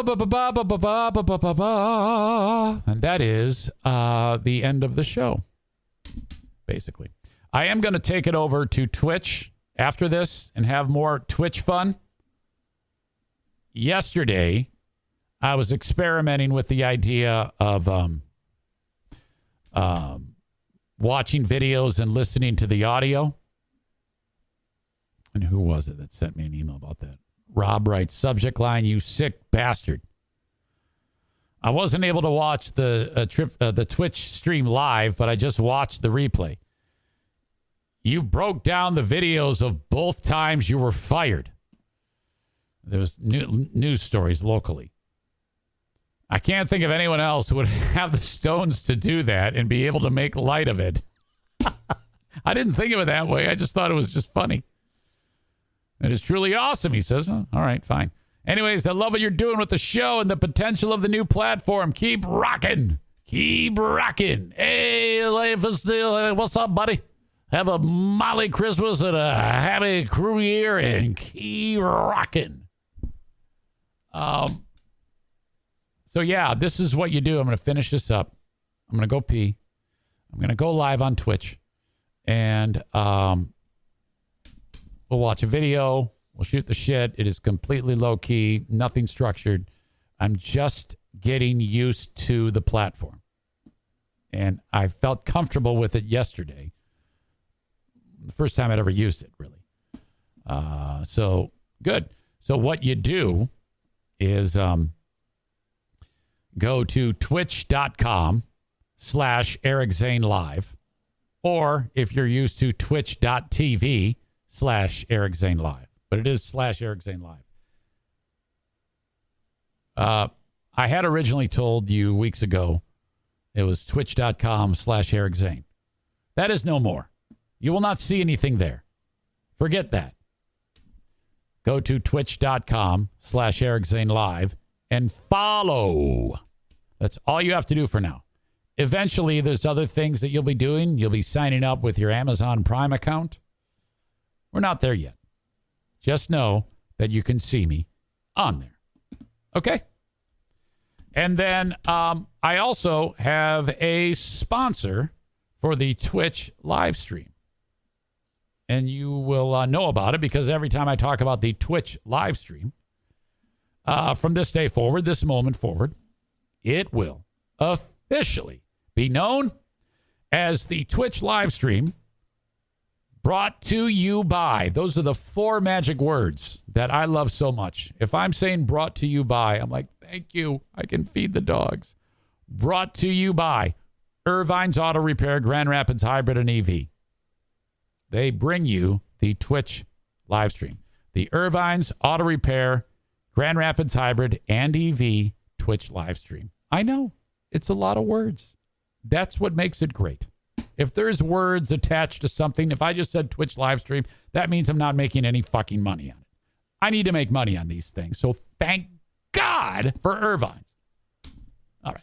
that is the end of the show, basically. I am going to take it over to Twitch after this and have more Twitch fun. Yesterday, I was experimenting with the idea of watching videos and listening to the audio. And who was it that sent me an email about that? Rob writes, subject line, you sick bastard. I wasn't able to watch the Twitch stream live, but I just watched the replay. You broke down the videos of both times you were fired. There was news stories locally. I can't think of anyone else who would have the stones to do that and be able to make light of it. I didn't think of it that way. I just thought it was just funny. It is truly awesome, he says. Oh, all right, fine. Anyways, I love what you're doing with the show and the potential of the new platform. Keep rocking. Keep rocking. Hey, life is still, what's up, buddy? Have a molly Christmas and a happy crew year and keep rocking. So, yeah, this is what you do. I'm going to finish this up. I'm going to go pee. I'm going to go live on Twitch. And we'll watch a video. We'll shoot the shit. It is completely low-key, nothing structured. I'm just getting used to the platform. And I felt comfortable with it yesterday. The first time I'd ever used it, really. So, good. So what you do is go to twitch.com/Eric Zane Live. Or if you're used to twitch.tv/Eric Zane Live. But it is /Eric Zane Live. I had originally told you weeks ago it was twitch.com/Eric Zane. That is no more. You will not see anything there. Forget that. Go to twitch.com/Eric Zane Live and follow. That's all you have to do for now. Eventually, there's other things that you'll be doing. You'll be signing up with your Amazon Prime account. We're not there yet. Just know that you can see me on there. Okay? And then I also have a sponsor for the Twitch live stream. And you will know about it because every time I talk about the Twitch live stream, from this day forward, this moment forward, it will officially be known as the Twitch live stream brought to you by. Those are the 4 magic words that I love so much. If I'm saying brought to you by, I'm like, thank you. I can feed the dogs. Brought to you by Irvine's Auto Repair, Grand Rapids Hybrid and EV. They bring you the Twitch live stream. The Irvine's Auto Repair, Grand Rapids Hybrid and EV Twitch live stream. I know. It's a lot of words. That's what makes it great. If there's words attached to something, if I just said Twitch live stream, that means I'm not making any fucking money on it. I need to make money on these things. So thank God for Irvine's. All right.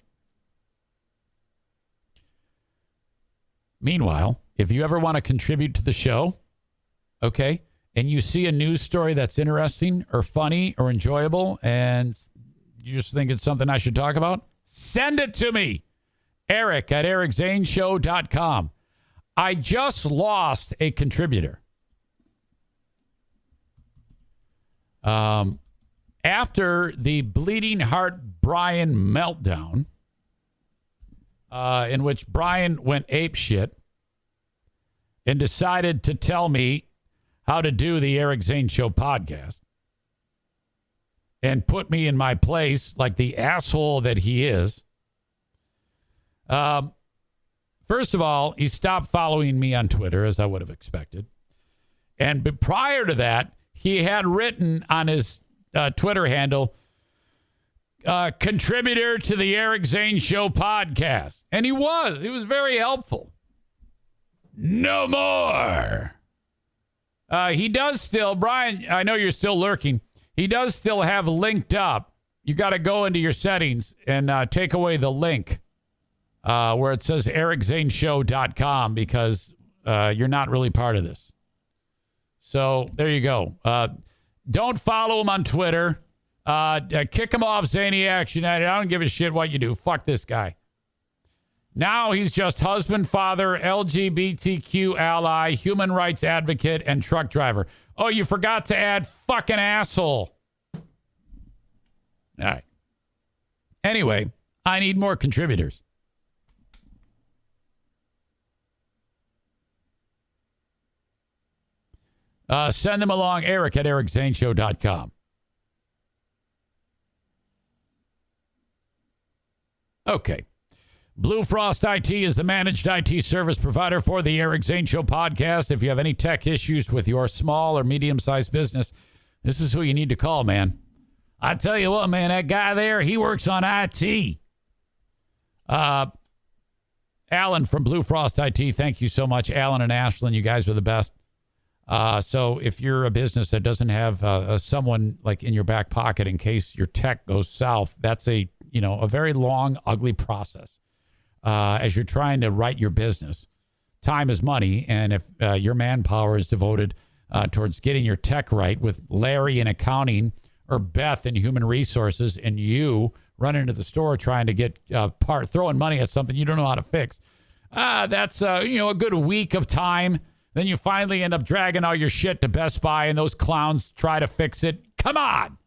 Meanwhile, if you ever want to contribute to the show, okay, and you see a news story that's interesting or funny or enjoyable and you just think it's something I should talk about, send it to me. Eric at ericzaneshow.com. I just lost a contributor. After the Bleeding Heart Brian meltdown, in which Brian went apeshit and decided to tell me how to do the Eric Zane Show podcast and put me in my place like the asshole that he is. First of all, he stopped following me on Twitter, as I would have expected. But prior to that, he had written on his Twitter handle, contributor to the Eric Zane Show podcast. And he was very helpful. No more. He does still, Brian, I know you're still lurking. He does still have linked up. You got to go into your settings and take away the link where it says ericzaneshow.com because you're not really part of this. So there you go. Don't follow him on Twitter. Kick him off Zaniac United. I don't give a shit what you do. Fuck this guy. Now he's just husband, father, LGBTQ ally, human rights advocate, and truck driver. Oh, you forgot to add fucking asshole. All right. Anyway, I need more contributors. Send them along, Eric at ericzaneshow.com. Okay. Blue Frost IT is the managed IT service provider for the Eric Zane Show podcast. If you have any tech issues with your small or medium-sized business, this is who you need to call, man. I tell you what, man, that guy there, he works on IT. Alan from Blue Frost IT, thank you so much. Alan and Ashlyn, you guys are the best. So if you're a business that doesn't have someone like in your back pocket in case your tech goes south, that's a very long, ugly process. As you're trying to write your business, time is money. And if your manpower is devoted towards getting your tech right with Larry in accounting or Beth in human resources and you run into the store trying to get throwing money at something you don't know how to fix, that's a good week of time. Then you finally end up dragging all your shit to Best Buy and those clowns try to fix it. Come on.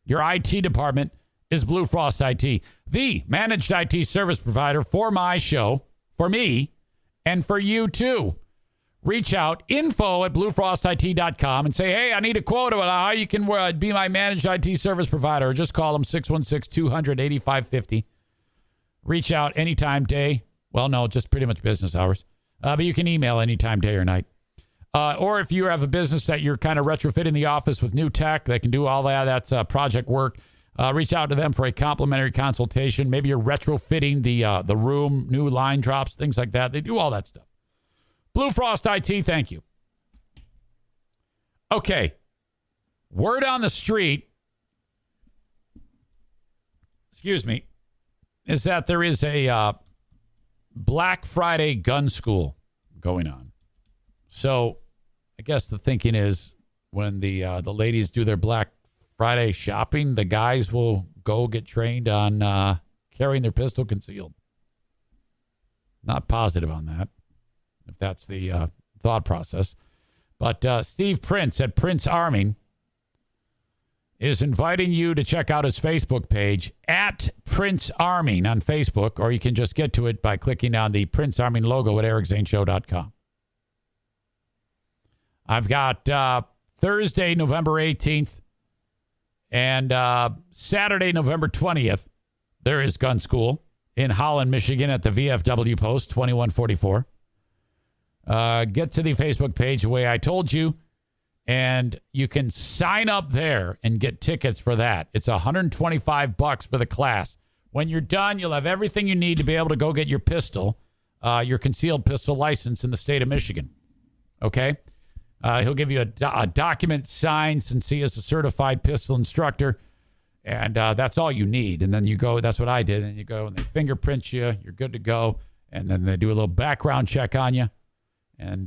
Your IT department is Blue Frost IT, the managed IT service provider for my show, for me, and for you too. Reach out, info at bluefrostit.com and say, hey, I need a quote about how you can be my managed IT service provider. Or just call them 616-200-8550. Reach out anytime, day. Well, no, just pretty much business hours. But you can email anytime, day or night. Or if you have a business that you're kind of retrofitting the office with new tech, they can do all that. That's project work. Reach out to them for a complimentary consultation. Maybe you're retrofitting the room, new line drops, things like that. They do all that stuff. Blue Frost IT, thank you. Okay. Word on the street, excuse me, is that there is a Black Friday gun school going on. So I guess the thinking is when the ladies do their Black Friday shopping, the guys will go get trained on carrying their pistol concealed. Not positive on that, if that's the thought process. But Steve Prince at Prince Arming is inviting you to check out his Facebook page at Prince Arming on Facebook, or you can just get to it by clicking on the Prince Arming logo at ericzaneshow.com. I've got Thursday, November 18th, and Saturday, November 20th, there is gun school in Holland, Michigan at the VFW Post, 2144. Get to the Facebook page the way I told you, and you can sign up there and get tickets for that. It's $125 for the class. When you're done, you'll have everything you need to be able to go get your pistol, your concealed pistol license in the state of Michigan. Okay? He'll give you a document signed since he is a certified pistol instructor, and that's all you need. And then you go, that's what I did, and you go and they fingerprint you, you're good to go, and then they do a little background check on you, and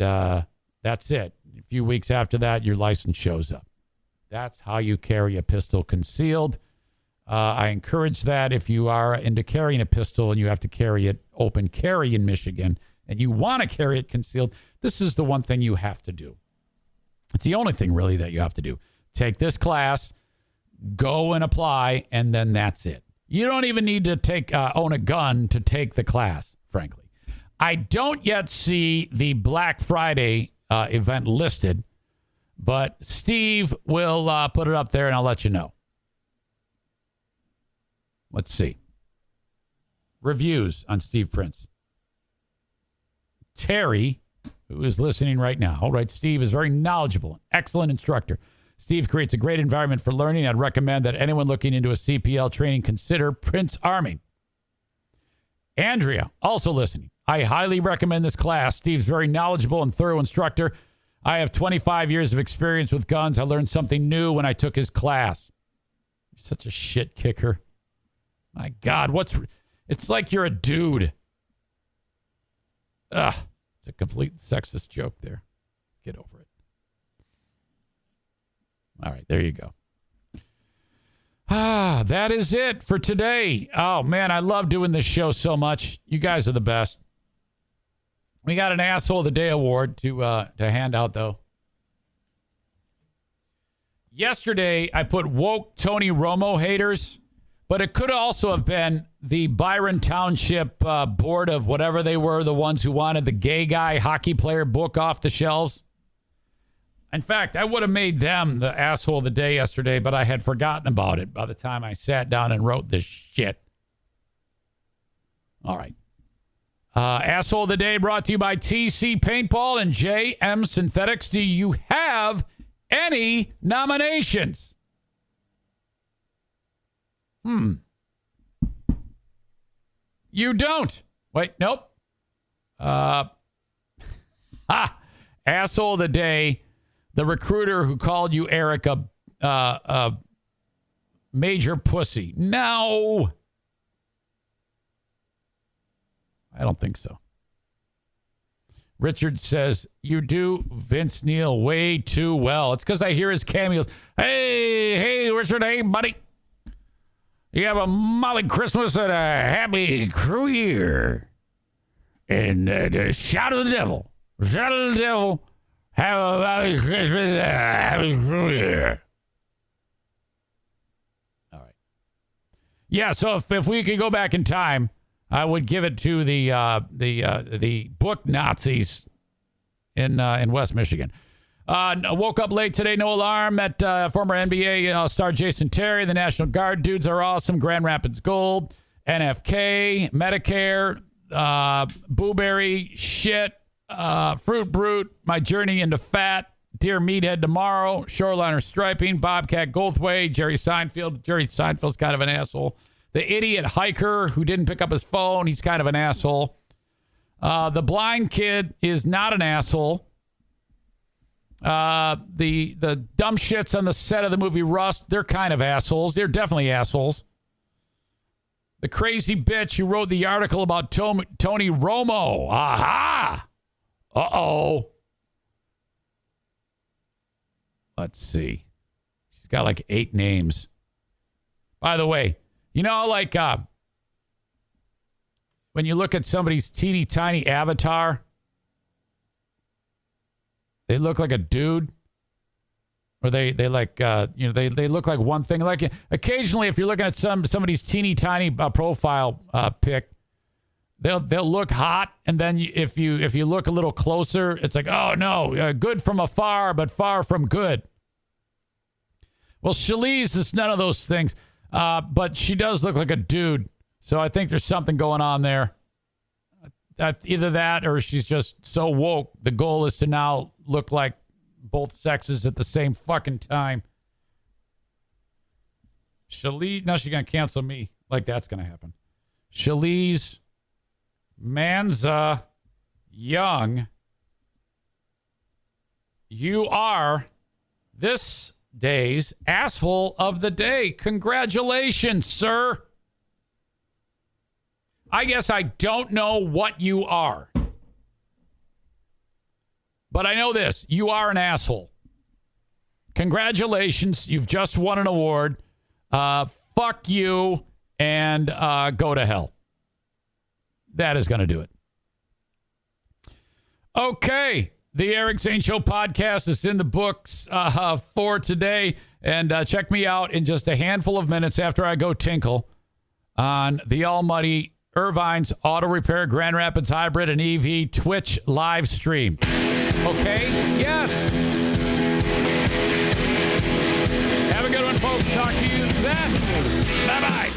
that's it. A few weeks after that, your license shows up. That's how you carry a pistol concealed. I encourage that if you are into carrying a pistol and you have to carry it open carry in Michigan and you want to carry it concealed, this is the one thing you have to do. It's the only thing really that you have to do. Take this class, go and apply, and then that's it. You don't even need to own a gun to take the class, frankly. I don't yet see the Black Friday event listed, but Steve will put it up there, and I'll let you know. Let's see. Reviews on Steve Prince. Terry, who is listening right now. All right, Steve is very knowledgeable, excellent instructor. Steve creates a great environment for learning. I'd recommend that anyone looking into a CPL training consider Prince Arming. Andrea, also listening. I highly recommend this class. Steve's very knowledgeable and thorough instructor. I have 25 years of experience with guns. I learned something new when I took his class. You're such a shit kicker. My God, it's like you're a dude. Ugh. It's a complete sexist joke there. Get over it. All right, there you go. That is it for today. Oh, man, I love doing this show so much. You guys are the best. We got an Asshole of the Day award to hand out, though. Yesterday, I put woke Tony Romo haters, but it could also have been the Byron Township board of whatever they were, the ones who wanted the gay guy hockey player book off the shelves. In fact, I would have made them the asshole of the day yesterday, but I had forgotten about it by the time I sat down and wrote this shit. All right. Asshole of the day brought to you by TC Paintball and JM Synthetics. Do you have any nominations? You don't. Wait, nope. Asshole of the day, the recruiter who called you, Eric, a major pussy. No. I don't think so. Richard says, you do Vince Neil way too well. It's because I hear his cameos. Hey, Richard, hey, buddy. You have a Molly Christmas and a happy crew year. And shout at the devil. Shout at the devil. Have a Molly Christmas and a happy crew year. All right. Yeah, so if we could go back in time, I would give it to the book Nazis in West Michigan. Woke up late today, no alarm. Met former NBA star Jason Terry. The National Guard dudes are awesome. Grand Rapids Gold, NFK, Medicare, Blueberry, shit, Fruit Brute, My Journey into Fat, Dear Meathead Tomorrow, Shoreliner Striping, Bobcat Goldthwait, Jerry Seinfeld. Jerry Seinfeld's kind of an asshole. The idiot hiker who didn't pick up his phone, he's kind of an asshole. The blind kid is not an asshole. The dumb shits on the set of the movie Rust, they're kind of assholes. They're definitely assholes. The crazy bitch who wrote the article about Tony Romo. Aha! Uh-oh. Let's see. She's got like 8 names. By the way, you know, like when you look at somebody's teeny tiny avatar, they look like a dude. Or they like, they look like one thing. Like occasionally, if you're looking at somebody's teeny tiny profile pic, they'll look hot. And then if you look a little closer, it's like, oh no, good from afar, but far from good. Well, Shalice is none of those things, but she does look like a dude. So I think there's something going on there. Either that or she's just so woke. The goal is to now look like both sexes at the same fucking time. Shalice, now she's going to cancel me. Like that's going to happen. Shalice Manza Young, you are this day's asshole of the day. Congratulations, sir. I guess I don't know what you are. But I know this. You are an asshole. Congratulations. You've just won an award. Fuck you and go to hell. That is going to do it. Okay. The Eric Zane Show podcast is in the books for today. And check me out in just a handful of minutes after I go tinkle on the almighty Irvine's Auto Repair Grand Rapids Hybrid and EV Twitch live stream. Okay? Yes. Have a good one, folks. Talk to you then. Bye-bye.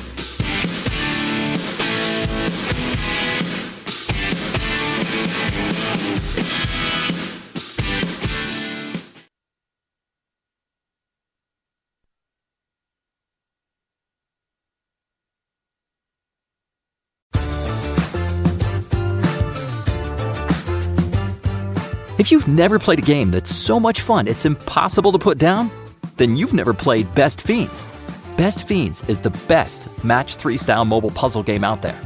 If you've never played a game that's so much fun it's impossible to put down, then you've never played Best Fiends. Best Fiends is the best Match 3 style mobile puzzle game out there.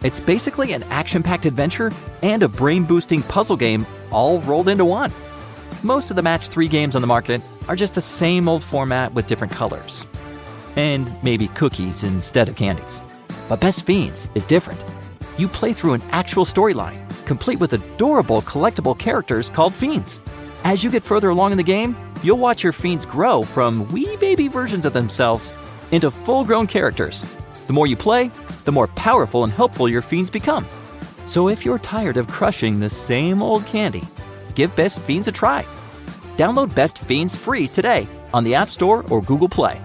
It's basically an action-packed adventure and a brain-boosting puzzle game all rolled into one. Most of the Match 3 games on the market are just the same old format with different colors. And maybe cookies instead of candies. But Best Fiends is different. You play through an actual storyline, complete with adorable collectible characters called Fiends. As you get further along in the game, you'll watch your Fiends grow from wee baby versions of themselves into full-grown characters. The more you play, the more powerful and helpful your Fiends become. So if you're tired of crushing the same old candy, give Best Fiends a try. Download Best Fiends free today on the App Store or Google Play.